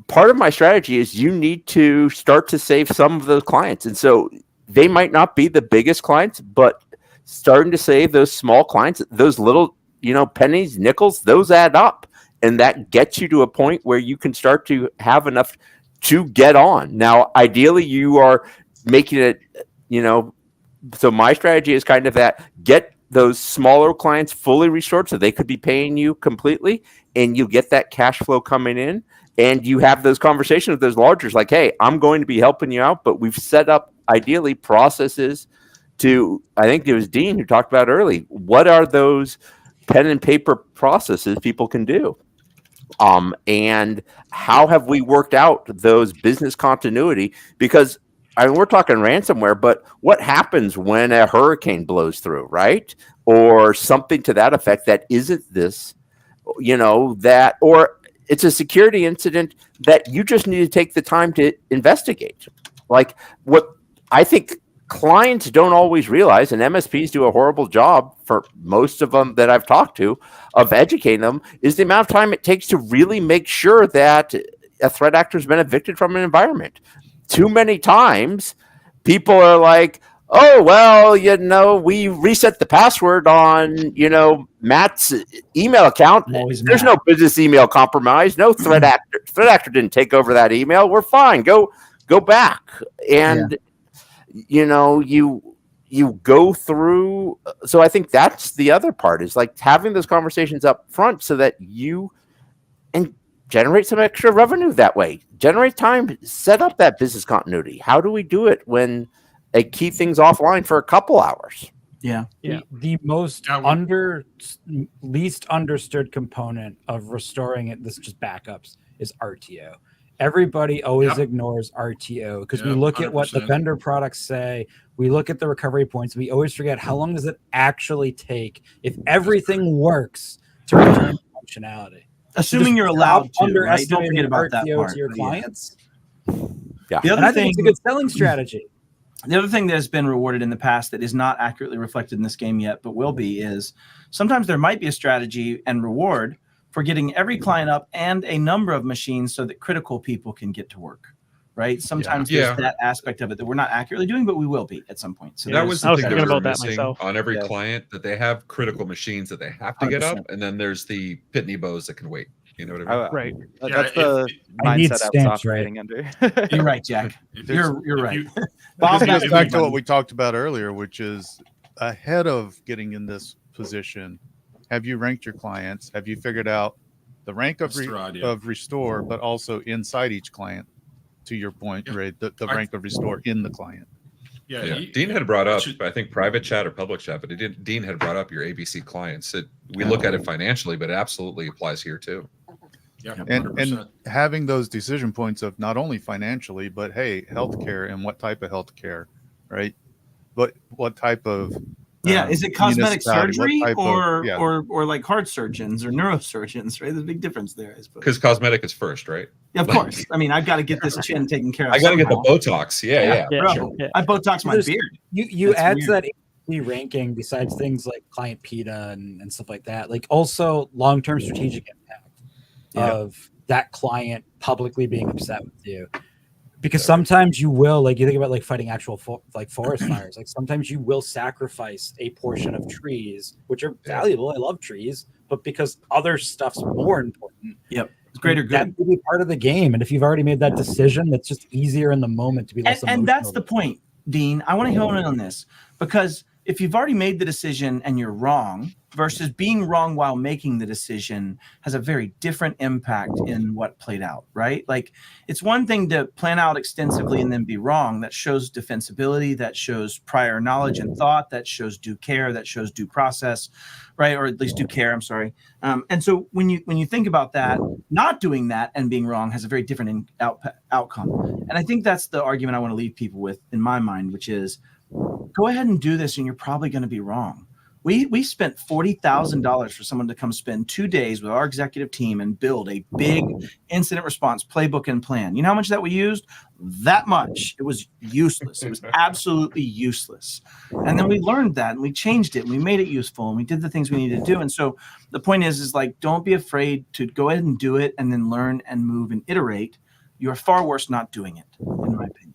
part of my strategy is you need to start to save some of those clients. And so they might not be the biggest clients, but starting to save those small clients, those little, pennies, nickels, those add up. And that gets you to a point where you can start to have enough to get on. Now, ideally, you are making it, so my strategy is kind of that: get those smaller clients fully restored so they could be paying you completely, and you get that cash flow coming in, and you have those conversations with those largers like, hey, I'm going to be helping you out, but we've set up ideally processes to, I think it was Dean who talked about early, what are those pen and paper processes people can do? And how have we worked out those business continuity? Because we're talking ransomware, but what happens when a hurricane blows through, right? Or something to that effect that isn't this, or it's a security incident that you just need to take the time to investigate. Like, what I think clients don't always realize, and MSPs do a horrible job for most of them that I've talked to of educating them, is the amount of time it takes to really make sure that a threat actor has been evicted from an environment. Too many times people are like, oh, well, we reset the password on, Matt's email account. There's no business email compromise. No threat actor didn't take over that email. We're fine. Go back. And, you go through. So I think that's the other part, is like having those conversations up front so that you and generate some extra revenue that way. Generate time, set up that business continuity. How do we do it when they keep things offline for a couple hours? Yeah. The least understood component of restoring it, this is just backups, is RTO. Everybody always ignores RTO because we look at what the vendor products say. We look at the recovery points. We always forget how long does it actually take if everything works to return functionality. Assuming you're allowed to, right? Don't Underestimating forget about that RTO part. to your clients. Yeah. The other And I thing, think it's a good selling strategy. The other thing that has been rewarded in the past that is not accurately reflected in this game yet, but will be, is sometimes there might be a strategy and reward for getting every client up and a number of machines so that critical people can get to work, right? Sometimes there's that aspect of it that we're not accurately doing, but we will be at some point. So that was the thing that we were about that missing myself. on every client, that they have critical machines that they have to get up, 100%. and then there's the Pitney Bows that can wait. You know what I mean? Right. That's the I need mindset I was stamps, operating under. You're right, Jack. You're right. This got goes back to money. what we talked about earlier, which is ahead of getting in this position. Have you ranked your clients? Have you figured out the rank of restore, but also inside each client? To your point, Ray, the rank of restore in the client. Yeah. Dean had brought up, I think, private chat or public chat, but Dean had brought up your ABC clients. We look at it financially, but it absolutely applies here too. Yeah, and having those decision points of not only financially, but hey, healthcare and what type of healthcare, right? But what type of is it cosmetic surgery or or like heart surgeons or neurosurgeons, right? There's a big difference there, I suppose. Because cosmetic is first, right? Yeah, of course. I mean, I've got to get this chin taken care of. I got to get the Botox. Yeah. Bro, Sure. I Botox my beard. You That's add weird. to that ABC ranking, besides things like client PETA and stuff like that, like also long-term strategic impact of that client publicly being upset with you. Because sometimes you will, like, you think about like fighting actual forest fires, like sometimes you will sacrifice a portion of trees, which are valuable. I love trees, but because other stuff's more important. Yep. It's greater good. That will be part of the game. And if you've already made that decision, that's just easier in the moment to be less emotional. And that's the point, Dean. I want to hone in on this, because if you've already made the decision and you're wrong versus being wrong while making the decision has a very different impact in what played out, right? Like, it's one thing to plan out extensively and then be wrong. That shows defensibility, that shows prior knowledge and thought, that shows due care, that shows due process, right? Or at least due care, I'm sorry. And so when you think about that, not doing that and being wrong has a very different outcome. And I think that's the argument I want to leave people with in my mind, which is, go ahead and do this and you're probably going to be wrong. We spent $40,000 for someone to come spend 2 days with our executive team and build a big incident response playbook and plan. You know how much that we used? That much. It was useless. It was absolutely useless. And then we learned that and we changed it and we made it useful and we did the things we needed to do. And so the point is like, don't be afraid to go ahead and do it and then learn and move and iterate. You're far worse not doing it, in my opinion.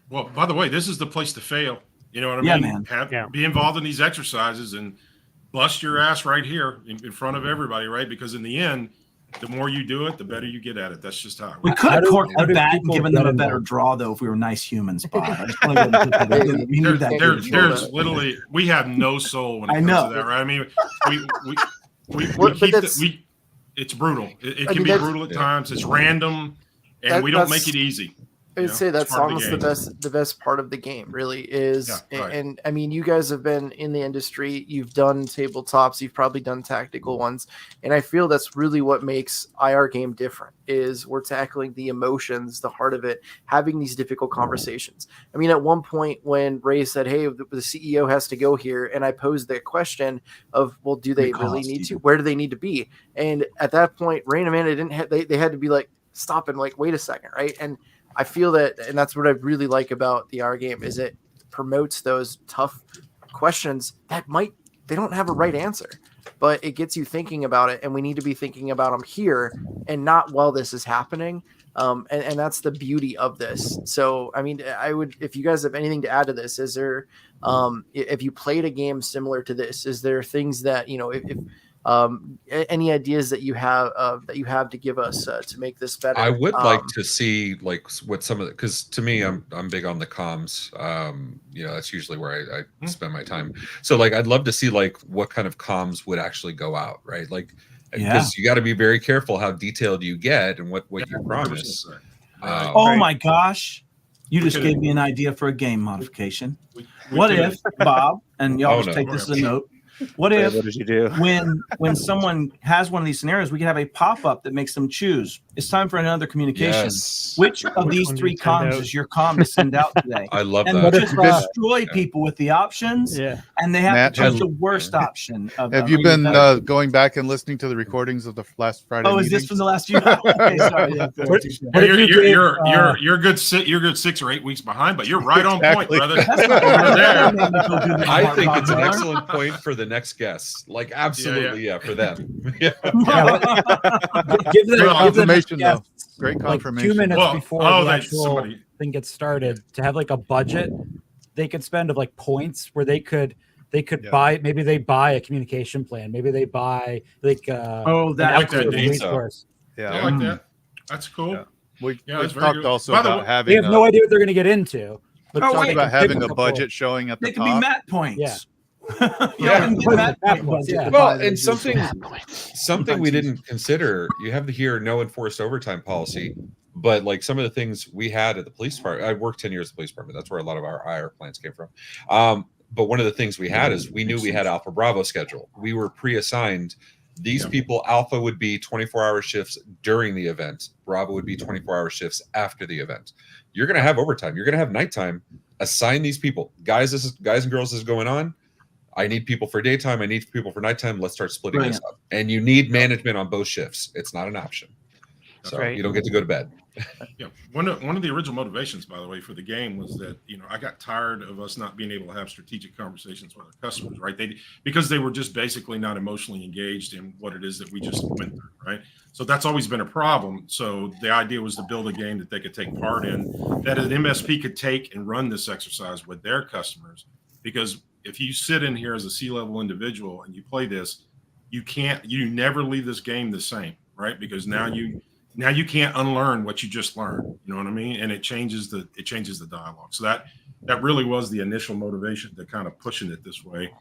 Well, by the way, this is the place to fail. You know what I mean? Man. Be involved in these exercises and bust your ass right here in front of everybody, right? Because in the end, the more you do it, the better you get at it. That's just how it works. We could have corked the bat and given them a better draw, though, if we were nice humans, Bob. There's literally, we have no soul when it comes to that, right? I mean, it's brutal. It can be brutal at times. It's random, and we don't make it easy. I would say that's almost the best part of the game, really is. And I mean, you guys have been in the industry, you've done tabletops, you've probably done tactical ones. And I feel that's really what makes IR game different, is we're tackling the emotions, the heart of it, having these difficult conversations. I mean, at one point when Ray said, hey, the CEO has to go here, and I posed the question of, well, do they really need to? Where do they need to be? And at that point, Ray and Amanda they had to be like, stop and like, wait a second, right? And I feel that, and that's what I really like about the IR game, is it promotes those tough questions that they don't have a right answer. but it gets you thinking about it, and we need to be thinking about them here and not while this is happening. And that's the beauty of this. So, I mean, I would, if you guys have anything to add to this, is there, if you played a game similar to this, is there things that, you know, if any ideas that you have to give us to make this better? I would like to see like what some of the, because to me, I'm big on the comms. You know, that's usually where I spend my time. So like, I'd love to see like what kind of comms would actually go out, right? Like, because you got to be very careful how detailed you get and what you promise. Oh my gosh, you just gave me an idea for a game modification. What if, Bob, and y'all just take this as a note, what if, what did you do? when someone has one of these scenarios, we could have a pop-up that makes them choose. It's time for another communication. Yes. Which of these three comms is your comm to send out today? I love and that. just destroy people with the options, and they have Matt, to choose the worst option. Have you been going back and listening to the recordings of the last Friday? Oh, is this from the last few? Okay, sorry. You're good. You're good 6 or 8 weeks behind, but you're right on point, brother. I think it's an excellent point for the next guest. Like, absolutely, for them. Give them confirmation, though. guests, Great like confirmation. 2 minutes Well, before the actual thing gets started, to have like a budget they could spend of like points where they could buy, maybe they buy a communication plan, maybe they buy like resource. Yeah, I like that. That's cool. Yeah. We've that's very talked good. also By the about way, having. They have no idea what they're going to get into. But Talk they about can having pick a couple. budget showing at the They can top. be mat points. Yeah. Well, and something we didn't consider, you have to hear no enforced overtime policy, but like some of the things we had at the police department, I worked 10 years at the police department. That's where a lot of our IR plans came from. But one of the things we had is we knew we had Alpha Bravo schedule. We were pre-assigned. These people, Alpha would be 24-hour shifts during the event. Bravo would be 24-hour shifts after the event. You're going to have overtime. You're going to have nighttime. Assign these people. Guys and girls, this is going on. I need people for daytime. I need people for nighttime. Let's start splitting this up. And you need management on both shifts. It's not an option. So you don't get to go to bed. Yeah, one of the original motivations, by the way, for the game was that, you know, I got tired of us not being able to have strategic conversations with our customers, right? Because they were just basically not emotionally engaged in what it is that we just went through, right? So that's always been a problem. So the idea was to build a game that they could take part in, that an MSP could take and run this exercise with their customers. Because if you sit in here as a C-level individual and you play this, you never leave this game the same, right? Because now you can't unlearn what you just learned. You know what I mean? And it changes the dialogue. So that really was the initial motivation to kind of pushing it this way.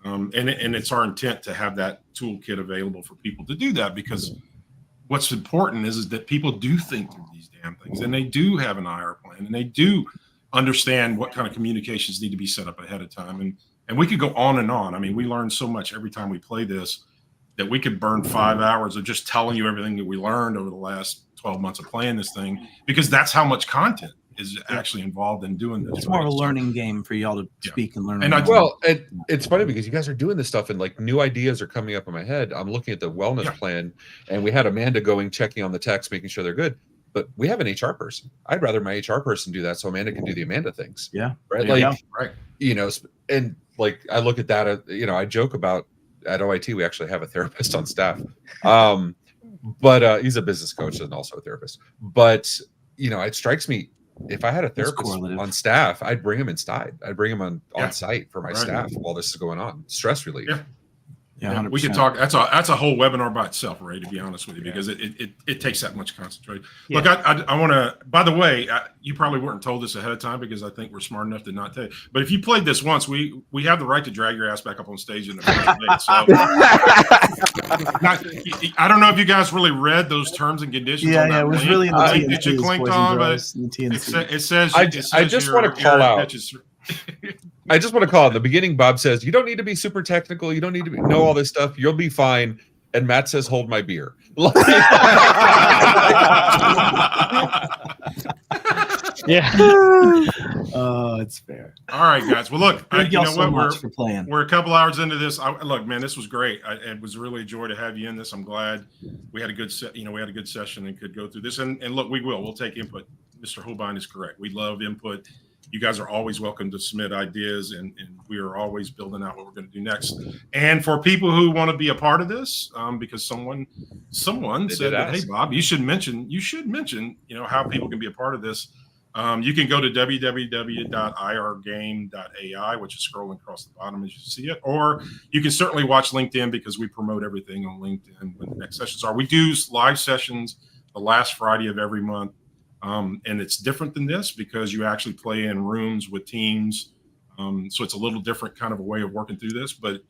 And it's our intent to have that toolkit available for people to do that, because what's important is that people do think through these damn things, and they do have an IR plan, and they do understand what kind of communications need to be set up ahead of time. And we could go on and on. I mean, we learn so much every time we play this that we could burn 5 hours of just telling you everything that we learned over the last 12 months of playing this thing, because that's how much content is actually involved in doing this. It's more of a learning game for y'all to speak and learn. And it's funny because you guys are doing this stuff and like new ideas are coming up in my head. I'm looking at the wellness plan, and we had Amanda checking on the text, making sure they're good. But we have an HR person. I'd rather my HR person do that so Amanda can do the Amanda things. Yeah. Right. Right. You know, and like I look at that, you know, I joke about at OIT, we actually have a therapist on staff. But he's a business coach and also a therapist. But, you know, it strikes me, if I had a therapist on staff, I'd bring him inside. I'd bring him on site for my staff while this is going on. Stress relief. Yeah, we could talk. That's a whole webinar by itself, Ray, to be honest with you, because it takes that much concentration. Look, I want to, by the way, you probably weren't told this ahead of time because I think we're smart enough to not tell you. But if you played this once, we have the right to drag your ass back up on stage in the first day. So I don't know if you guys really read those terms and conditions. Yeah, it was really in the link that you clicked on, but it says I just want to call out. I just want to call in the beginning. Bob says, you don't need to be super technical. You don't need to know all this stuff. You'll be fine. And Matt says, hold my beer. Yeah. Oh, it's fair. All right, guys. Well, look, you know what? For playing. We're a couple hours into this. Look, man, this was great. It was really a joy to have you in this. I'm glad we had a good we had a good session and could go through this. And look, we'll take input. Mr. Hohbein is correct. We love input. you guys are always welcome to submit ideas, and we are always building out what we're going to do next. And for people who want to be a part of this, because someone said that, hey, Bob, you should mention, how people can be a part of this. You can go to www.irgame.ai, which is scrolling across the bottom as you see it, or you can certainly watch LinkedIn, because we promote everything on LinkedIn when the next sessions are. We do live sessions the last Friday of every month. And it's different than this because you actually play in rooms with teams. So it's a little different kind of a way of working through this, but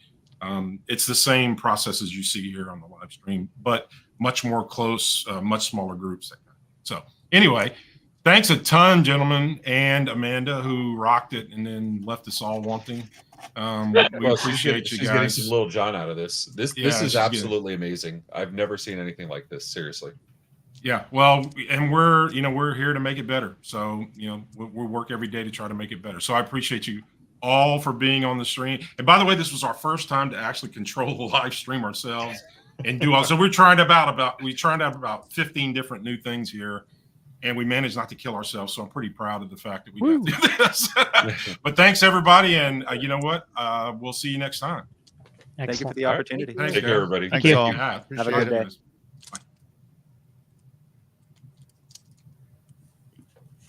it's the same process as you see here on the live stream, but much more close, much smaller groups. So anyway, thanks a ton, gentlemen, and Amanda, who rocked it and then left us all wanting. We appreciate you guys. She's getting some Little John out of this. This is absolutely amazing. I've never seen anything like this, seriously. Yeah, well, and we're here to make it better. So, we work every day to try to make it better. So I appreciate you all for being on the stream. And by the way, this was our first time to actually control the live stream ourselves and do all. So we're trying to have about 15 different new things here, and we managed not to kill ourselves. So I'm pretty proud of the fact that we got to do this. But thanks everybody, and you know what? We'll see you next time. Thank you for the opportunity. Thanks, Take care, everybody. Thanks all. Yeah, Have a good day.